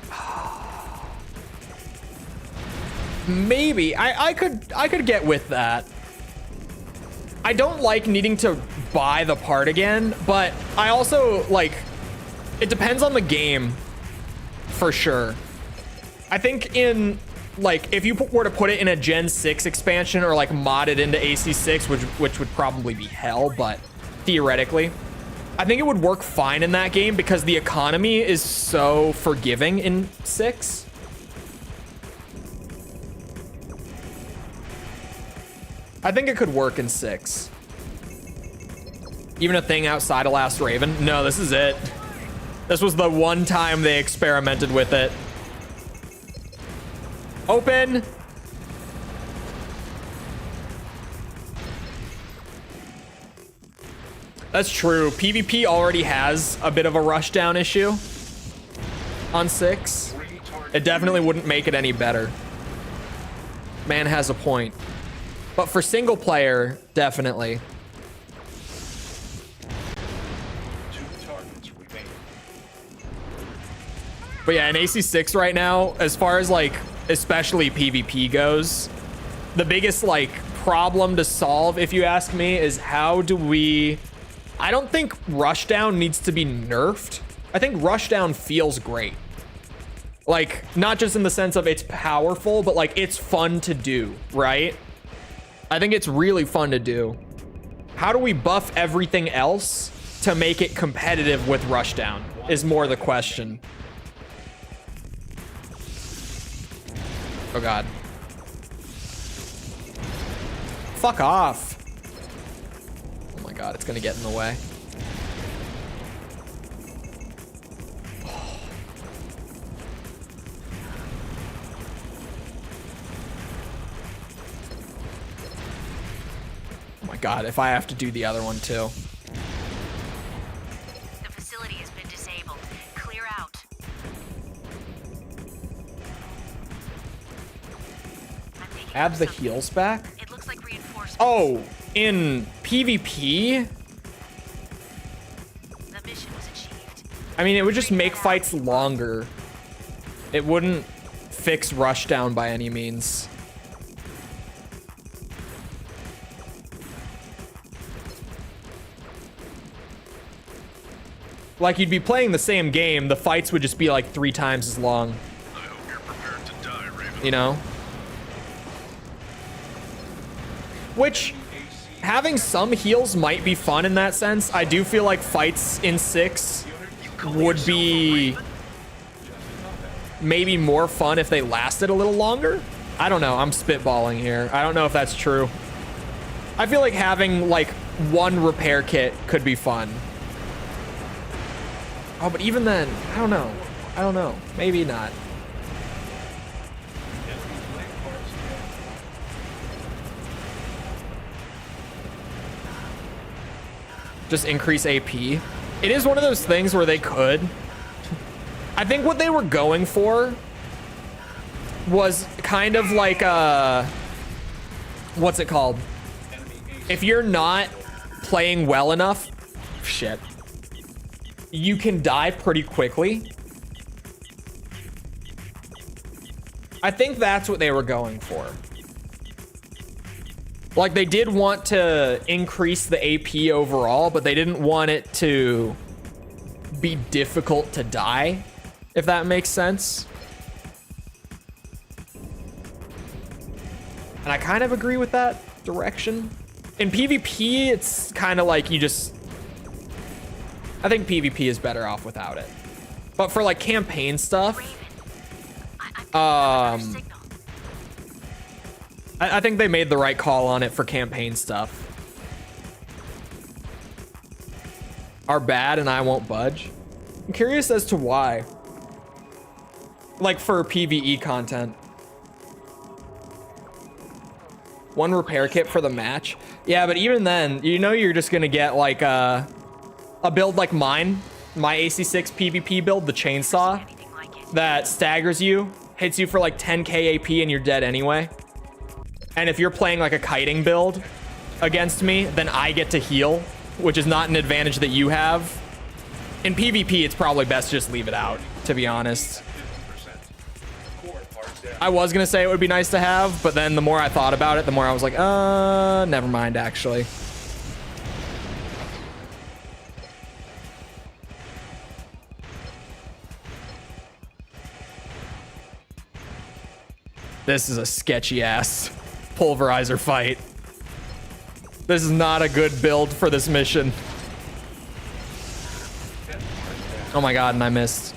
[SPEAKER 1] Maybe I could get with that. I don't like needing to buy the part again, but I also like it depends on the game for sure. I think in like if you were to put it in a Gen 6 expansion or like mod it into AC6, which would probably be hell, but theoretically I think it would work fine in that game because the economy is so forgiving in 6. I think it could work in 6. Even a thing outside of Last Raven. No, this is it. This was the one time they experimented with it. Open. That's true. PvP already has a bit of a rushdown issue on 6. It definitely wouldn't make it any better. Man has a point. But for single player, definitely.
[SPEAKER 6] 2 targets remain.
[SPEAKER 1] But yeah, in AC6 right now, as far as like, especially PvP goes, the biggest like problem to solve, if you ask me, is how do we... I don't think rushdown needs to be nerfed. I think rushdown feels great. Like, not just in the sense of it's powerful, but like it's fun to do, right? I think it's really fun to do. How do we buff everything else to make it competitive with rushdown is more the question. Oh god. Fuck off. Oh my god, it's gonna get in the way. Oh my god, if I have to do the other one too.
[SPEAKER 3] The facility has been disabled. Clear out. I'm picking
[SPEAKER 1] Add
[SPEAKER 3] up
[SPEAKER 1] the
[SPEAKER 3] something.
[SPEAKER 1] heals back?
[SPEAKER 3] It looks like reinforcements.
[SPEAKER 1] Oh, in PvP?
[SPEAKER 3] The mission was achieved.
[SPEAKER 1] I mean, it would just make fights longer. It wouldn't fix rushdown by any means. Like, you'd be playing the same game, the fights would just be like 3 times as long.
[SPEAKER 4] I hope you're prepared to die, Raven.
[SPEAKER 1] You know? Which, having some heals might be fun in that sense. I do feel like fights in 6 would be maybe more fun if they lasted a little longer. I don't know. I'm spitballing here. I don't know if that's true. I feel like having like one repair kit could be fun. Oh, but even then, I don't know. I don't know. Maybe not. Just increase AP. It is one of those things where they could. I think what they were going for was kind of like what's it called? If you're not playing well enough, shit, you can die pretty quickly. I think that's what they were going for. Like, they did want to increase the AP overall, but they didn't want it to be difficult to die, if that makes sense. And I kind of agree with that direction. In PvP, it's kind of like you just... I think PvP is better off without it. But for like campaign stuff, I think they made the right call on it for campaign stuff. Are bad and I won't budge. I'm curious as to why. Like for PvE content. One repair kit for the match. Yeah, but even then, you know you're just gonna get like a build like mine. My AC6 PvP build, the chainsaw, that staggers you, hits you for like 10k AP and you're dead anyway. And if you're playing like a kiting build against me, then I get to heal, which is not an advantage that you have. In PvP, it's probably best to just leave it out, to be honest. I was gonna say it would be nice to have, but then the more I thought about it, the more I was like, never mind, actually. This is a sketchy ass pulverizer fight. This is not a good build for this mission. Oh my god, and I missed.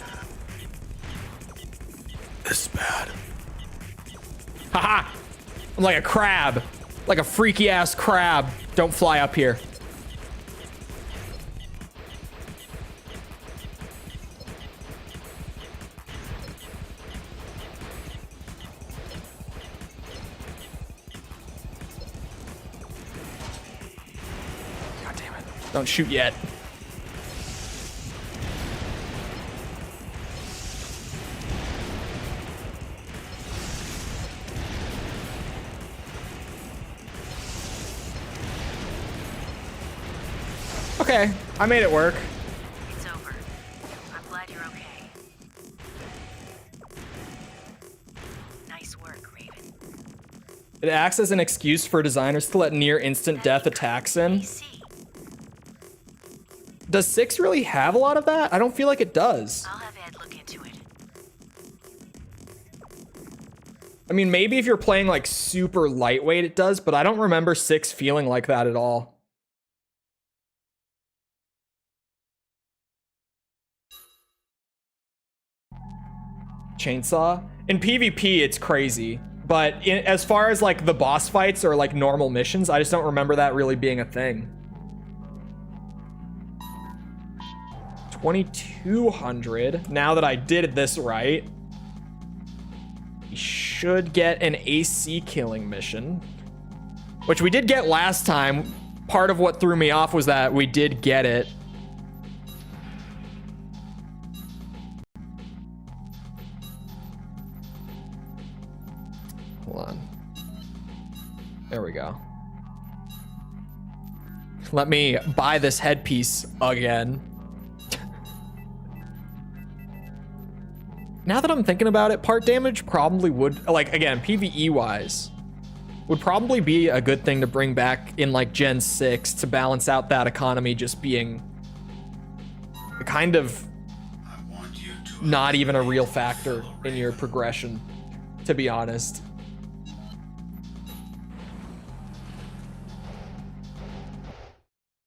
[SPEAKER 1] This is bad. Haha! I'm like a crab. Like a freaky ass crab. Don't fly up here. God damn it. Don't shoot yet. Okay, I made it work.
[SPEAKER 3] It's over. I'm glad you're okay. Nice work, Raven.
[SPEAKER 1] It acts as an excuse for designers to let near instant death attacks in.
[SPEAKER 3] AC.
[SPEAKER 1] Does 6 really have a lot of that? I don't feel like it does.
[SPEAKER 3] I'll have Ed look into it.
[SPEAKER 1] I mean, maybe if you're playing like super lightweight it does, but I don't remember 6 feeling like that at all. Chainsaw? In PvP, it's crazy. But as far as like the boss fights or like normal missions, I just don't remember that really being a thing. 2200. Now that I did this right, we should get an AC killing mission, which we did get last time. Part of what threw me off was that we did get it. Hold on. There we go. Let me buy this headpiece again. Now that I'm thinking about it, part damage probably would, like, again, PvE wise, would probably be a good thing to bring back in like Gen 6 to balance out that economy just being kind of not even a real factor in your progression, to be honest.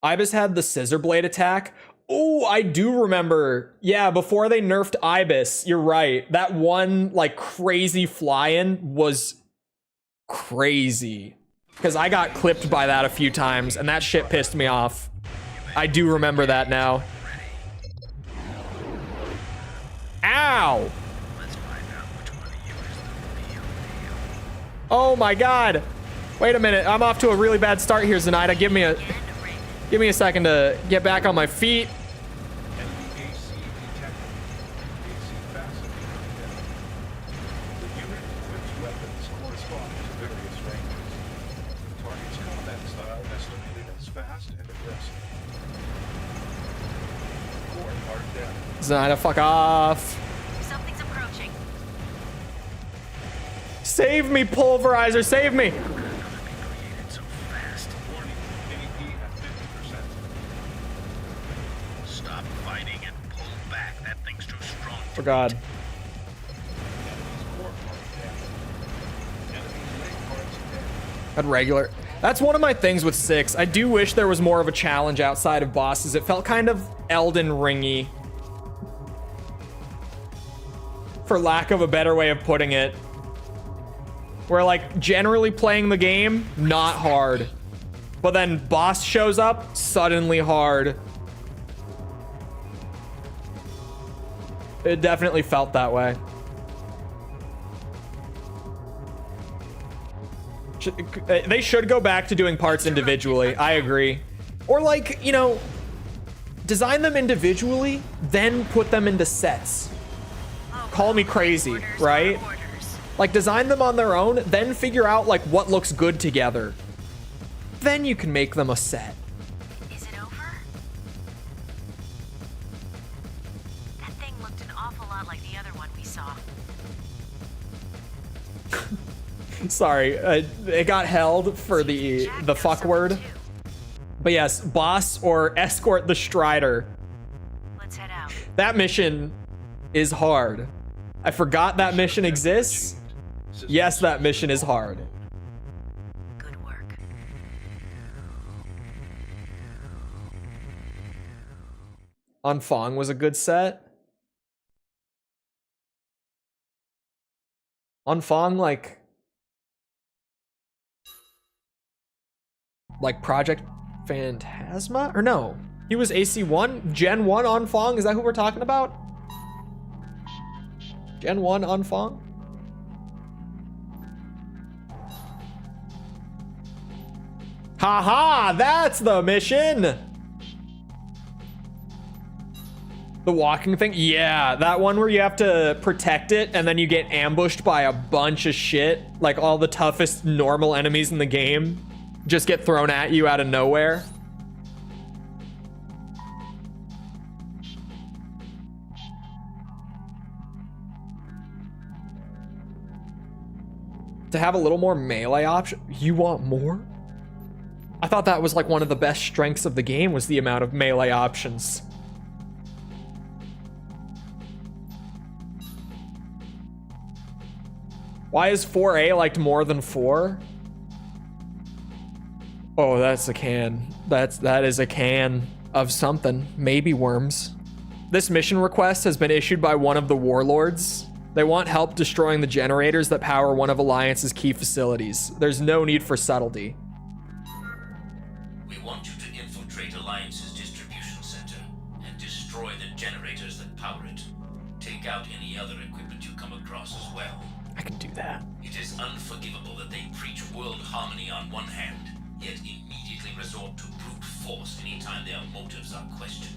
[SPEAKER 1] Ibis had the scissor blade attack. Oh, I do remember. Yeah, before they nerfed Ibis, you're right. That one like crazy fly-in was crazy. Because I got clipped by that a few times, and that shit pissed me off. I do remember that now. Ow! Oh my god. Wait a minute. I'm off to a really bad start here, Zenaida. Give me a second to get back on my feet.
[SPEAKER 6] Enemy AC detected. AC fascinating. The unit equips weapons corresponding to various ranges. Target's combat style estimated as fast and aggressive. Core marked down.
[SPEAKER 1] Zenaida, fuck off.
[SPEAKER 3] Something's approaching.
[SPEAKER 1] Save me, Pulverizer, save me.
[SPEAKER 4] So fast.
[SPEAKER 6] Warning, AP at 50%.
[SPEAKER 4] Stop fighting and pull back. That thing's too strong.
[SPEAKER 1] Oh god.
[SPEAKER 6] Enemy's core marked down. Enemy leg parts down.
[SPEAKER 1] At regular. That's one of my things with 6. I do wish there was more of a challenge outside of bosses. It felt kind of Elden Ringy. For lack of a better way of putting it. Where like generally playing the game, not hard. But then boss shows up, suddenly hard. It definitely felt that way. They should go back to doing parts individually. I agree. Or like, you know, design them individually, then put them into sets. Call me crazy, right? Like design them on their own, then figure out like what looks good together. Then you can make them a set.
[SPEAKER 3] Is it over? That thing looked an awful lot like the other one we saw.
[SPEAKER 1] Sorry, it got held for the fuck word. But yes, boss or escort the Strider.
[SPEAKER 3] Let's head out.
[SPEAKER 1] That mission is hard. I forgot that mission exists. Yes, that mission is hard.
[SPEAKER 3] Good work.
[SPEAKER 1] Anfang was a good set. Anfang, like Project Phantasma? Or no, he was AC1? Gen 1 Anfang? Is that who we're talking about? Gen 1 Anfang? Haha, that's the mission! The walking thing? Yeah, that one where you have to protect it and then you get ambushed by a bunch of shit. Like all the toughest normal enemies in the game just get thrown at you out of nowhere. To have a little more melee option? You want more? I thought that was like one of the best strengths of the game was the amount of melee options. Why is 4A liked more than 4? Oh, that's a can. That is a can of something. Maybe worms. This mission request has been issued by one of the warlords. They want help destroying the generators that power one of Alliance's key facilities. There's no need for subtlety.
[SPEAKER 5] We want you to infiltrate Alliance's distribution center and destroy the generators that power it. Take out any other equipment you come across as well.
[SPEAKER 1] I can do that.
[SPEAKER 5] It is unforgivable that they preach world harmony on one hand, yet immediately resort to brute force anytime their motives are questioned.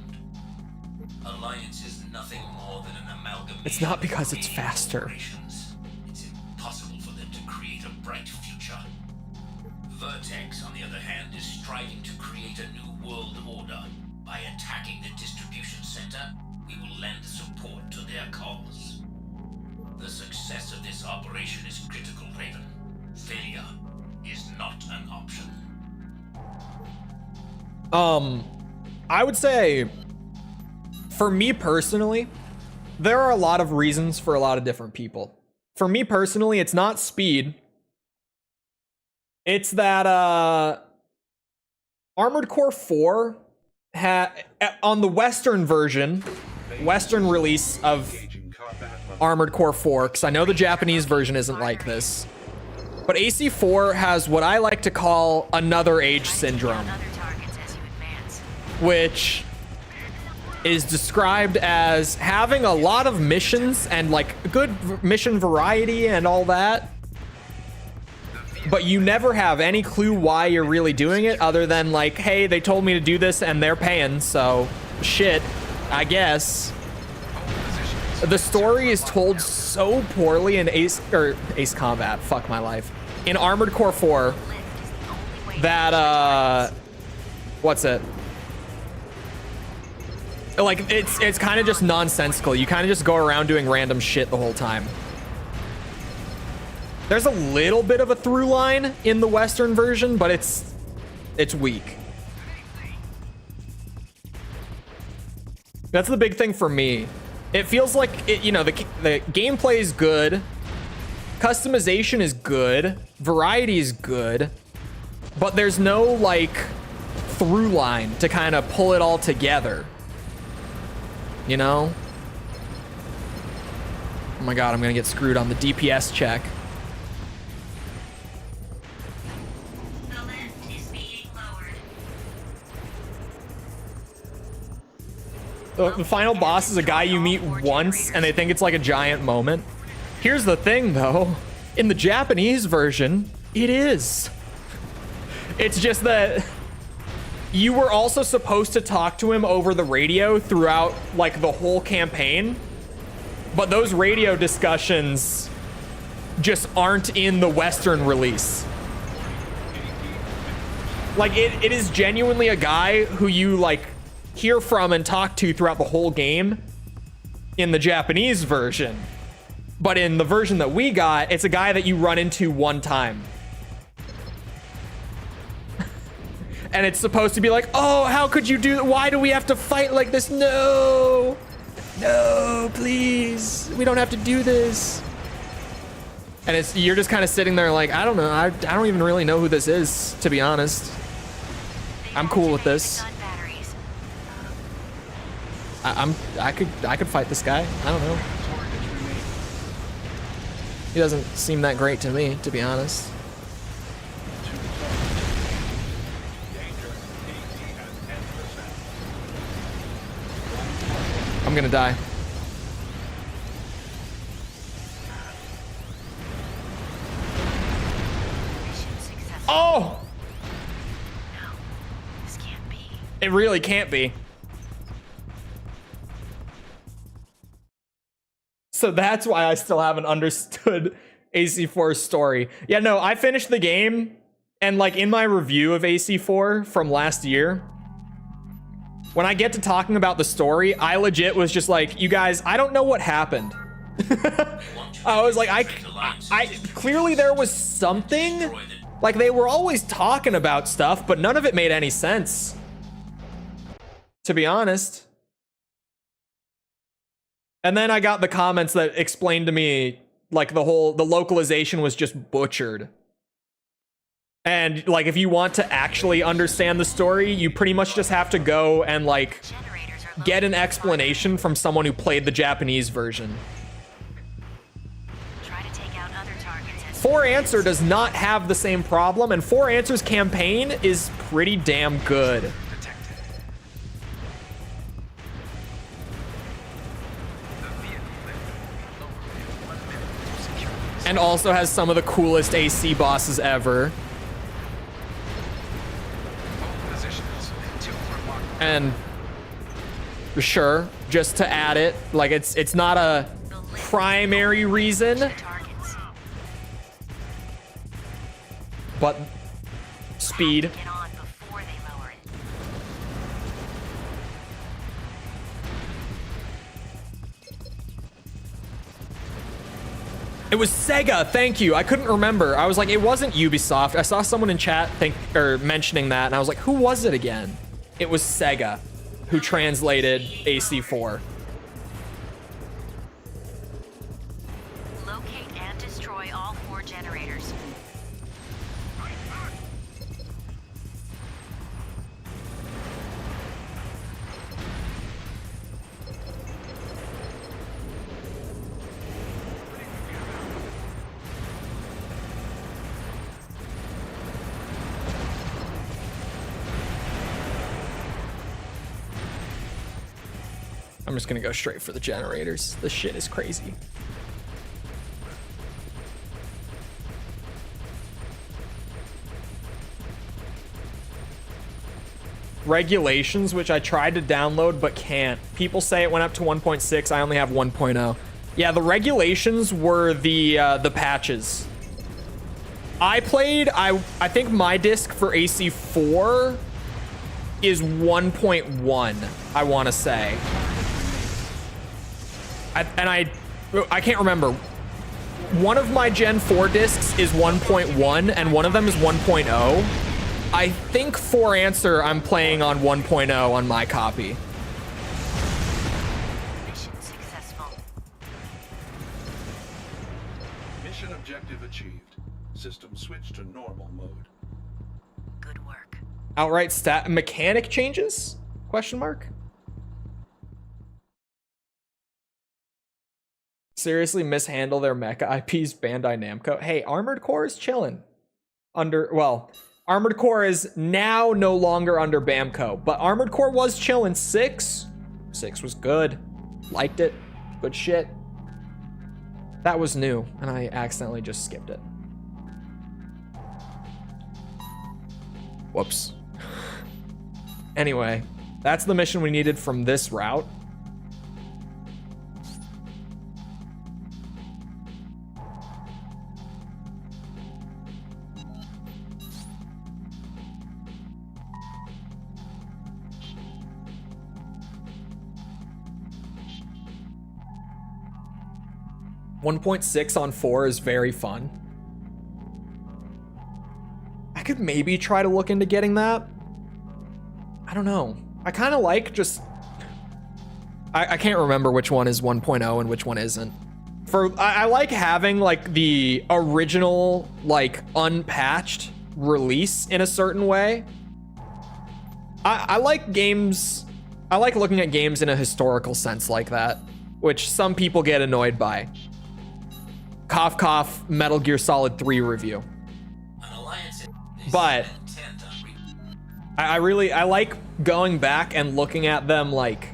[SPEAKER 5] Alliance is nothing more than an amalgamation.
[SPEAKER 1] It's not because
[SPEAKER 5] of
[SPEAKER 1] it's
[SPEAKER 5] many
[SPEAKER 1] faster.
[SPEAKER 5] corporations. It's impossible for them to create a bright future. Vertex, on the other hand, is striving to create a new world order. By attacking the distribution center, we will lend support to their cause. The success of this operation is critical, Raven. Failure is not an option.
[SPEAKER 1] I would say, for me personally, there are a lot of reasons for a lot of different people. For me personally, it's not speed. It's that, Armored Core 4 on the Western version, Western release of Armored Core 4, because I know the Japanese version isn't like this, but AC4 has what I like to call another age syndrome, which is described as having a lot of missions and like good mission variety and all that, but you never have any clue why you're really doing it other than like, hey, they told me to do this and they're paying, so shit, I guess. The story is told so poorly in Ace Combat, fuck my life, in Armored Core 4 that what's it? Like it's kind of just nonsensical. You kind of just go around doing random shit the whole time. There's a little bit of a through line in the Western version, but it's weak. That's the big thing for me. It feels like it, you know, the gameplay is good, customization is good, variety is good, but there's no like through line to kind of pull it all together. You know? Oh my god, I'm gonna get screwed on the DPS check.
[SPEAKER 2] The lift is being lowered.
[SPEAKER 1] The final boss is a guy you meet once and they think it's like a giant moment. Here's the thing though, in the Japanese version, it is. It's just that you were also supposed to talk to him over the radio throughout like the whole campaign, but those radio discussions just aren't in the Western release. Like it is genuinely a guy who you like hear from and talk to throughout the whole game in the Japanese version, but in the version that we got, it's a guy that you run into one time. And it's supposed to be like, oh, how could you do that? Why do we have to fight like this? No, no, please. We don't have to do this. And you're just kind of sitting there like, I don't know. I don't even really know who this is, to be honest. I'm cool with this. I could fight this guy. I don't know. He doesn't seem that great to me, to be honest. I'm gonna die. Oh!
[SPEAKER 3] No, this can't be.
[SPEAKER 1] It really can't be. So that's why I still haven't understood AC4's story. Yeah, no, I finished the game, and like in my review of AC4 from last year, when I get to talking about the story, I legit was just like, you guys, I don't know what happened. I was like, I clearly there was something. Like they were always talking about stuff, but none of it made any sense, to be honest. And then I got the comments that explained to me like the localization was just butchered. And like if you want to actually understand the story, you pretty much just have to go and like get an explanation from someone who played the Japanese version.
[SPEAKER 3] Try to take out other targets.
[SPEAKER 1] For Answer does not have the same problem, and For Answer's campaign is pretty damn good. And also has some of the coolest AC bosses ever. And sure, just to add it, like it's not a primary reason, but speed.
[SPEAKER 3] Get on before they lower it.
[SPEAKER 1] It was Sega, thank you. I couldn't remember. I was like, it wasn't Ubisoft. I saw someone in chat mentioning that, and I was like, who was it again? It was Sega who translated AC4.
[SPEAKER 3] Locate and destroy all 4 generators.
[SPEAKER 1] I'm just gonna go straight for the generators. This shit is crazy. Regulations, which I tried to download but can't. People say it went up to 1.6. I only have 1.0. Yeah, the regulations were the patches. I played, I think my disc for AC4 is 1.1, I want to say. I can't remember. One of my Gen 4 discs is 1.1 and one of them is 1.0. I think for answer, I'm playing on 1.0 on my copy.
[SPEAKER 3] Mission successful.
[SPEAKER 6] Mission objective achieved. System switched to normal mode.
[SPEAKER 3] Good work.
[SPEAKER 1] Outright stat mechanic changes? Question mark. Seriously mishandle their mecha IPs, Bandai Namco. Hey, Armored Core is chilling. Armored Core is now no longer under Bamco, but Armored Core was chilling. 6 was good. Liked it. Good shit. That was new, and I accidentally just skipped it. Whoops. Anyway, that's the mission we needed from this route. .6 on 4 is very fun. I could maybe try to look into getting that. I don't know. I kind of like just... I can't remember which one is 1.0 and which one isn't. I like having like the original, like unpatched release in a certain way. I like games... I like looking at games in a historical sense like that, which some people get annoyed by. Cough cough, Metal Gear Solid 3 review. But I like going back and looking at them like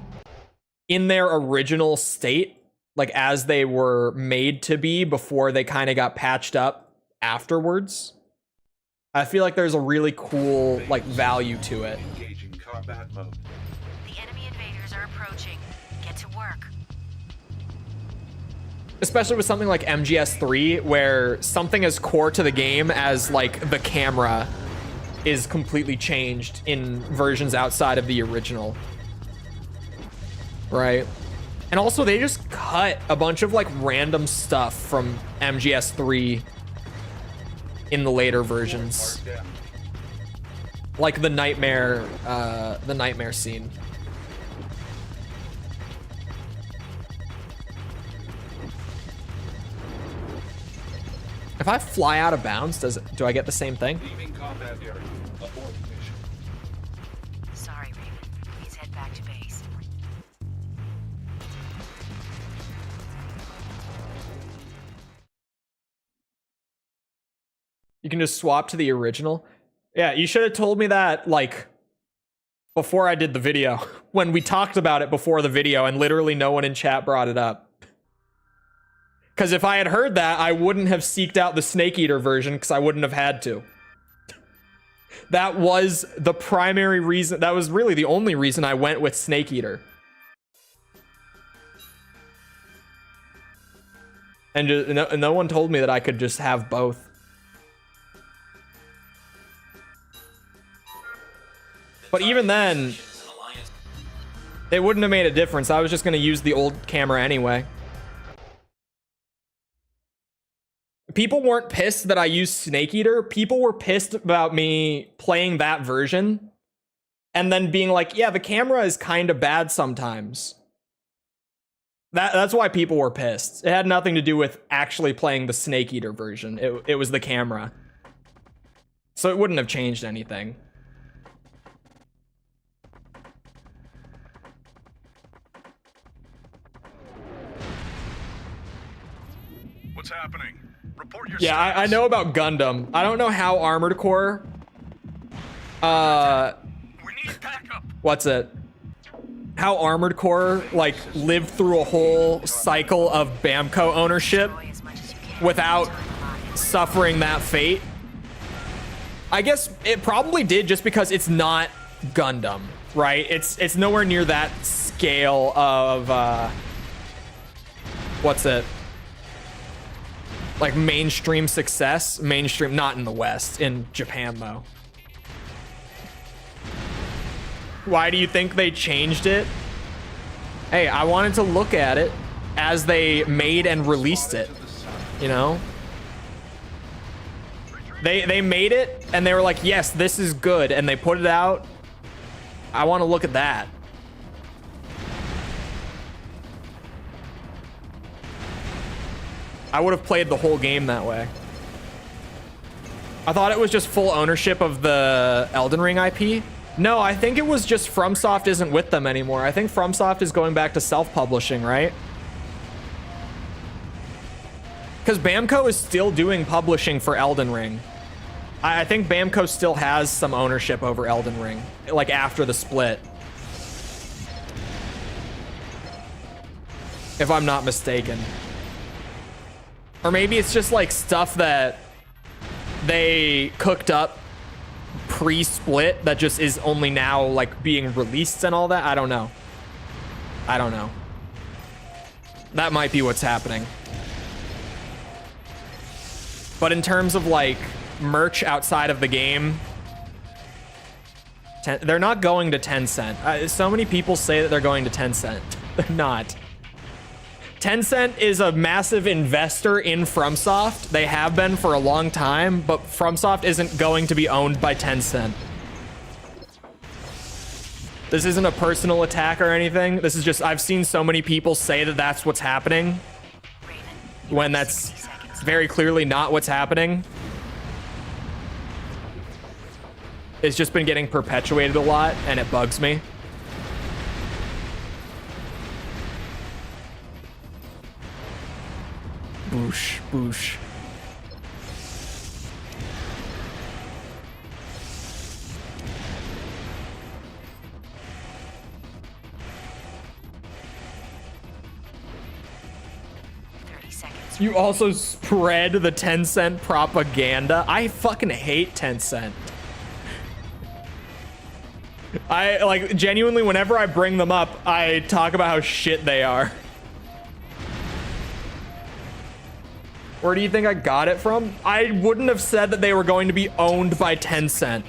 [SPEAKER 1] in their original state, like as they were made to be before they kind of got patched up afterwards. I feel like there's a really cool like value to it.
[SPEAKER 6] Engaging combat mode.
[SPEAKER 3] The enemy invaders are approaching. Get to work.
[SPEAKER 1] Especially with something like MGS3, where something as core to the game as like the camera is completely changed in versions outside of the original. Right? And also they just cut a bunch of like random stuff from MGS3 in the later versions. Like the nightmare scene. If I fly out of bounds, do I get the same thing?
[SPEAKER 6] Leaving combat area. Abort mission.
[SPEAKER 3] Sorry, Raven. Please head back to base.
[SPEAKER 1] You can just swap to the original. Yeah, you should have told me that like before I did the video, when we talked about it before the video and literally no one in chat brought it up. Because if I had heard that, I wouldn't have seeked out the Snake Eater version because I wouldn't have had to. That was the primary reason. That was really the only reason I went with Snake Eater. And no one told me that I could just have both. But even then, it wouldn't have made a difference. I was just going to use the old camera anyway. People weren't pissed that I used Snake Eater. People were pissed about me playing that version and then being like, yeah, the camera is kind of bad sometimes. That's why people were pissed. It had nothing to do with actually playing the Snake Eater version. It was the camera. So it wouldn't have changed anything.
[SPEAKER 4] What's happening? Report your
[SPEAKER 1] Yeah, I know about Gundam. I don't know how Armored Core.
[SPEAKER 4] We need backup.
[SPEAKER 1] What's it? how Armored Core like lived through a whole cycle of Bamco ownership
[SPEAKER 3] Destroy as much as you can
[SPEAKER 1] without
[SPEAKER 3] until it aligns.
[SPEAKER 1] suffering that fate. I guess it probably did, just because it's not Gundam, right? It's nowhere near that scale of what's it? Like mainstream success. Mainstream, not in the West, in Japan though. Why do you think they changed it? Hey, I wanted to look at it as they made and released it, you know? They made it and they were like, yes, this is good, and they put it out. I want to look at that. I would have played the whole game that way. I thought it was just full ownership of the Elden Ring IP. No, I think it was just FromSoft isn't with them anymore. I think FromSoft is going back to self-publishing, right? Because Bamco is still doing publishing for Elden Ring. I think Bamco still has some ownership over Elden Ring, like after the split. If I'm not mistaken. Or maybe it's just like stuff that they cooked up pre-split that just is only now like being released and all that. I don't know. I don't know. That might be what's happening. But in terms of like merch outside of the game, they're not going to Tencent. So many people say that they're going to Tencent. They're not. Tencent is a massive investor in FromSoft. They have been for a long time, but FromSoft isn't going to be owned by Tencent. This isn't a personal attack or anything. This is just, I've seen so many people say that that's what's happening,
[SPEAKER 3] Raven,
[SPEAKER 1] when that's
[SPEAKER 3] 60 seconds.
[SPEAKER 1] very clearly not what's happening. It's just been getting perpetuated a lot, and it bugs me. Boosh, boosh. You also spread the Tencent propaganda. I fucking hate Tencent. I like genuinely, whenever I bring them up, I talk about how shit they are. Where do you think I got it from? I wouldn't have said that they were going to be owned by Tencent.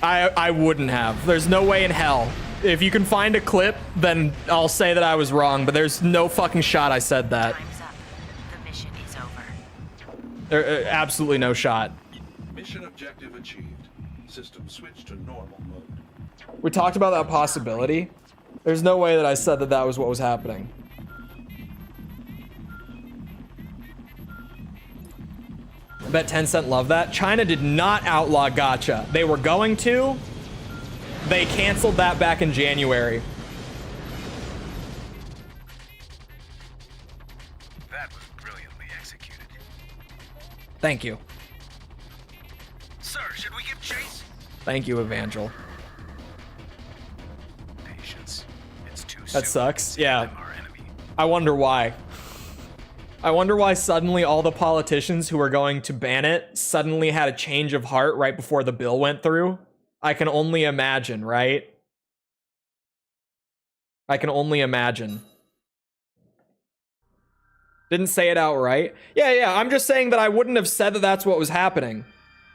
[SPEAKER 1] I wouldn't have. There's no way in hell. If you can find a clip, then I'll say that I was wrong, but there's no fucking shot I said that.
[SPEAKER 3] Time's up. The mission is over.
[SPEAKER 1] There, absolutely no shot.
[SPEAKER 6] Mission objective achieved. System switched to normal mode.
[SPEAKER 1] We talked about that possibility. There's no way that I said that that was what was happening. I bet Tencent loved that. China did not outlaw gacha. They were going to. They canceled that back in January.
[SPEAKER 7] That was brilliantly executed.
[SPEAKER 1] Thank you.
[SPEAKER 7] Sir, should we give chase?
[SPEAKER 1] Thank you, Evangel.
[SPEAKER 7] Patience. It's too soon.
[SPEAKER 1] That sucks. Yeah.
[SPEAKER 7] Them our enemy.
[SPEAKER 1] I wonder why. I wonder why suddenly all the politicians who were going to ban it suddenly had a change of heart right before the bill went through. I can only imagine, right? I can only imagine. Didn't say it outright. Yeah, I'm just saying that I wouldn't have said that that's what was happening.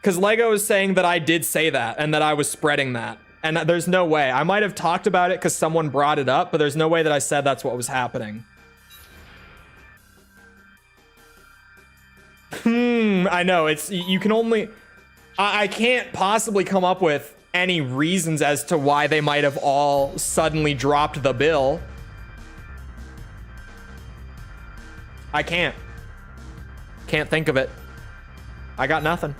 [SPEAKER 1] Because Lego is saying that I did say that and that I was spreading that. And there's no way. I might have talked about it because someone brought it up, but there's no way that I said that's what was happening. I know, it's, you can only, I can't possibly come up with any reasons as to why they might have all suddenly dropped the bill. I can't think of it. I got nothing.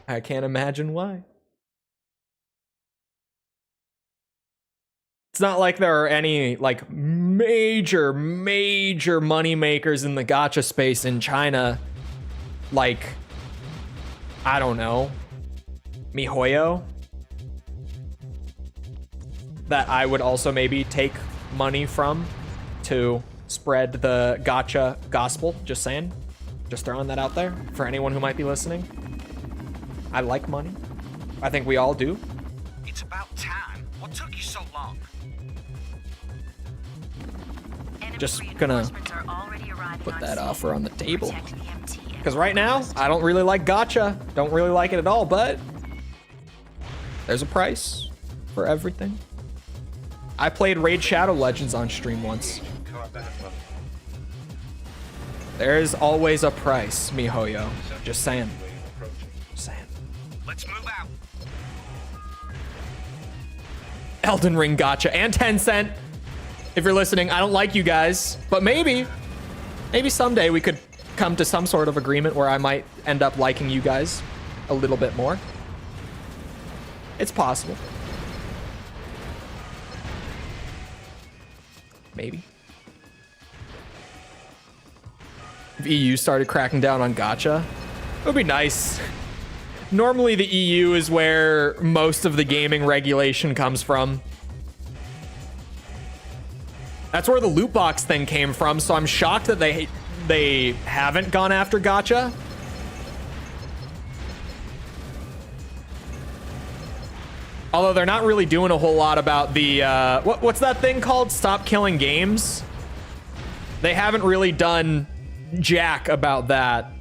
[SPEAKER 1] I can't imagine why. It's not like there are any like major money makers in the gacha space in China, like I don't know, MiHoYo, that I would also maybe take money from to spread the gacha gospel. Just saying. Just throwing that out there for anyone who might be listening. I like money. I think we all do.
[SPEAKER 7] It's about time. What took you so long?
[SPEAKER 1] Just gonna put that offer on the table. Because right now, I don't really like gacha. Don't really like it at all, but there's a price for everything. I played Raid Shadow Legends on stream once. There's always a price, MiHoYo. Just saying. Just saying.
[SPEAKER 7] Let's move out.
[SPEAKER 1] Elden Ring gacha and Tencent. If you're listening, I don't like you guys, but maybe someday we could come to some sort of agreement where I might end up liking you guys a little bit more. It's possible. Maybe. If EU started cracking down on gacha, it would be nice. Normally the EU is where most of the gaming regulation comes from. That's where the loot box thing came from, so I'm shocked that they haven't gone after gacha. Although they're not really doing a whole lot about the what's that thing called? Stop killing games. They haven't really done jack about that.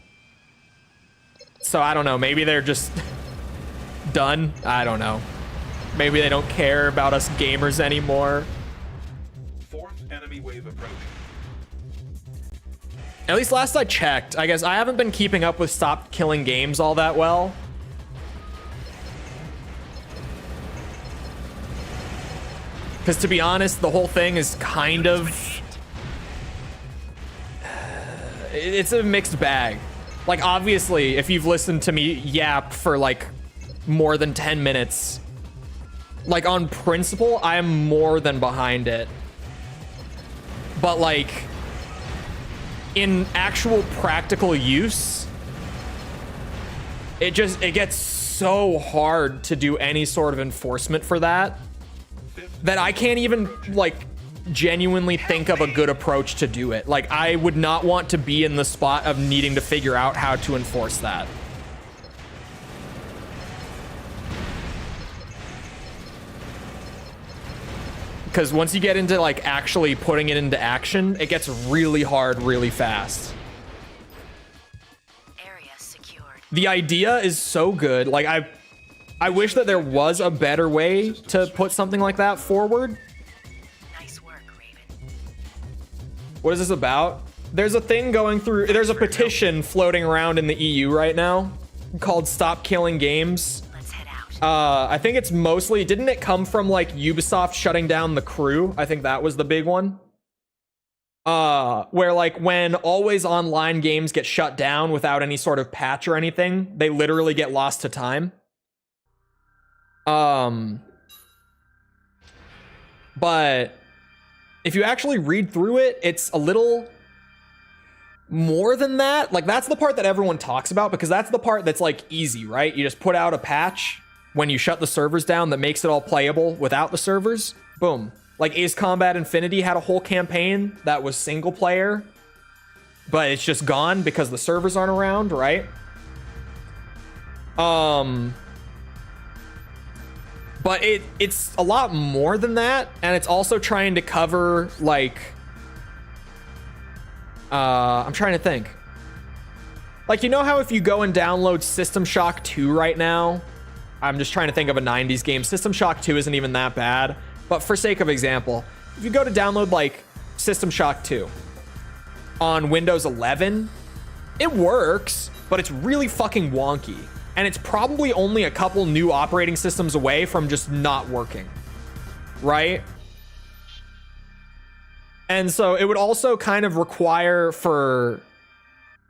[SPEAKER 1] So I don't know, maybe they're just done. I don't know. Maybe they don't care about us gamers anymore.
[SPEAKER 6] Fourth enemy wave approaching.
[SPEAKER 1] At least last I checked. I guess I haven't been keeping up with Stop Killing Games all that well. Because to be honest, the whole thing is kind of... It's a mixed bag. Like, obviously, if you've listened to me yap for, like, more than 10 minutes, like, on principle, I am more than behind it. But, like, in actual practical use, it gets so hard to do any sort of enforcement for that I can't even, like, genuinely think of a good approach to do it. Like, I would not want to be in the spot of needing to figure out how to enforce that. Because once you get into, like, actually putting it into action, it gets really hard really fast.
[SPEAKER 3] Area secured.
[SPEAKER 1] The idea is so good. Like, I wish that there was a better way to put something like that forward.
[SPEAKER 3] Nice work, Raven.
[SPEAKER 1] What is this about? There's a thing going through, there's a petition floating around in the EU right now called Stop Killing Games.
[SPEAKER 3] Let's head out.
[SPEAKER 1] I think it's mostly, didn't it come from like Ubisoft shutting down The Crew? I think that was the big one. Where like when always online games get shut down without any sort of patch or anything, they literally get lost to time. But if you actually read through it, it's a little more than that. Like, that's the part that everyone talks about because that's the part that's like easy, right? You just put out a patch when you shut the servers down that makes it all playable without the servers. Boom. Like Ace Combat Infinity had a whole campaign that was single player, but it's just gone because the servers aren't around, right? But it's a lot more than that, and it's also trying to cover, like... I'm trying to think. Like, you know how if you go and download System Shock 2 right now? I'm just trying to think of a 90s game. System Shock 2 isn't even that bad, but for sake of example, if you go to download, like, System Shock 2 on Windows 11, it works, but it's really fucking wonky. And it's probably only a couple new operating systems away from just not working, right? And so it would also kind of require for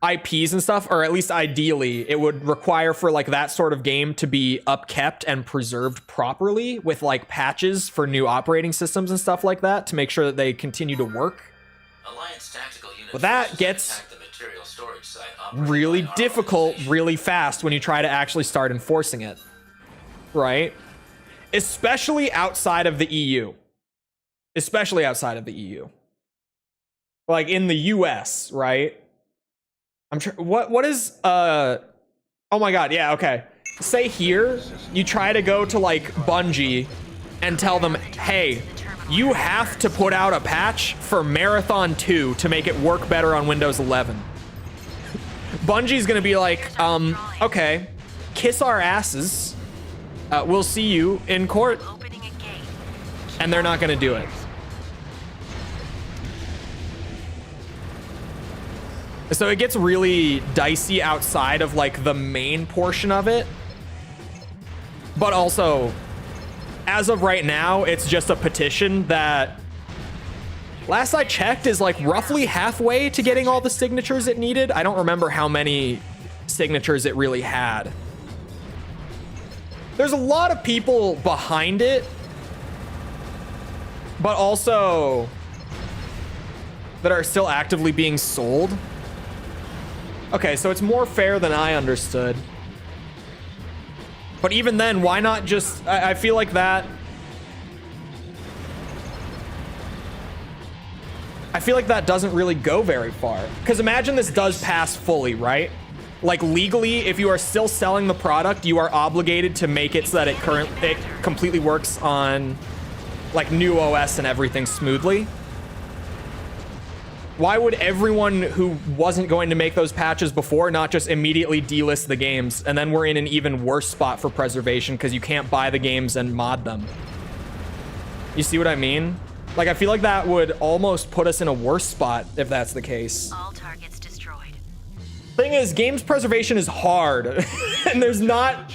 [SPEAKER 1] IPs and stuff, or at least ideally, it would require for like that sort of game to be upkept and preserved properly with like patches for new operating systems and stuff like that to make sure that they continue to work.
[SPEAKER 5] Alliance tactical units
[SPEAKER 1] But that gets
[SPEAKER 5] Imperial storage site
[SPEAKER 1] really difficult really fast when you try to actually start enforcing it, right? Especially outside of the EU. Especially outside of the EU. Like in the US, right? I'm sure what is oh my god, yeah, okay. Say here you try to go to like Bungie and tell them, hey, you have to put out a patch for Marathon 2 to make it work better on Windows 11. Bungie's gonna be like, okay, kiss our asses. We'll see you in court. And they're not gonna do it. So it gets really dicey outside of like the main portion of it. But also, as of right now, it's just a petition that, last I checked, is like roughly halfway to getting all the signatures it needed. I don't remember how many signatures it really had. There's a lot of people behind it, but also that are still actively being sold. Okay, so it's more fair than I understood. But even then, why not just... I feel like that... I feel like that doesn't really go very far. Because imagine this does pass fully, right? Like legally, if you are still selling the product, you are obligated to make it so that it completely works on like new OS and everything smoothly. Why would everyone who wasn't going to make those patches before not just immediately delist the games? And then we're in an even worse spot for preservation because you can't buy the games and mod them. You see what I mean? Like, I feel like that would almost put us in a worse spot if that's the case.
[SPEAKER 3] All targets destroyed.
[SPEAKER 1] Thing is, games preservation is hard. And there's not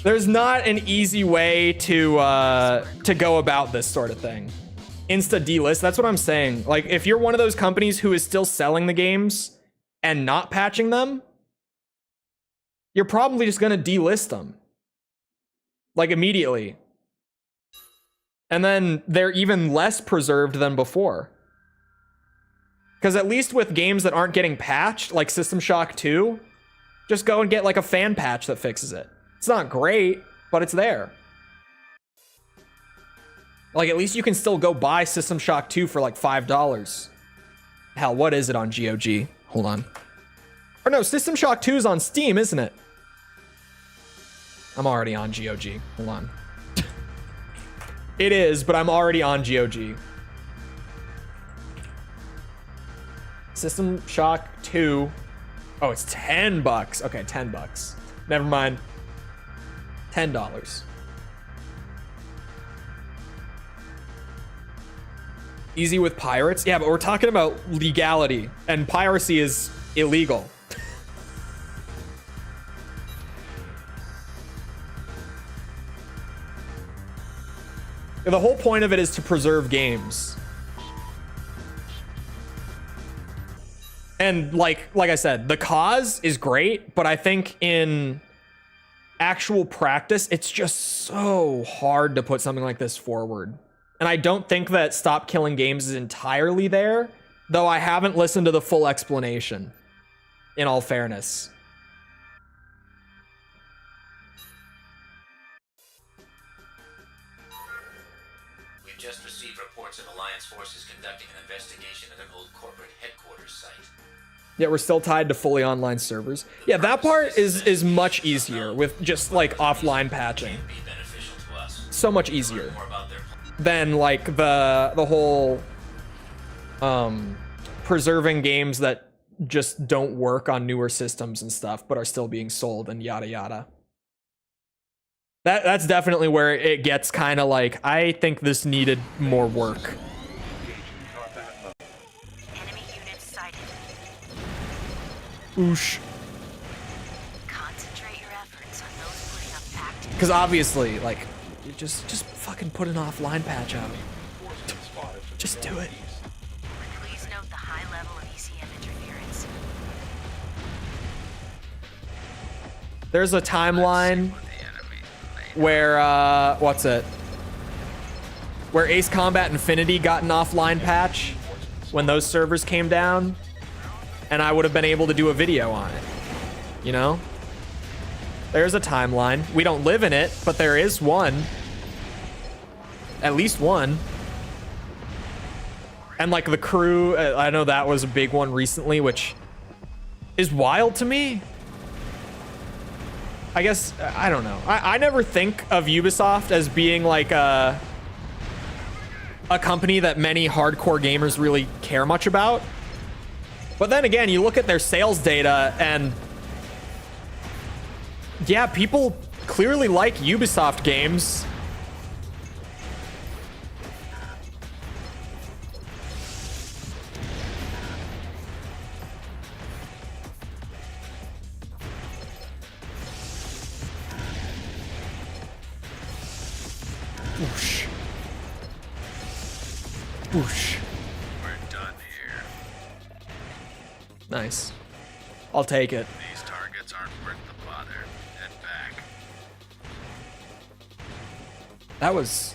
[SPEAKER 1] an easy way to go about this sort of thing. Insta delist, that's what I'm saying. Like, if you're one of those companies who is still selling the games and not patching them, you're probably just gonna delist them. Like, immediately. And then they're even less preserved than before. Because at least with games that aren't getting patched, like System Shock 2, just go and get like a fan patch that fixes it. It's not great, but it's there. Like, at least you can still go buy System Shock 2 for like $5. Hell, what is it on GOG? Hold on. Or no, System Shock 2 is on Steam, isn't it? I'm already on GOG. Hold on. It is, but I'm already on GOG. System Shock 2. Oh, it's $10. Okay, $10. Never mind. $10. Easy with pirates? Yeah, but we're talking about legality, and piracy is illegal. The whole point of it is to preserve games. And like I said, the cause is great, but I think in actual practice, it's just so hard to put something like this forward. And I don't think that Stop Killing Games is entirely there, though I haven't listened to the full explanation, in all fairness.
[SPEAKER 5] We've just received reports of Alliance forces conducting an investigation at an old corporate headquarters site.
[SPEAKER 1] Yeah, we're still tied to fully online servers. Yeah, that part is much easier with just like offline patching.
[SPEAKER 5] Be beneficial to us.
[SPEAKER 1] So much easier
[SPEAKER 5] More about their
[SPEAKER 1] than like the whole preserving games that just don't work on newer systems and stuff, but are still being sold and yada yada. That's definitely where it gets kind of like, I think this needed more work.
[SPEAKER 3] Enemy units sighted.
[SPEAKER 1] Oosh.
[SPEAKER 3] Concentrate your efforts on those putting up active.
[SPEAKER 1] Because obviously, like, you just fucking put an offline patch out. Just do it.
[SPEAKER 3] Please note the high level of ECM interference.
[SPEAKER 1] There's a timeline where, what's it? Where Ace Combat Infinity got an offline patch when those servers came down. and I would have been able to do a video on it. You know? There's a timeline. We don't live in it, but there is one. At least one. And like the crew, I know that was a big one recently, which is wild to me. I guess, I don't know. I never think of Ubisoft as being like a company that many hardcore gamers really care much about. But then again, you look at their sales data and yeah, people clearly like Ubisoft games. Whoosh. Whoosh.
[SPEAKER 7] We're done here.
[SPEAKER 1] Nice. I'll take it.
[SPEAKER 7] These targets aren't worth the bother. Head back.
[SPEAKER 1] That was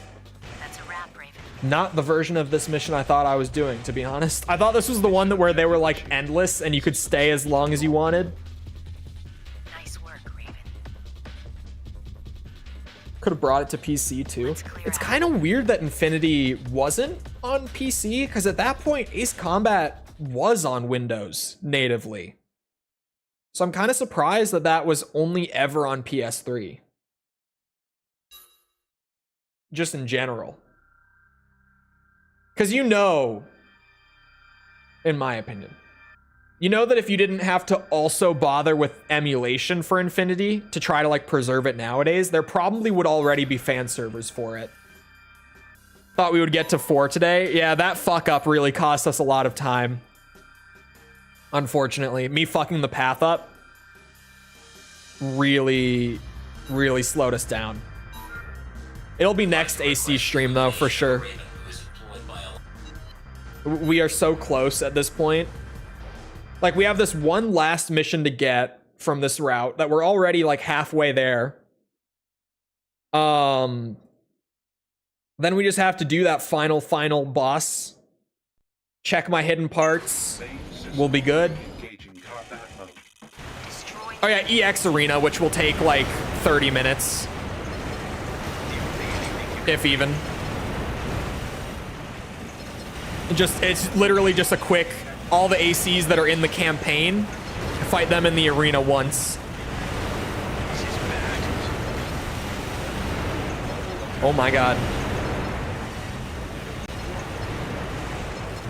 [SPEAKER 3] That's a wrap, Raven.
[SPEAKER 1] not the version of this mission I thought I was doing, to be honest. I thought this was the one that where they were like endless and you could stay as long as you wanted.
[SPEAKER 3] Nice work, Raven.
[SPEAKER 1] Could have brought it to PC too.
[SPEAKER 3] Let's clear
[SPEAKER 1] It's
[SPEAKER 3] out.
[SPEAKER 1] kind of weird that Infinity wasn't on PC, because at that point Ace Combat was on Windows natively. So I'm kind of surprised that that was only ever on PS3. Just in general. Because you know, in my opinion, you know that if you didn't have to also bother with emulation for Infinity to try to like preserve it nowadays, there probably would already be fan servers for it. Thought we would get to 4 today. Yeah, that fuck up really cost us a lot of time. Unfortunately, me fucking the path up really slowed us down. It'll be next AC stream though, for sure.
[SPEAKER 5] Raven, who is employed by a
[SPEAKER 1] We are so close at this point. Like, we have this one last mission to get from this route that we're already like halfway there. Then we just have to do that final boss. Check my hidden parts. We'll be good.
[SPEAKER 6] Engaging combat mode.
[SPEAKER 3] Destroy
[SPEAKER 1] Oh yeah, EX Arena, which will take like 30 minutes. If even. It's literally just a quick, all the ACs that are in the campaign, fight them in the arena once. Oh my god.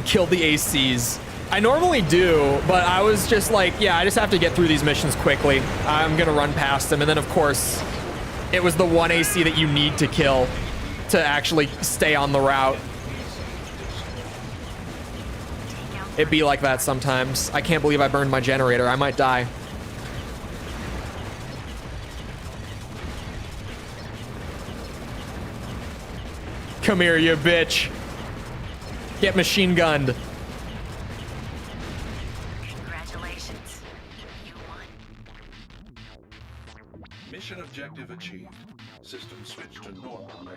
[SPEAKER 1] Kill the ACs. I normally do, but I was just like, yeah, I just have to get through these missions quickly. I'm gonna run past them, and then of course, it was the one AC that you need to kill to actually stay on the route. It'd be like that sometimes. I can't believe I burned my generator. I might die. Come here, you bitch. Get machine gunned.
[SPEAKER 3] Congratulations. You won.
[SPEAKER 6] Mission objective achieved. System switched to normal mode.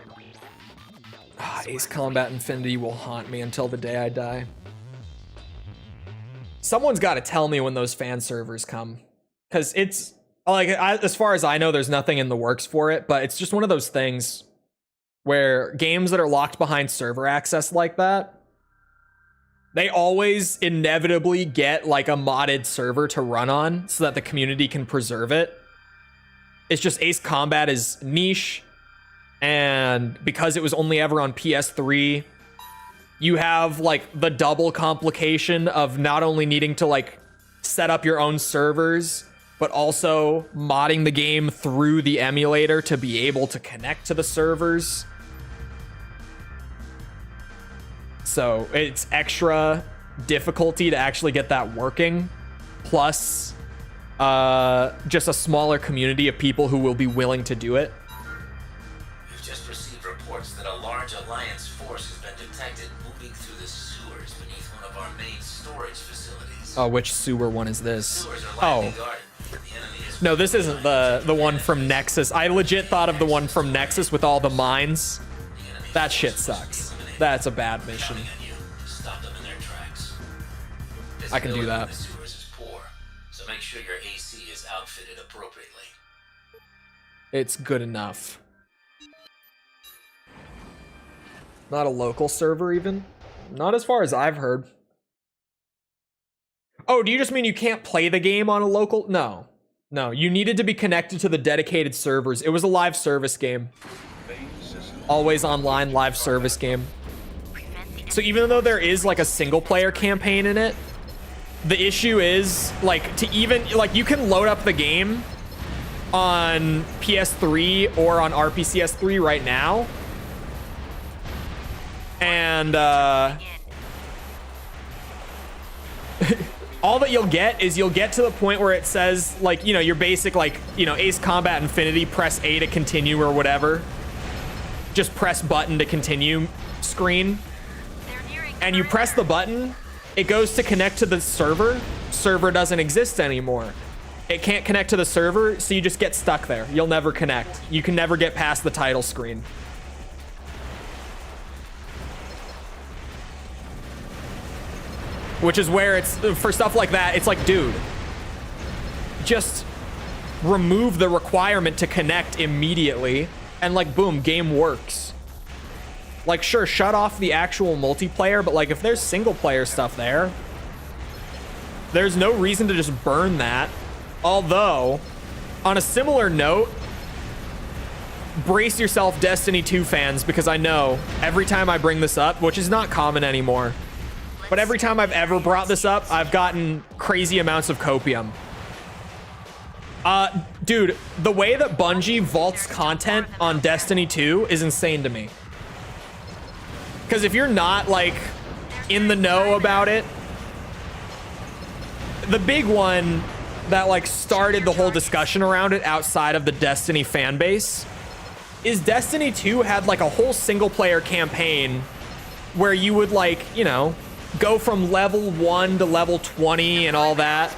[SPEAKER 1] Ace Combat Infinity will haunt me until the day I die. Someone's got to tell me when those fan servers come. Because it's, like, as far as I know, there's nothing in the works for it, but it's just one of those things where games that are locked behind server access like that, they always inevitably get, like, a modded server to run on so that the community can preserve it. It's just Ace Combat is niche, and because it was only ever on PS3, you have like the double complication of not only needing to like set up your own servers, but also modding the game through the emulator to be able to connect to the servers. So it's extra difficulty to actually get that working. Plus, just a smaller community of people who will be willing to do it.
[SPEAKER 5] We've just received reports that a large Alliance force has been detected moving through the sewers beneath one of our main storage facilities.
[SPEAKER 1] Oh, which sewer one is this?
[SPEAKER 5] Sewers are
[SPEAKER 1] Oh.
[SPEAKER 5] lightly guarded. The enemy is
[SPEAKER 1] No, this isn't the one from Nexus. I legit thought of the one from Nexus with all the mines.
[SPEAKER 5] the enemy
[SPEAKER 1] That shit
[SPEAKER 5] forces must be
[SPEAKER 1] sucks.
[SPEAKER 5] eliminated.
[SPEAKER 1] That's a bad mission.
[SPEAKER 5] Counting on you to stop them in their tracks.
[SPEAKER 1] I can do
[SPEAKER 5] Visibility
[SPEAKER 1] that.
[SPEAKER 5] in the sewers is
[SPEAKER 1] It's good enough. Not a local server even? Not as far as I've heard. Oh, do you just mean you can't play the game on a local? No. No, you needed to be connected to the dedicated servers. It was a live service game. Always online live service game. So even though there is like a single player campaign in it, the issue is like to even like you can load up the game on PS3 or on RPCS3 right now. And all that you'll get is you'll get to the point where it says like, you know, your basic like, you know, Ace Combat Infinity, press A to continue or whatever. Just press button to continue screen. And you press the button, it goes to connect to the server. Server doesn't exist anymore. It can't connect to the server, so you just get stuck there. You'll never connect. You can never get past the title screen. Which is where it's, for stuff like that, it's like, dude, just remove the requirement to connect immediately, and like, boom, game works. Like, sure, shut off the actual multiplayer, but like, if there's single player stuff there, there's no reason to just burn that. Although, on a similar note, brace yourself, Destiny 2 fans, because I know every time I bring this up, which is not common anymore, but every time I've ever brought this up, I've gotten crazy amounts of copium. Dude, the way that Bungie vaults content on Destiny 2 is insane to me. Because if you're not, like, in the know about it, the big one that, like, started the whole discussion around it outside of the Destiny fan base is Destiny 2 had, like, a whole single-player campaign where you would, like, you know, go from level 1 to level 20 and all that.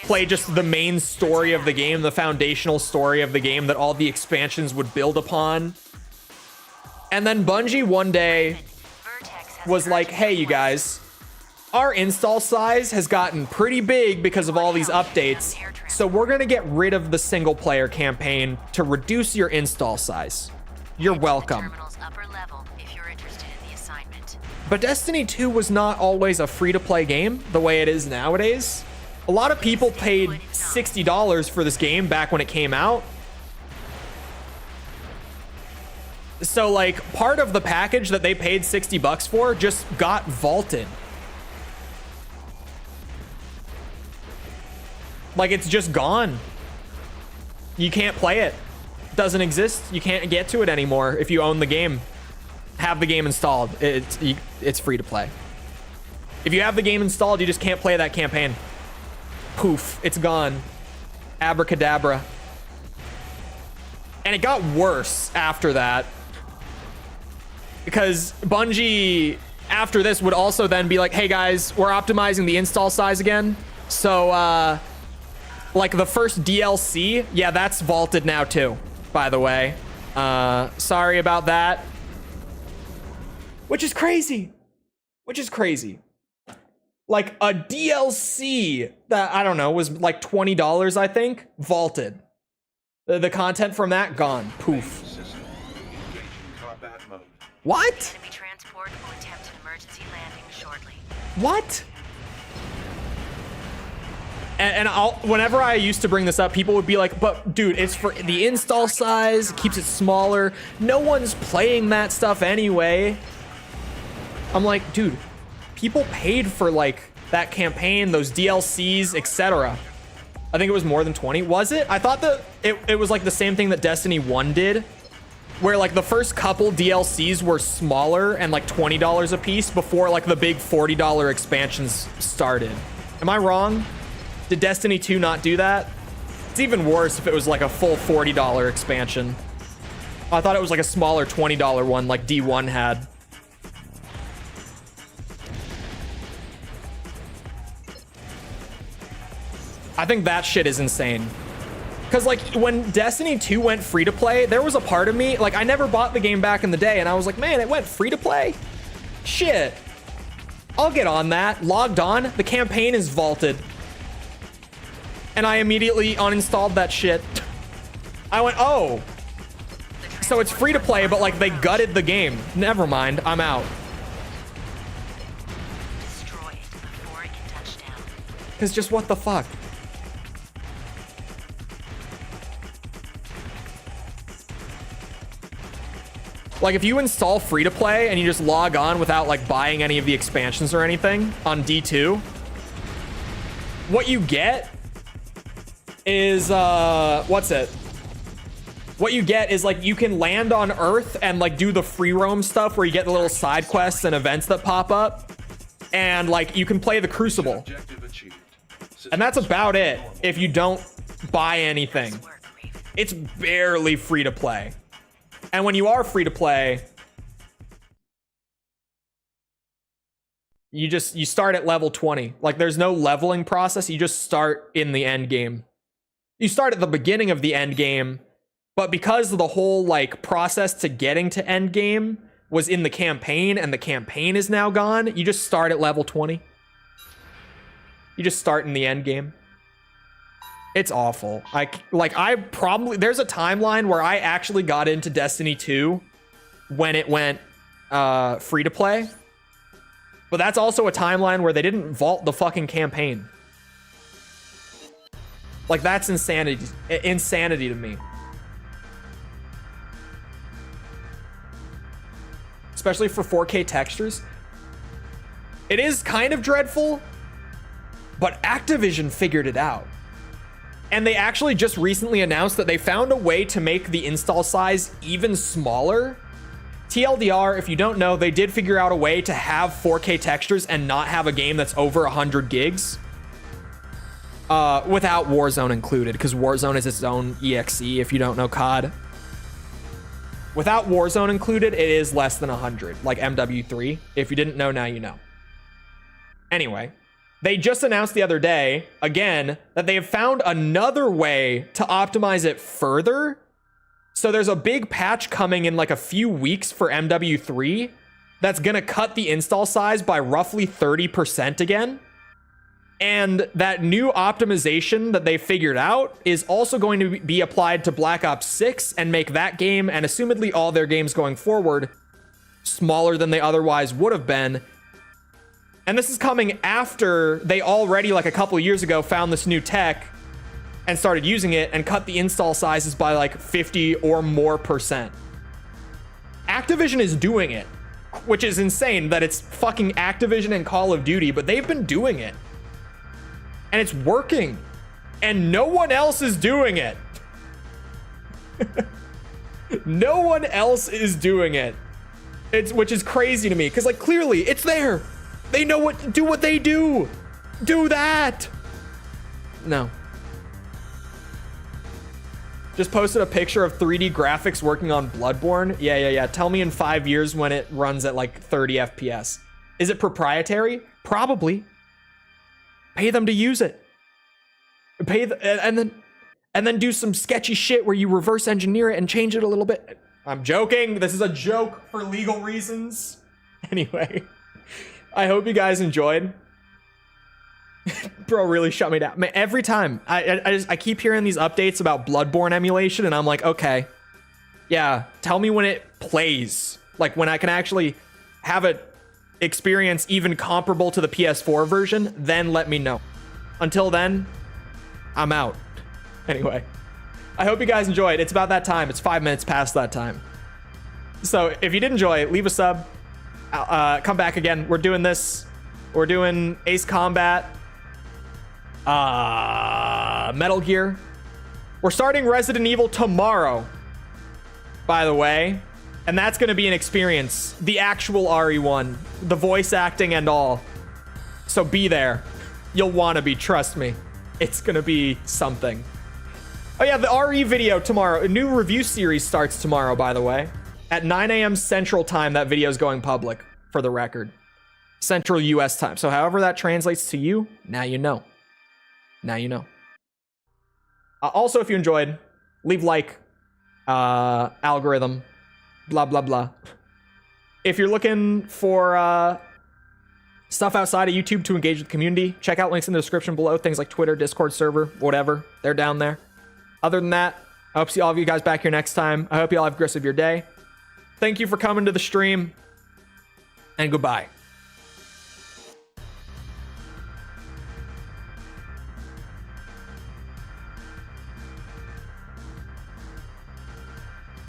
[SPEAKER 1] Play just the main story of the game, the foundational story of the game that all the expansions would build upon. And then Bungie one day was like, hey, you guys, our install size has gotten pretty big because of all these updates, so we're going to get rid of the single player campaign to reduce your install size. You're welcome. But Destiny 2 was not always a free-to-play game the way it is nowadays. A lot of people paid $60 for this game back when it came out. So, like, part of the package that they paid $60 for just got vaulted. Like, it's just gone. You can't play it. It doesn't exist. You can't get to it anymore if you own the game. Have the game installed. It's free to play. If you have the game installed, you just can't play that campaign. Poof, it's gone. Abracadabra. And it got worse after that, because Bungie after this would also then be like, hey guys, we're optimizing the install size again, so like the first DLC, yeah, that's vaulted now too, by the way. Sorry about that. Which is crazy. Like a DLC that, I don't know, was like $20, I think, vaulted. The content from that, gone. Poof. What?
[SPEAKER 3] Enemy transport will attempt an emergency landing shortly.
[SPEAKER 1] What? And whenever I used to bring this up, people would be like, but dude, it's for the install size, it keeps it smaller. No one's playing that stuff anyway. I'm like, dude, people paid for like that campaign, those DLCs, etc. I think it was more than 20. Was it? I thought that it was like the same thing that Destiny 1 did, where like the first couple DLCs were smaller and like $20 a piece before like the big $40 expansions started. Am I wrong? Did Destiny 2 not do that? It's even worse if it was like a full $40 expansion. I thought it was like a smaller $20 one like D1 had. I think that shit is insane. Because, like, when Destiny 2 went free-to-play, there was a part of me, like, I never bought the game back in the day, and I was like, man, it went free-to-play? Shit. I'll get on that. Logged on, the campaign is vaulted. And I immediately uninstalled that shit. I went, oh, so it's free to play, but like they gutted the game. Never mind, I'm out.
[SPEAKER 3] Destroy it before it can touch down.
[SPEAKER 1] Because just what the fuck? Like if you install free to play and you just log on without like buying any of the expansions or anything on D2, what you get is what's it? What you get is like you can land on Earth and like do the free roam stuff where you get the little side quests and events that pop up, and like you can play the Crucible.
[SPEAKER 6] Objective achieved.
[SPEAKER 1] And that's about it if you don't buy anything. It's barely free to play. And when you are free to play, you start at level 20. Like there's no leveling process. You just start in the end game. You start at the beginning of the end game, but because the whole like process to getting to end game was in the campaign and the campaign is now gone, you just start at level 20. You just start in the end game. It's awful. There's a timeline where I actually got into Destiny 2 when it went free to play. But that's also a timeline where they didn't vault the fucking campaign. Like that's insanity to me. Especially for 4K textures. It is kind of dreadful, but Activision figured it out. And they actually just recently announced that they found a way to make the install size even smaller. TLDR, if you don't know, they did figure out a way to have 4K textures and not have a game that's over 100 gigs. Without Warzone included, because Warzone is its own EXE, if you don't know COD. Without Warzone included, it is less than 100, like MW3. If you didn't know, now you know. Anyway. They just announced the other day, again, that they have found another way to optimize it further. So there's a big patch coming in like a few weeks for MW3 that's going to cut the install size by roughly 30% again. And that new optimization that they figured out is also going to be applied to Black Ops 6 and make that game, and assumedly all their games going forward, smaller than they otherwise would have been. And this is coming after they already, like a couple years ago, found this new tech and started using it and cut the install sizes by like 50 or more %. Activision is doing it, which is insane that it's fucking Activision and Call of Duty, but they've been doing it. And it's working. And no one else is doing it. No one else is doing it. Which is crazy to me, because like clearly it's there. They know what to do, what they do. Do that. No. Just posted a picture of 3D graphics working on Bloodborne. Yeah. Tell me in 5 years when it runs at like 30 FPS. Is it proprietary? Probably. Pay them to use it. And then do some sketchy shit where you reverse engineer it and change it a little bit. I'm joking. This is a joke for legal reasons. Anyway. I hope you guys enjoyed. Bro really shut me down. Man, every time I keep hearing these updates about Bloodborne emulation, and I'm like, okay, yeah, tell me when it plays. Like when I can actually have an experience even comparable to the PS4 version, then let me know. Until then, I'm out. Anyway, I hope you guys enjoyed. It's about that time. It's 5 minutes past that time. So if you did enjoy, leave a sub. Come back again. We're doing this. We're doing Ace Combat, Metal Gear. We're starting Resident Evil tomorrow, by the way, and that's going to be an experience. The actual RE1, the voice acting and all. So be there. You'll want to be, trust me. It's going to be something. Oh yeah, the RE video tomorrow. A new review series starts tomorrow, by the way. At 9 a.m. Central Time, that video is going public, for the record. Central US time. So however that translates to you, now you know. Now you know. Also, if you enjoyed, leave like, algorithm, blah, blah, blah. If you're looking for stuff outside of YouTube to engage with the community, check out links in the description below. Things like Twitter, Discord server, whatever. They're down there. Other than that, I hope to see all of you guys back here next time. I hope you all have the rest of your day. Thank you for coming to the stream, and goodbye.